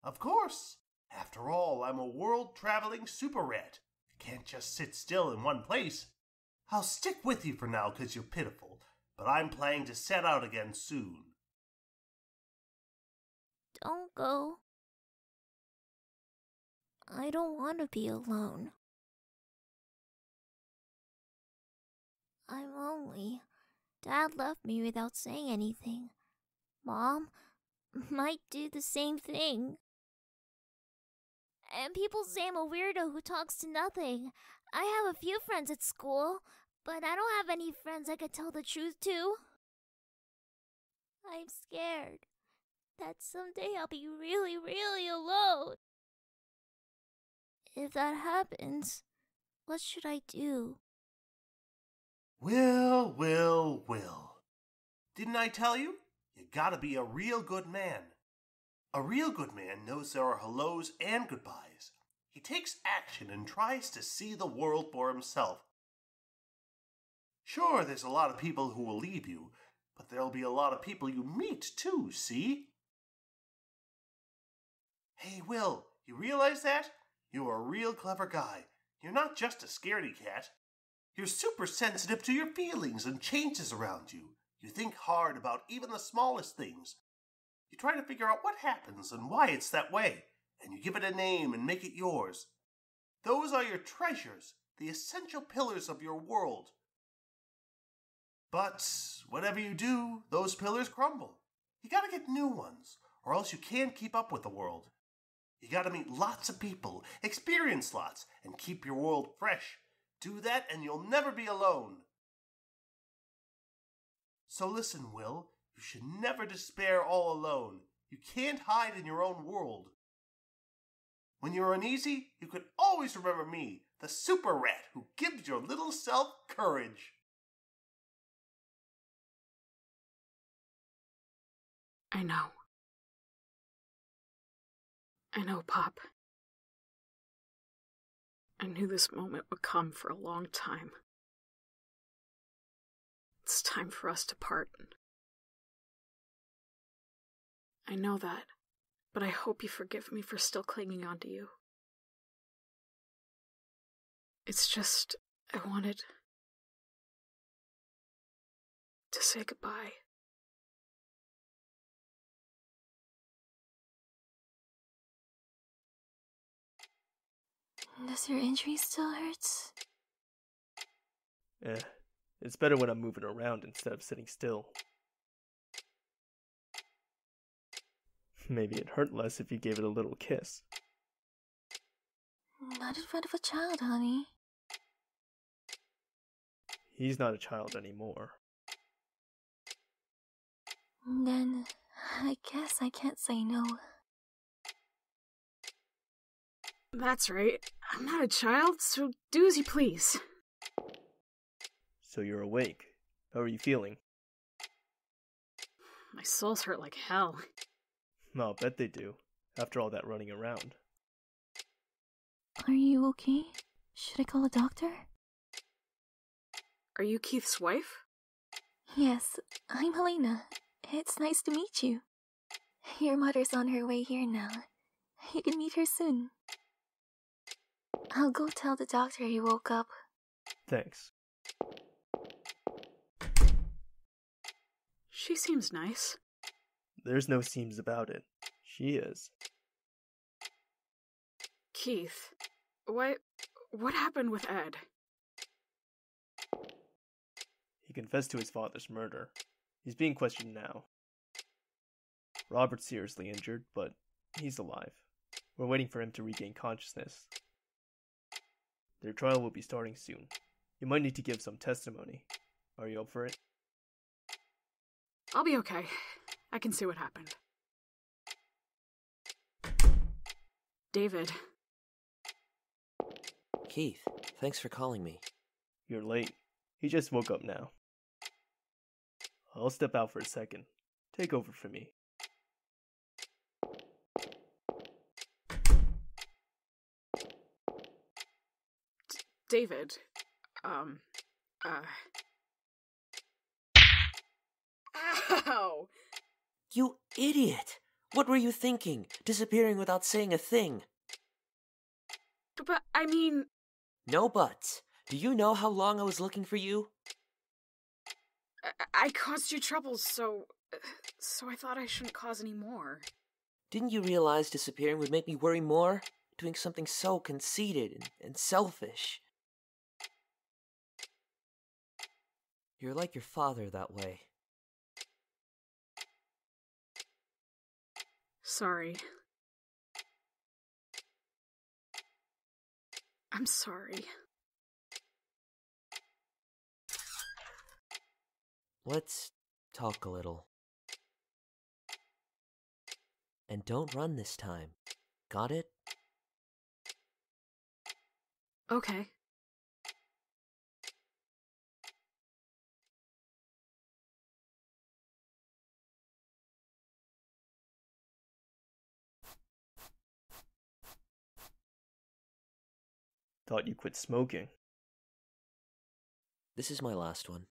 Of course. After all, I'm a world-traveling super rat. I can't just sit still in one place. I'll stick with you for now because you're pitiful, but I'm planning to set out again soon. Don't go. I don't want to be alone. I'm lonely. Dad left me without saying anything. Mom might do the same thing. And people say I'm a weirdo who talks to nothing. I have a few friends at school, but I don't have any friends I could tell the truth to. I'm scared that someday I'll be really, really alone. If that happens, what should I do? Will. Didn't I tell you? You gotta be a real good man. A real good man knows there are hellos and goodbyes. He takes action and tries to see the world for himself. Sure, there's a lot of people who will leave you, but there'll be a lot of people you meet too, see? Hey, Will, you realize that? You're a real clever guy. You're not just a scaredy cat. You're super sensitive to your feelings and changes around you. You think hard about even the smallest things. You try to figure out what happens and why it's that way, and you give it a name and make it yours. Those are your treasures, the essential pillars of your world. But whatever you do, those pillars crumble. You gotta get new ones, or else you can't keep up with the world. You gotta meet lots of people, experience lots, and keep your world fresh. Do that and you'll never be alone. So listen, Will, you should never despair all alone. You can't hide in your own world. When you're uneasy, you can always remember me, the super rat who gives your little self courage. I know, Pop. I knew this moment would come for a long time. It's time for us to part. I know that, but I hope you forgive me for still clinging on to you. It's just, I wanted to say goodbye. Does your injury still hurt? It's better when I'm moving around instead of sitting still. Maybe it'd hurt less if you gave it a little kiss. Not in front of a child, honey. He's not a child anymore. Then, I guess I can't say no. That's right. I'm not a child, so do as you please. So you're awake. How are you feeling? My soul's hurt like hell. I'll bet they do, after all that running around. Are you okay? Should I call a doctor? Are you Keith's wife? Yes, I'm Helena. It's nice to meet you. Your mother's on her way here now. You can meet her soon. I'll go tell the doctor you woke up. Thanks. She seems nice. There's no seems about it. She is. Keith, what happened with Ed? He confessed to his father's murder. He's being questioned now. Robert's seriously injured, but he's alive. We're waiting for him to regain consciousness. Their trial will be starting soon. You might need to give some testimony. Are you up for it? I'll be okay. I can see what happened. David. Keith, thanks for calling me. You're late. He just woke up now. I'll step out for a second. Take over for me. David. Ow! You idiot! What were you thinking? Disappearing without saying a thing. But, I mean... No buts. Do you know how long I was looking for you? I caused you trouble, so I thought I shouldn't cause any more. Didn't you realize disappearing would make me worry more? Doing something so conceited and selfish. You're like your father that way. Sorry. I'm sorry. Let's talk a little. And don't run this time. Got it? Okay. Thought you quit smoking. This is my last one.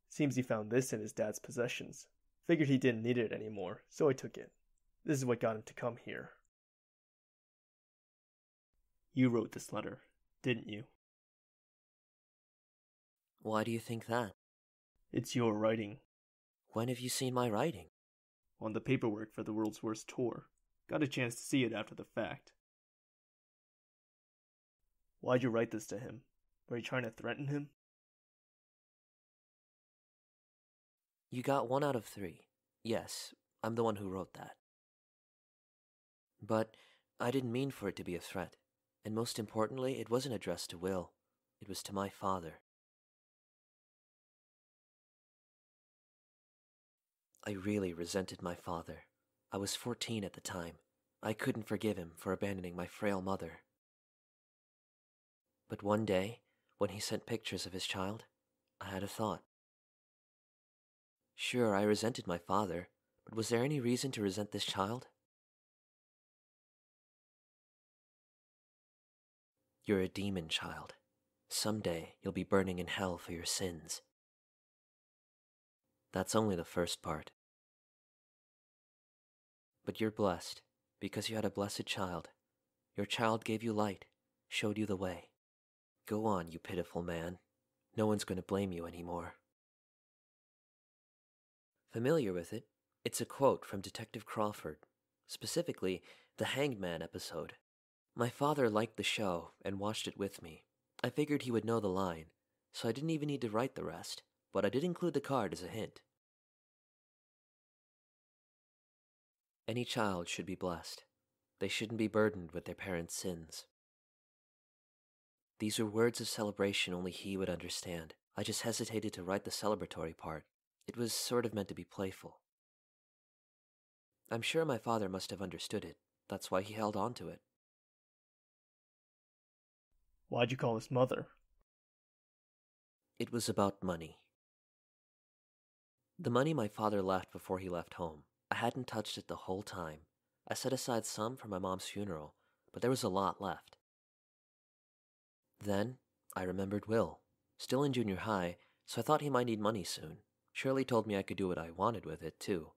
Seems he found this in his dad's possessions. Figured he didn't need it anymore, so I took it. This is what got him to come here. You wrote this letter, didn't you? Why do you think that? It's your writing. When have you seen my writing? On the paperwork for the World's Worst Tour. Got a chance to see it after the fact. Why'd you write this to him? Were you trying to threaten him? You got 1 out of 3. Yes, I'm the one who wrote that. But I didn't mean for it to be a threat. And most importantly, it wasn't addressed to Will. It was to my father. I really resented my father. I was 14 at the time. I couldn't forgive him for abandoning my frail mother. But one day, when he sent pictures of his child, I had a thought. Sure, I resented my father, but was there any reason to resent this child? You're a demon child. Someday you'll be burning in hell for your sins. That's only the first part. But you're blessed, because you had a blessed child. Your child gave you light, showed you the way. Go on, you pitiful man. No one's going to blame you anymore. Familiar with it? It's a quote from Detective Crawford, specifically the Hanged Man episode. My father liked the show and watched it with me. I figured he would know the line, so I didn't even need to write the rest, but I did include the card as a hint. Any child should be blessed. They shouldn't be burdened with their parents' sins. These were words of celebration only he would understand. I just hesitated to write the celebratory part. It was sort of meant to be playful. I'm sure my father must have understood it. That's why he held on to it. Why'd you call his mother? It was about money. The money my father left before he left home. I hadn't touched it the whole time. I set aside some for my mom's funeral, but there was a lot left. Then, I remembered Will, still in junior high, so I thought he might need money soon. Shirley told me I could do what I wanted with it, too.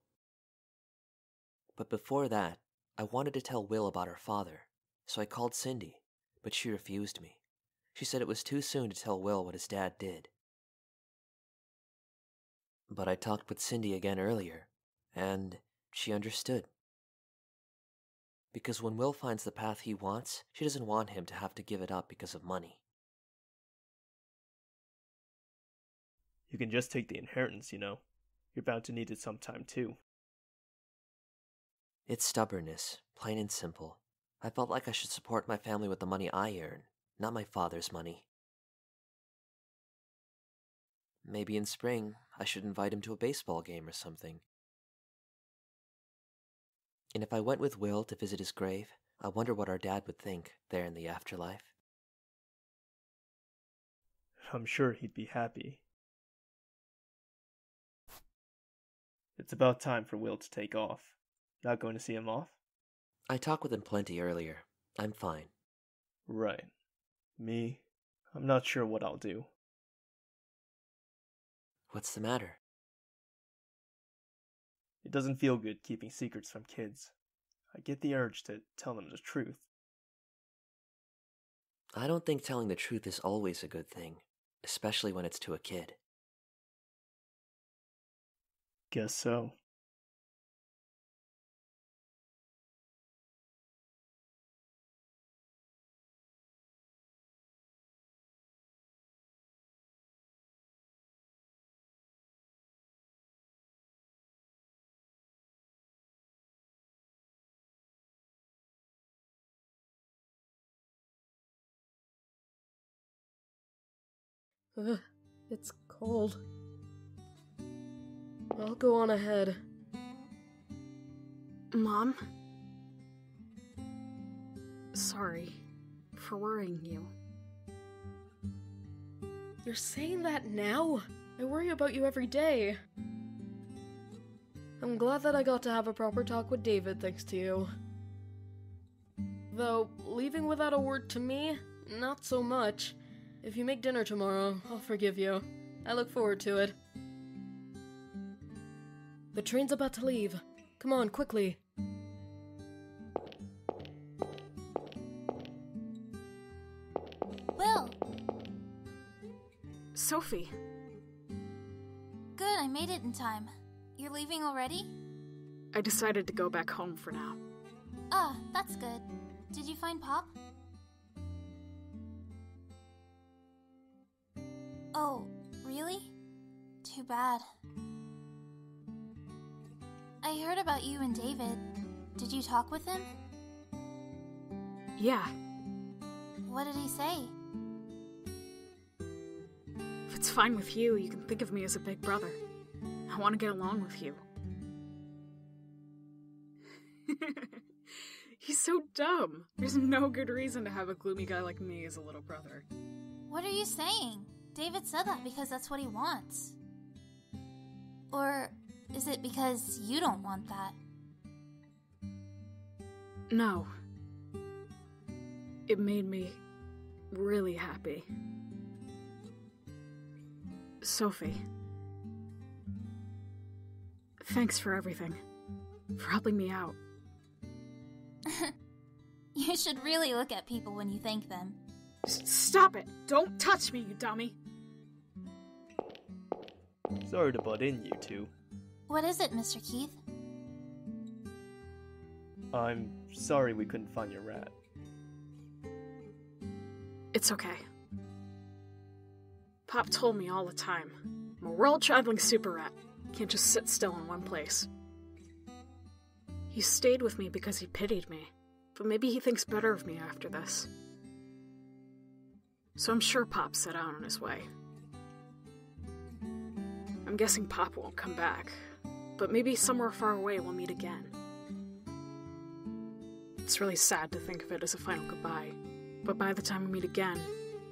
But before that, I wanted to tell Will about our father, so I called Cindy, but she refused me. She said it was too soon to tell Will what his dad did. But I talked with Cindy again earlier, and she understood. Because when Will finds the path he wants, she doesn't want him to have to give it up because of money. You can just take the inheritance, you know. You're bound to need it sometime, too. It's stubbornness, plain and simple. I felt like I should support my family with the money I earn, not my father's money. Maybe in spring, I should invite him to a baseball game or something. And if I went with Will to visit his grave, I wonder what our dad would think there in the afterlife. I'm sure he'd be happy. It's about time for Will to take off. Not going to see him off? I talked with him plenty earlier. I'm fine. Right. Me? I'm not sure what I'll do. What's the matter? It doesn't feel good keeping secrets from kids. I get the urge to tell them the truth. I don't think telling the truth is always a good thing, especially when it's to a kid. Guess so. It's cold. I'll go on ahead. Mom? Sorry for worrying you. You're saying that now? I worry about you every day. I'm glad that I got to have a proper talk with David thanks to you. Though, leaving without a word to me, not so much. If you make dinner tomorrow, I'll forgive you. I look forward to it. The train's about to leave. Come on, quickly. Will! Sophie. Good, I made it in time. You're leaving already? I decided to go back home for now. Ah, that's good. Did you find Pop? Oh, really? Too bad. I heard about you and David. Did you talk with him? Yeah. What did he say? If it's fine with you, you can think of me as a big brother. I want to get along with you. He's so dumb. There's no good reason to have a gloomy guy like me as a little brother. What are you saying? David said that because that's what he wants. Or is it because you don't want that? No. It made me really happy. Sophie. Thanks for everything. For helping me out. You should really look at people when you thank them. Stop it! Don't touch me, you dummy! Sorry to butt in, you two. What is it, Mr. Keith? I'm sorry we couldn't find your rat. It's okay. Pop told me all the time. I'm a world-traveling super rat. Can't just sit still in one place. He stayed with me because he pitied me. But maybe he thinks better of me after this. So I'm sure Pop set out on his way. I'm guessing Pop won't come back. But maybe somewhere far away we'll meet again. It's really sad to think of it as a final goodbye. But by the time we meet again,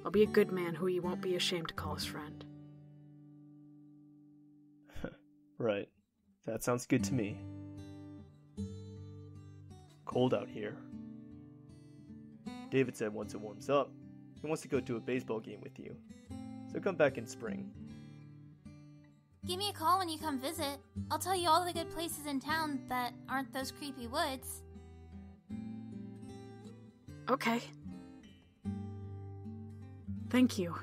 I'll be a good man who he won't be ashamed to call his friend. Right. That sounds good to me. cold out here. David said once it warms up, he wants to go to a baseball game with you. So come back in spring. Give me a call when you come visit. I'll tell you all the good places in town that aren't those creepy woods. Okay. Thank you.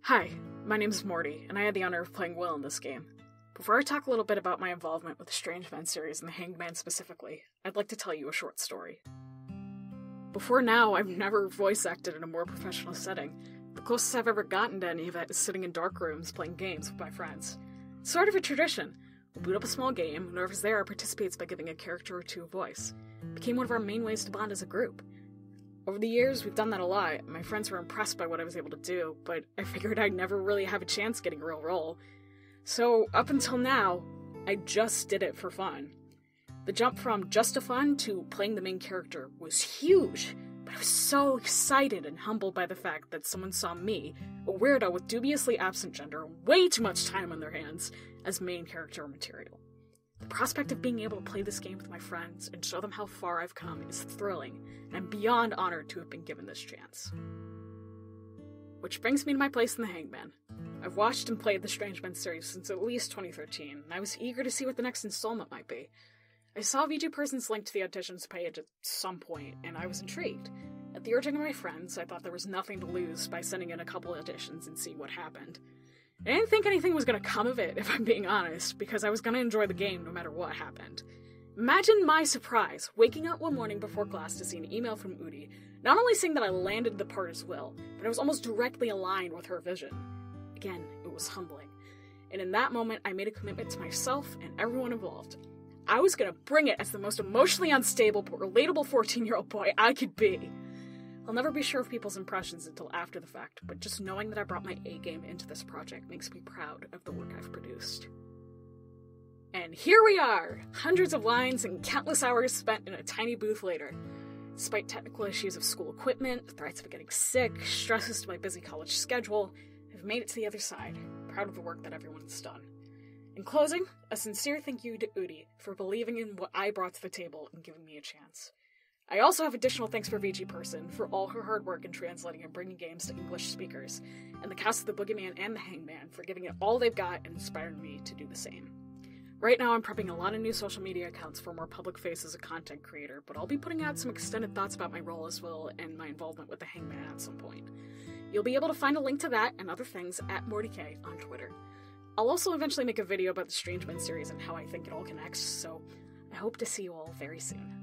Hi, my name's Morty, and I had the honor of playing Will in this game. Before I talk a little bit about my involvement with the Strange Man series and the Hanged Man specifically, I'd like to tell you a short story. Before now, I've never voice acted in a more professional setting. The closest I've ever gotten to any of it is sitting in dark rooms playing games with my friends. It's sort of a tradition. We'll boot up a small game, and whoever's there participates by giving a character or two a voice. It became one of our main ways to bond as a group. Over the years, we've done that a lot. My friends were impressed by what I was able to do, but I figured I'd never really have a chance getting a real role. So, up until now, I just did it for fun. The jump from just a fun to playing the main character was huge, but I was so excited and humbled by the fact that someone saw me, a weirdo with dubiously absent gender, way too much time on their hands, as main character material. The prospect of being able to play this game with my friends and show them how far I've come is thrilling, and I'm beyond honored to have been given this chance. Which brings me to my place in the Hanged Man. I've watched and played the Strange Man series since at least 2013, and I was eager to see what the next installment might be. I saw VG Person's link to the auditions page at some point, and I was intrigued. At the urging of my friends, I thought there was nothing to lose by sending in a couple auditions and see what happened. I didn't think anything was going to come of it, if I'm being honest, because I was going to enjoy the game no matter what happened. Imagine my surprise, waking up one morning before class to see an email from Udi, not only saying that I landed the part as Will, but I was almost directly aligned with her vision. Again, it was humbling. And in that moment, I made a commitment to myself and everyone involved. I was going to bring it as the most emotionally unstable but relatable 14-year-old boy I could be. I'll never be sure of people's impressions until after the fact, but just knowing that I brought my A-game into this project makes me proud of the work I've produced. And here we are! Hundreds of lines and countless hours spent in a tiny booth later. Despite technical issues of school equipment, threats of getting sick, stresses to my busy college schedule, I've made it to the other side, proud of the work that everyone's done. In closing, a sincere thank you to Udi for believing in what I brought to the table and giving me a chance. I also have additional thanks for VG Person for all her hard work in translating and bringing games to English speakers, and the cast of the Boogeyman and the Hangman for giving it all they've got and inspiring me to do the same. Right now I'm prepping a lot of new social media accounts for more public face as a content creator, but I'll be putting out some extended thoughts about my role as Will and my involvement with the Hangman at some point. You'll be able to find a link to that and other things at MortyK on Twitter. I'll also eventually make a video about the Strange Man series and how I think it all connects, so I hope to see you all very soon.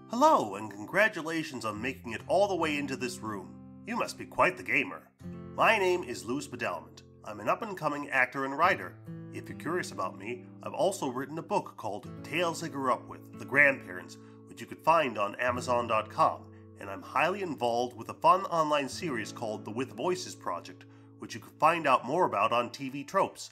Hello, and congratulations on making it all the way into this room. You must be quite the gamer. My name is Louis Bedelment. I'm an up-and-coming actor and writer. If you're curious about me, I've also written a book called Tales I Grew Up With, The Grandparents, which you could find on Amazon.com, and I'm highly involved with a fun online series called The With Voices Project, which you could find out more about on TV Tropes.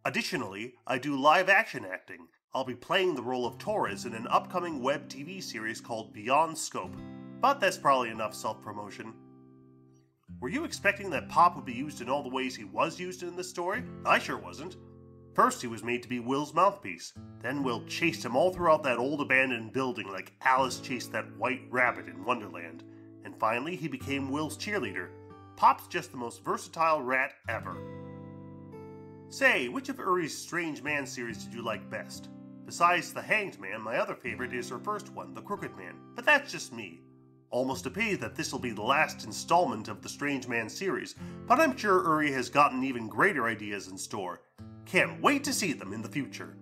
Additionally, I do live-action acting. I'll be playing the role of Torres in an upcoming web TV series called Beyond Scope, but that's probably enough self-promotion. Were you expecting that Pop would be used in all the ways he was used in this story? I sure wasn't. First he was made to be Will's mouthpiece, then Will chased him all throughout that old abandoned building like Alice chased that white rabbit in Wonderland, and finally he became Will's cheerleader. Pop's just the most versatile rat ever. Say, which of Uri's Strange Man series did you like best? Besides the Hanged Man, my other favorite is her first one, the Crooked Man, but that's just me. Almost a pity that this will be the last installment of the Strange Man series, but I'm sure Uri has gotten even greater ideas in store. Can't wait to see them in the future.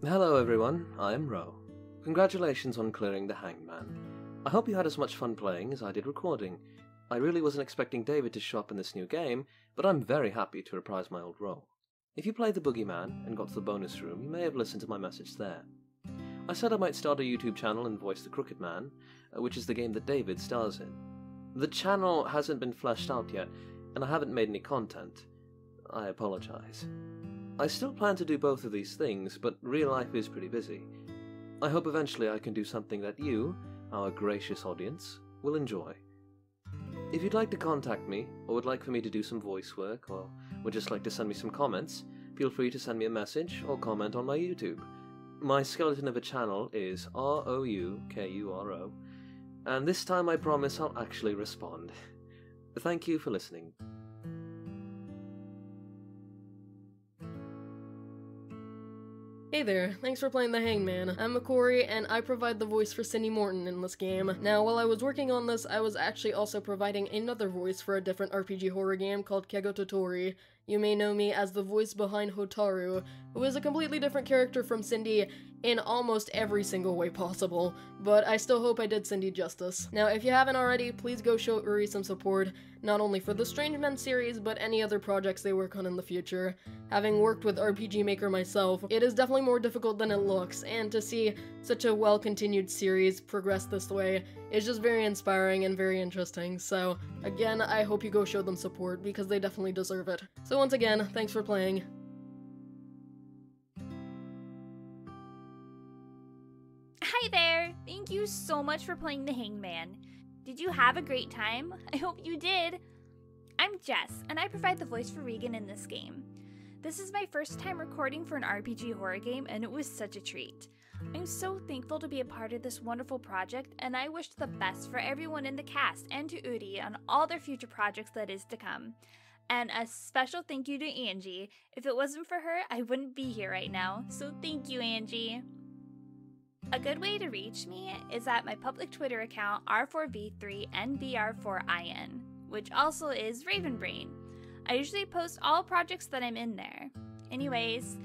Hello everyone, I'm Ro. Congratulations on clearing the Hanged Man. I hope you had as much fun playing as I did recording. I really wasn't expecting David to show up in this new game, but I'm very happy to reprise my old role. If you played the Boogeyman and got to the bonus room, you may have listened to my message there. I said I might start a YouTube channel and voice the Crooked Man, which is the game that David stars in. The channel hasn't been fleshed out yet, and I haven't made any content. I apologize. I still plan to do both of these things, but real life is pretty busy. I hope eventually I can do something that you, our gracious audience, will enjoy. If you'd like to contact me, or would like for me to do some voice work, or would just like to send me some comments, feel free to send me a message or comment on my YouTube. My skeleton of a channel is ROUKURO, and this time I promise I'll actually respond. Thank you for listening. Hey there, thanks for playing the Hangman. I'm McCory, and I provide the voice for Cindy Morton in this game. Now, while I was working on this, I was actually also providing another voice for a different RPG horror game called Kego Totori. You may know me as the voice behind Hotaru, who is a completely different character from Cindy in almost every single way possible, but I still hope I did Cindy justice. Now, if you haven't already, please go show Uri some support, not only for the Strange Men series, but any other projects they work on in the future. Having worked with RPG Maker myself, it is definitely more difficult than it looks, and to see such a well-continued series progress this way is just very inspiring and very interesting. So, again, I hope you go show them support, because they definitely deserve it. So once again, thanks for playing. Hi there! Thank you so much for playing the Hangman. Did you have a great time? I hope you did! I'm Jess, and I provide the voice for Regan in this game. This is my first time recording for an RPG horror game, and it was such a treat. I'm so thankful to be a part of this wonderful project, and I wish the best for everyone in the cast and to Uri on all their future projects that is to come. And a special thank you to Angie. If it wasn't for her, I wouldn't be here right now, so thank you, Angie. A good way to reach me is at my public Twitter account R4V3NBR4IN, which also is Ravenbrain. I usually post all projects that I'm in there. Anyways,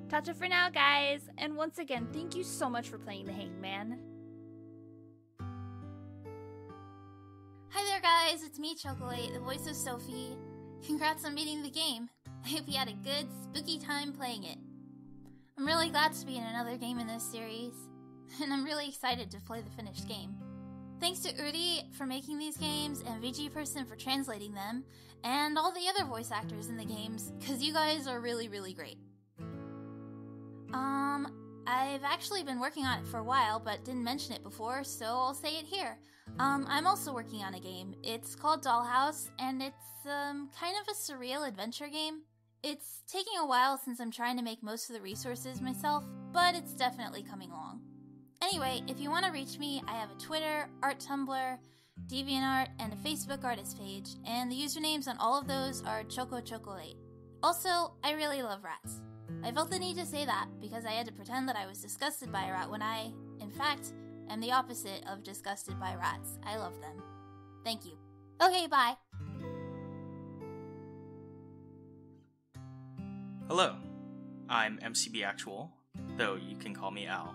that's it for now, guys, and once again, thank you so much for playing the Hangman. Hi there, guys. It's me, Chocolate, the voice of Sophie. Congrats on beating the game. I hope you had a good, spooky time playing it. I'm really glad to be in another game in this series, and I'm really excited to play the finished game. Thanks to Uri for making these games, and VG Person for translating them, and all the other voice actors in the games, because you guys are really, really great. I've actually been working on it for a while, but didn't mention it before, so I'll say it here. I'm also working on a game. It's called Dollhouse, and it's, kind of a surreal adventure game. It's taking a while since I'm trying to make most of the resources myself, but it's definitely coming along. Anyway, if you want to reach me, I have a Twitter, Art Tumblr, DeviantArt, and a Facebook artist page, and the usernames on all of those are ChocoChocolate. Also, I really love rats. I felt the need to say that because I had to pretend that I was disgusted by a rat when I, in fact, am the opposite of disgusted by rats. I love them. Thank you. Okay, bye. Hello, I'm MCB Actual, though you can call me Al,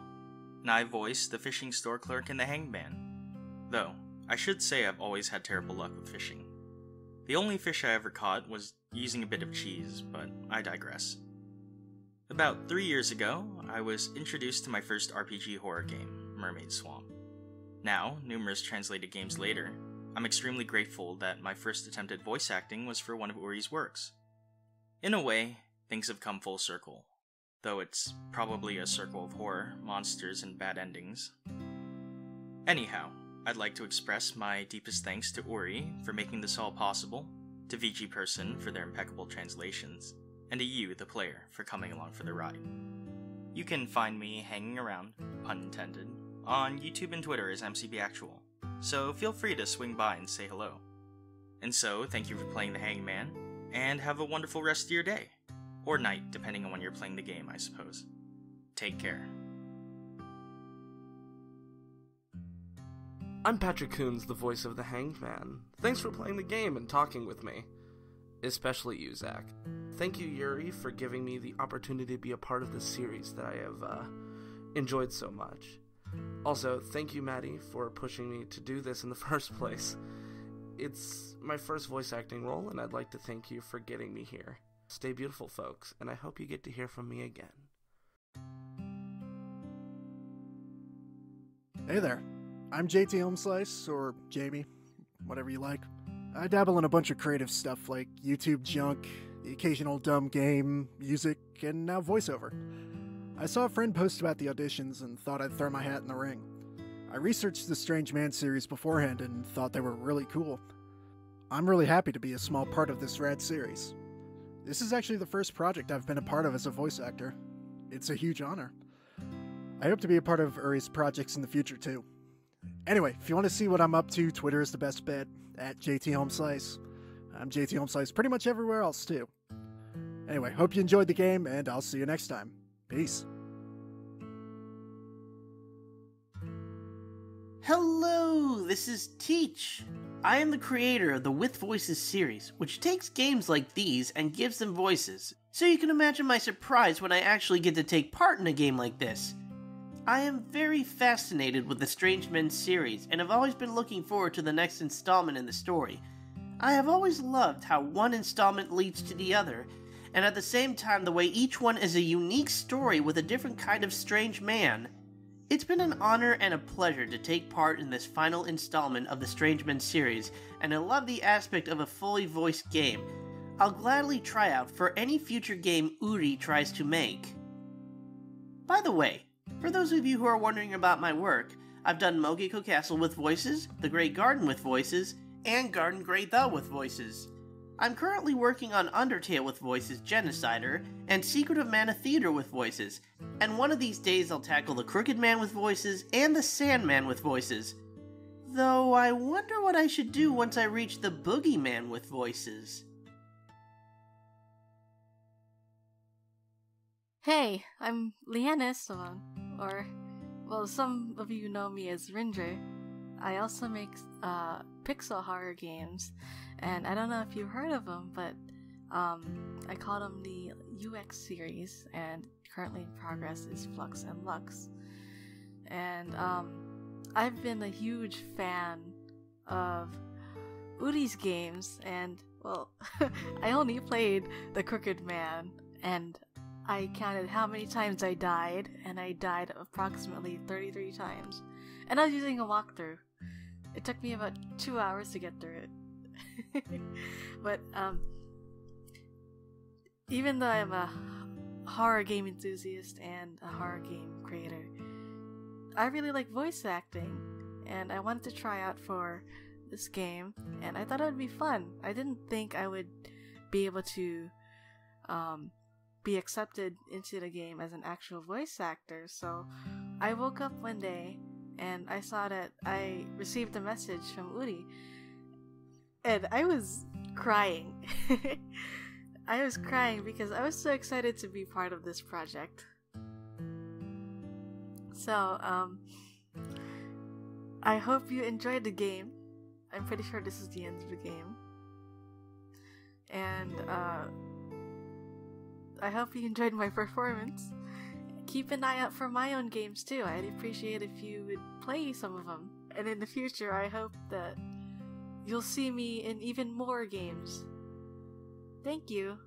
and I voice the fishing store clerk in the Hangman. Though, I should say I've always had terrible luck with fishing. The only fish I ever caught was using a bit of cheese, but I digress. About 3 years ago, I was introduced to my first RPG horror game, Mermaid Swamp. Now, numerous translated games later, I'm extremely grateful that my first attempt at voice acting was for one of Uri's works. In a way, things have come full circle, though it's probably a circle of horror, monsters, and bad endings. Anyhow, I'd like to express my deepest thanks to Uri for making this all possible, to VG Person for their impeccable translations, and to you, the player, for coming along for the ride. You can find me hanging around, pun intended, on YouTube and Twitter as MCB Actual, so feel free to swing by and say hello. And so, thank you for playing the Hangman, and have a wonderful rest of your day. Or night, depending on when you're playing the game, I suppose. Take care. I'm Patrick Coons, the voice of the Hangman. Thanks for playing the game and talking with me. Especially you, Zach. Thank you, Uri, for giving me the opportunity to be a part of this series that I have enjoyed so much. Also, thank you, Maddie, for pushing me to do this in the first place. It's my first voice acting role, and I'd like to thank you for getting me here. Stay beautiful, folks, and I hope you get to hear from me again. Hey there. I'm JT Homeslice, or Jamie, whatever you like. I dabble in a bunch of creative stuff like YouTube junk, the occasional dumb game, music, and now voiceover. I saw a friend post about the auditions and thought I'd throw my hat in the ring. I researched the Strange Man series beforehand and thought they were really cool. I'm really happy to be a small part of this rad series. This is actually the first project I've been a part of as a voice actor. It's a huge honor. I hope to be a part of Uri's projects in the future too. Anyway, if you want to see what I'm up to, Twitter is the best bet, at JT Homeslice. I'm JT Homeslice pretty much everywhere else too. Anyway, hope you enjoyed the game, and I'll see you next time. Peace. Hello, this is Teach. I am the creator of the With Voices series, which takes games like these and gives them voices, so you can imagine my surprise when I actually get to take part in a game like this. I am very fascinated with the Strange Men series, and have always been looking forward to the next installment in the story. I have always loved how one installment leads to the other, and at the same time the way each one is a unique story with a different kind of strange man. It's been an honor and a pleasure to take part in this final installment of the Strange Men series, and I love the aspect of a fully voiced game. I'll gladly try out for any future game Uri tries to make. By the way, for those of you who are wondering about my work, I've done Mogeko Castle with voices, The Great Garden with voices, and Garden Great Thou with voices. I'm currently working on Undertale with voices, Genocider, and Secret of Mana Theater with voices, and one of these days I'll tackle the Crooked Man with voices and the Sandman with voices. Though I wonder what I should do once I reach the Boogeyman with voices. Hey, I'm Leanna Esteban, or, well, some of you know me as Ringer. I also make pixel horror games, and I don't know if you've heard of them, but I call them the UX series, and currently in progress is Flux and Lux. And I've been a huge fan of Uri's games, and, well, I only played The Crooked Man, and I counted how many times I died, and I died approximately 33 times. And I was using a walkthrough. It took me about 2 hours to get through it. But, even though I'm a horror game enthusiast and a horror game creator, I really like voice acting, and I wanted to try out for this game, and I thought it would be fun. I didn't think I would be able to, be accepted into the game as an actual voice actor, so I woke up one day and I saw that I received a message from Uri, and I was crying. I was crying because I was so excited to be part of this project. So, I hope you enjoyed the game. I'm pretty sure this is the end of the game. And, I hope you enjoyed my performance. Keep an eye out for my own games too. I'd appreciate if you would play some of them. And in the future, I hope that you'll see me in even more games. Thank you.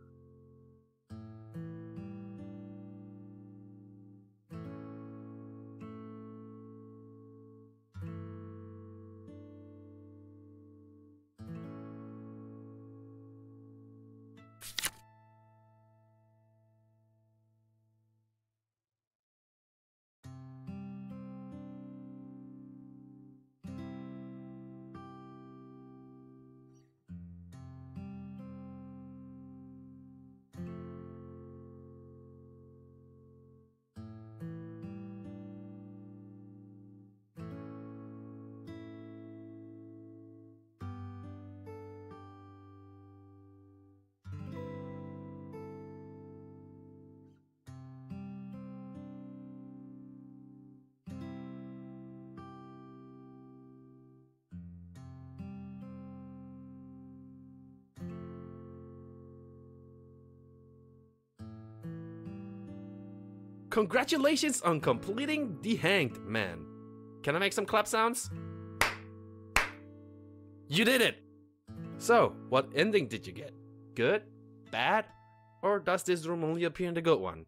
Congratulations on completing The Hanged Man. Can I make some clap sounds? You did it! So, what ending did you get? Good? Bad? Or does this room only appear in the good one?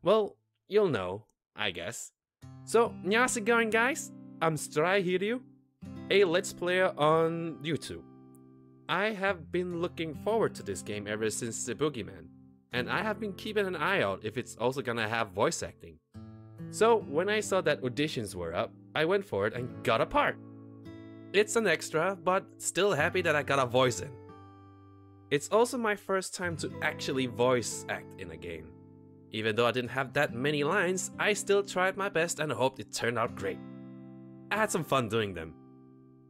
Well, you'll know, I guess. So, how's it going, guys? I'm Stryhiryu, a Let's Player on YouTube. I have been looking forward to this game ever since the Boogeyman, and I have been keeping an eye out if it's also gonna have voice acting. So when I saw that auditions were up, I went for it and got a part. It's an extra, but still happy that I got a voice in. It's also my first time to actually voice act in a game. Even though I didn't have that many lines, I still tried my best and hoped it turned out great. I had some fun doing them.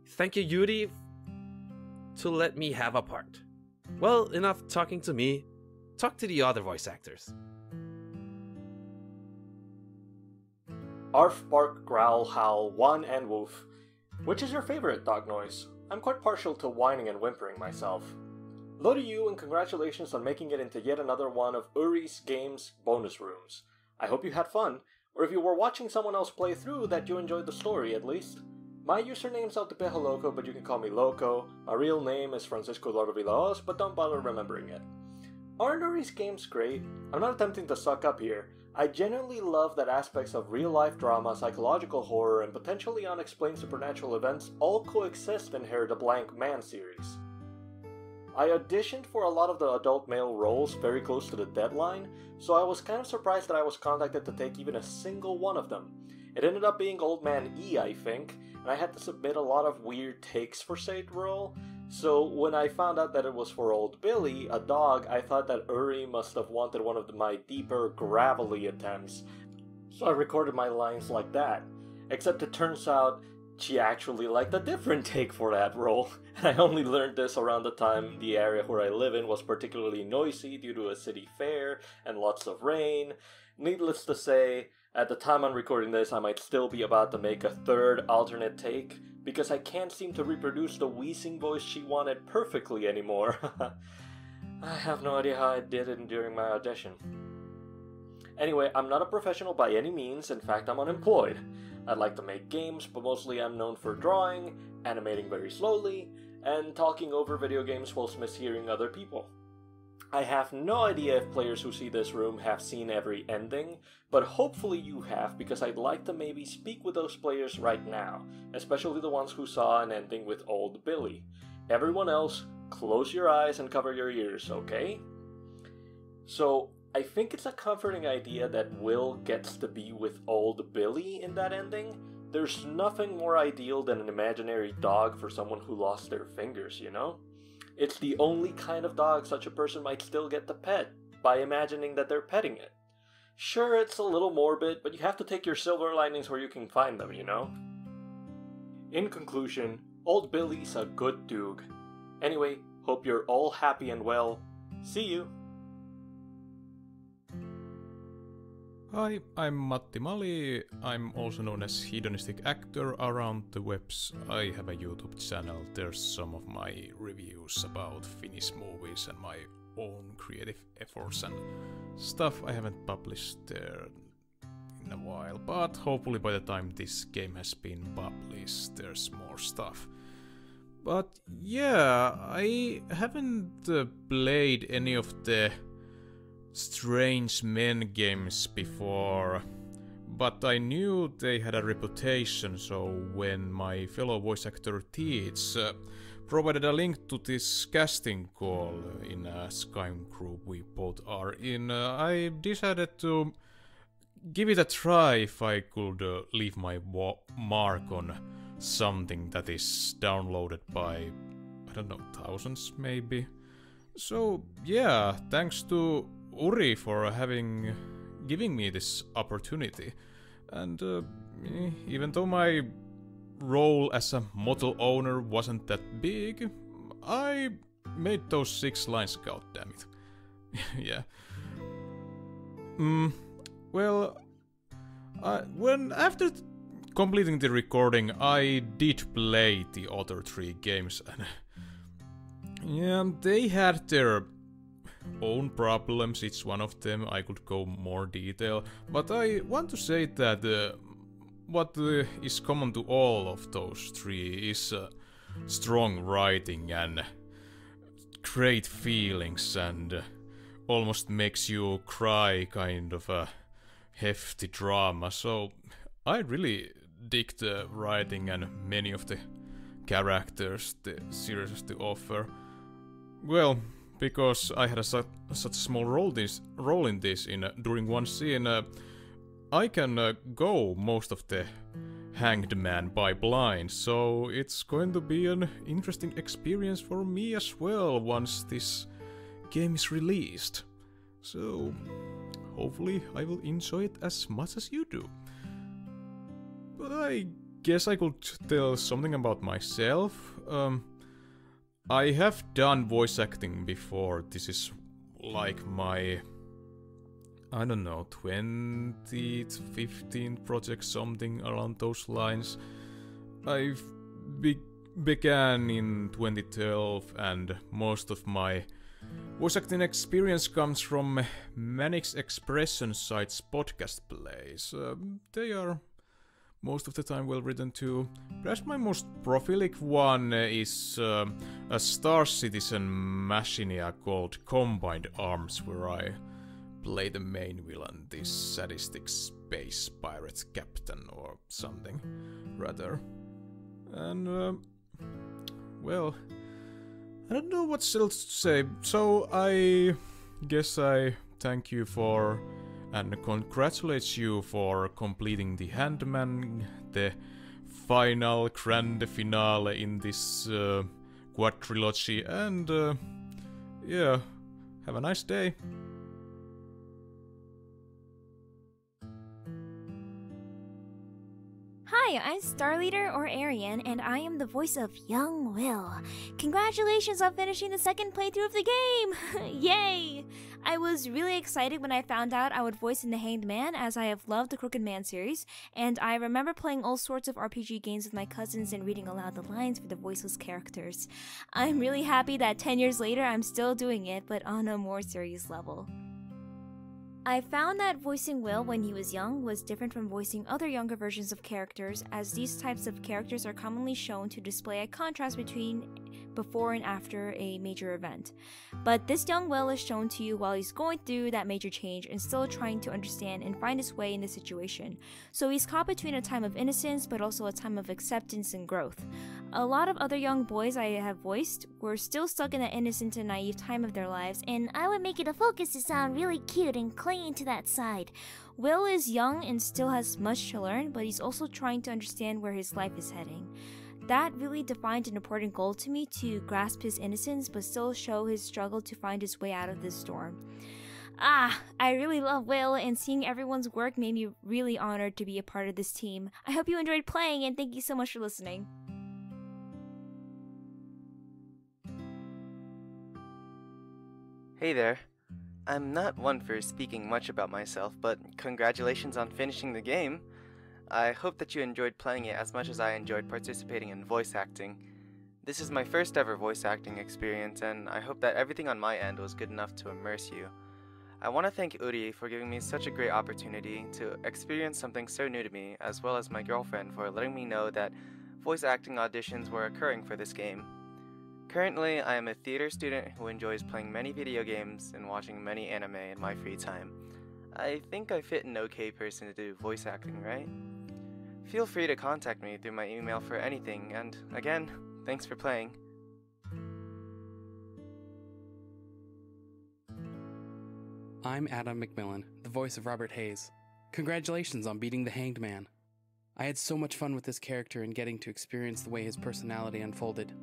Thank you, Uri, to let me have a part. Well, enough talking to me. Talk to the other voice actors. Arf, bark, growl, howl, whine, and woof. Which is your favorite dog noise? I'm quite partial to whining and whimpering myself. Hello to you and congratulations on making it into yet another one of Uri's Games bonus rooms. I hope you had fun, or if you were watching someone else play through that you enjoyed the story at least. My username's Altepejo Loco, but you can call me Loco. My real name is Francisco Loro Vilaos, but don't bother remembering it. Aren't Uri's Games great? I'm not attempting to suck up here. I genuinely love that aspects of real-life drama, psychological horror, and potentially unexplained supernatural events all coexist in Hair the Blank Man series. I auditioned for a lot of the adult male roles very close to the deadline, so I was kind of surprised that I was contacted to take even a single one of them. It ended up being Old Man E, I think, and I had to submit a lot of weird takes for said role. So when I found out that it was for Old Billy, a dog, I thought that Uri must have wanted one of my deeper, gravelly attempts. So I recorded my lines like that. Except it turns out she actually liked a different take for that role. And I only learned this around the time the area where I live in was particularly noisy due to a city fair and lots of rain. Needless to say, at the time I'm recording this, I might still be about to make a third alternate take, because I can't seem to reproduce the wheezing voice she wanted perfectly anymore. I have no idea how I did it during my audition. Anyway, I'm not a professional by any means, in fact I'm unemployed. I'd like to make games, but mostly I'm known for drawing, animating very slowly, and talking over video games whilst mishearing other people. I have no idea if players who see this room have seen every ending, but hopefully you have, because I'd like to maybe speak with those players right now, especially the ones who saw an ending with Old Billy. Everyone else, close your eyes and cover your ears, okay? So, I think it's a comforting idea that Will gets to be with Old Billy in that ending. There's nothing more ideal than an imaginary dog for someone who lost their fingers, you know? It's the only kind of dog such a person might still get to pet, by imagining that they're petting it. Sure, it's a little morbid, but you have to take your silver linings where you can find them, you know? In conclusion, Old Billy's a good dude. Anyway, hope you're all happy and well. See you! Hi, I'm Matti Mali. I'm also known as hedonistic actor around the webs. I have a YouTube channel. There's some of my reviews about Finnish movies and my own creative efforts and stuff I haven't published there in a while. But hopefully by the time this game has been published, there's more stuff. But yeah, I haven't played any of the Strange Men games before, but I knew they had a reputation, so when my fellow voice actor Teach provided a link to this casting call in a Skype group we both are in, I decided to give it a try if I could leave my mark on something that is downloaded by, I don't know, thousands maybe. So yeah, thanks to Uri for giving me this opportunity, and even though my role as a model owner wasn't that big, I made those 6 lines, goddammit. Yeah. Well, when after completing the recording, I did play the other 3 games, and yeah, they had their own problems, each one of them. I could go more detail, but I want to say that what is common to all of those 3 is strong writing and great feelings and almost makes you cry kind of a hefty drama. So I really dig the writing and many of the characters the series has to offer. Well, because I had such a small role in this during one scene, I can go most of the hanged man by blind, so it's going to be an interesting experience for me as well once this game is released. So hopefully I will enjoy it as much as you do. But I guess I could tell something about myself. I have done voice acting before. This is like my, I don't know, 20th, 15th project, something around those lines. I've began in 2012, and most of my voice acting experience comes from Manix Expression site's podcast plays. They are most of the time well written too. Perhaps my most prolific one is a Star Citizen machinia called Combined Arms, where I play the main villain, the sadistic space pirate captain or something, rather. And, well, I don't know what else to say, so I guess I thank you for and congratulate you for completing the Handman, the final grand finale in this quadrilogy, and yeah, have a nice day. Hi, I'm Star Leader or Arian, and I am the voice of Young Will. Congratulations on finishing the second playthrough of the game! Yay! I was really excited when I found out I would voice in The Hanged Man, as I have loved the Crooked Man series, and I remember playing all sorts of RPG games with my cousins and reading aloud the lines for the voiceless characters. I'm really happy that 10 years later I'm still doing it, but on a more serious level. I found that voicing Will when he was young was different from voicing other younger versions of characters, as these types of characters are commonly shown to display a contrast between before and after a major event. But this young Will is shown to you while he's going through that major change and still trying to understand and find his way in the situation. So he's caught between a time of innocence but also a time of acceptance and growth. A lot of other young boys I have voiced were still stuck in that innocent and naive time of their lives, and I would make it a focus to sound really cute and clinging to that side. Will is young and still has much to learn, but he's also trying to understand where his life is heading. That really defined an important goal to me, to grasp his innocence but still show his struggle to find his way out of this storm. I really love Will, and seeing everyone's work made me really honored to be a part of this team. I hope you enjoyed playing, and thank you so much for listening. Hey there. I'm not one for speaking much about myself, but congratulations on finishing the game. I hope that you enjoyed playing it as much as I enjoyed participating in voice acting. This is my first ever voice acting experience, and I hope that everything on my end was good enough to immerse you. I want to thank Uri for giving me such a great opportunity to experience something so new to me, as well as my girlfriend for letting me know that voice acting auditions were occurring for this game. Currently, I am a theater student who enjoys playing many video games and watching many anime in my free time. I think I fit an okay person to do voice acting, right? Feel free to contact me through my email for anything, and again, thanks for playing. I'm Adam McMillan, the voice of Robert Hayes. Congratulations on beating the Hanged Man. I had so much fun with this character and getting to experience the way his personality unfolded.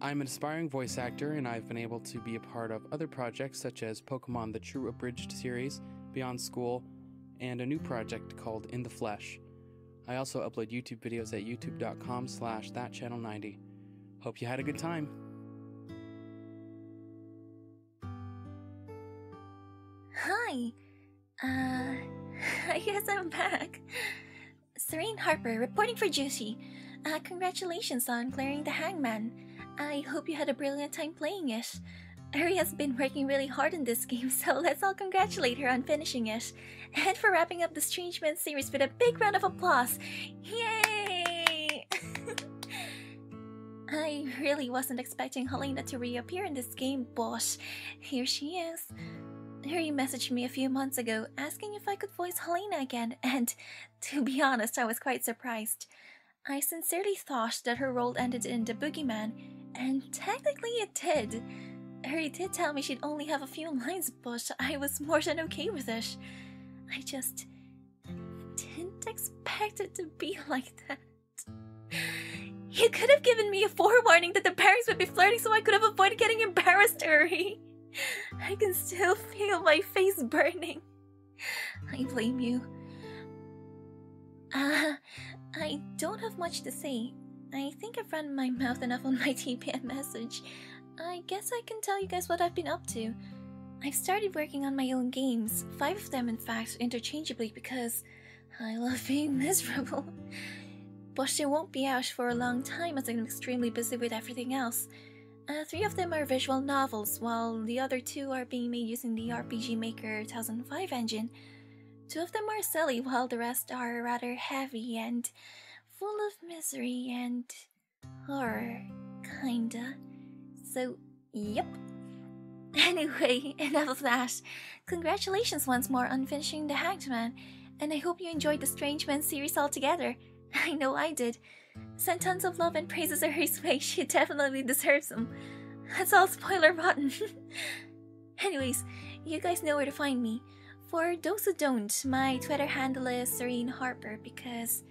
I'm an aspiring voice actor, and I've been able to be a part of other projects such as Pokemon The True Abridged series, Beyond School, and a new project called In the Flesh. I also upload YouTube videos at youtube.com/thatchannel90. Hope you had a good time. Hi. I guess I'm back. Serene Harper, reporting for Juicy. Congratulations on clearing the Hangman. I hope you had a brilliant time playing it. Uri has been working really hard on this game, so let's all congratulate her on finishing it. And for wrapping up the Strange Man series with a big round of applause. Yay! I really wasn't expecting Helena to reappear in this game, but here she is. Uri messaged me a few months ago asking if I could voice Helena again, and to be honest, I was quite surprised. I sincerely thought that her role ended in The Boogeyman, and technically it did. Uri did tell me she'd only have a few lines, but I was more than okay with it. I just didn't expect it to be like that. You could have given me a forewarning that the parents would be flirting so I could have avoided getting embarrassed, Uri. I can still feel my face burning. I blame you. I don't have much to say. I think I've run my mouth enough on my TPN message. I guess I can tell you guys what I've been up to. I've started working on my own games, 5 of them in fact, interchangeably because I love being miserable. but they won't be out for a long time as I'm extremely busy with everything else. 3 of them are visual novels, while the other 2 are being made using the RPG Maker 2005 engine. 2 of them are silly, while the rest are rather heavy and full of misery and horror, kinda. So, yep. Anyway, enough of that. Congratulations once more on finishing The Hanged Man, and I hope you enjoyed the Strange Men series altogether. I know I did. Send tons of love and praises her way, she definitely deserves them. That's all spoiler rotten. Anyways, you guys know where to find me. For those who don't, my Twitter handle is Serene Harper because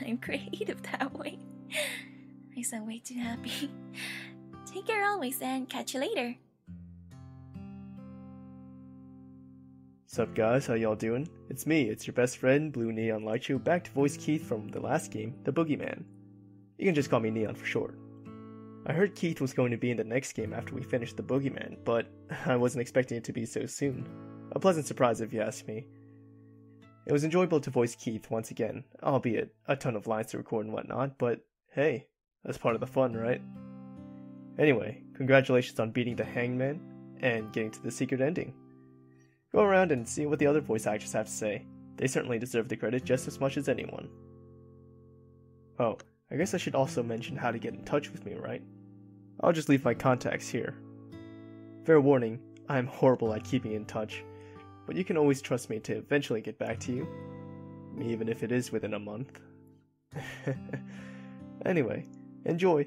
I'm creative that way. I sound way too happy. Take care always and catch you later. Sup guys, how y'all doing? It's me, it's your best friend, Blue Neon Lightshow, back to voice Keith from the last game, The Boogeyman. You can just call me Neon for short. I heard Keith was going to be in the next game after we finished The Boogeyman, but I wasn't expecting it to be so soon. A pleasant surprise if you ask me. It was enjoyable to voice Keith once again, albeit a ton of lines to record and whatnot, but hey, that's part of the fun, right? Anyway, congratulations on beating the Hangman and getting to the secret ending. Go around and see what the other voice actors have to say. They certainly deserve the credit just as much as anyone. Oh, I guess I should also mention how to get in touch with me, right? I'll just leave my contacts here. Fair warning, I'm horrible at keeping in touch, but you can always trust me to eventually get back to you, even if it is within a month. Anyway, enjoy!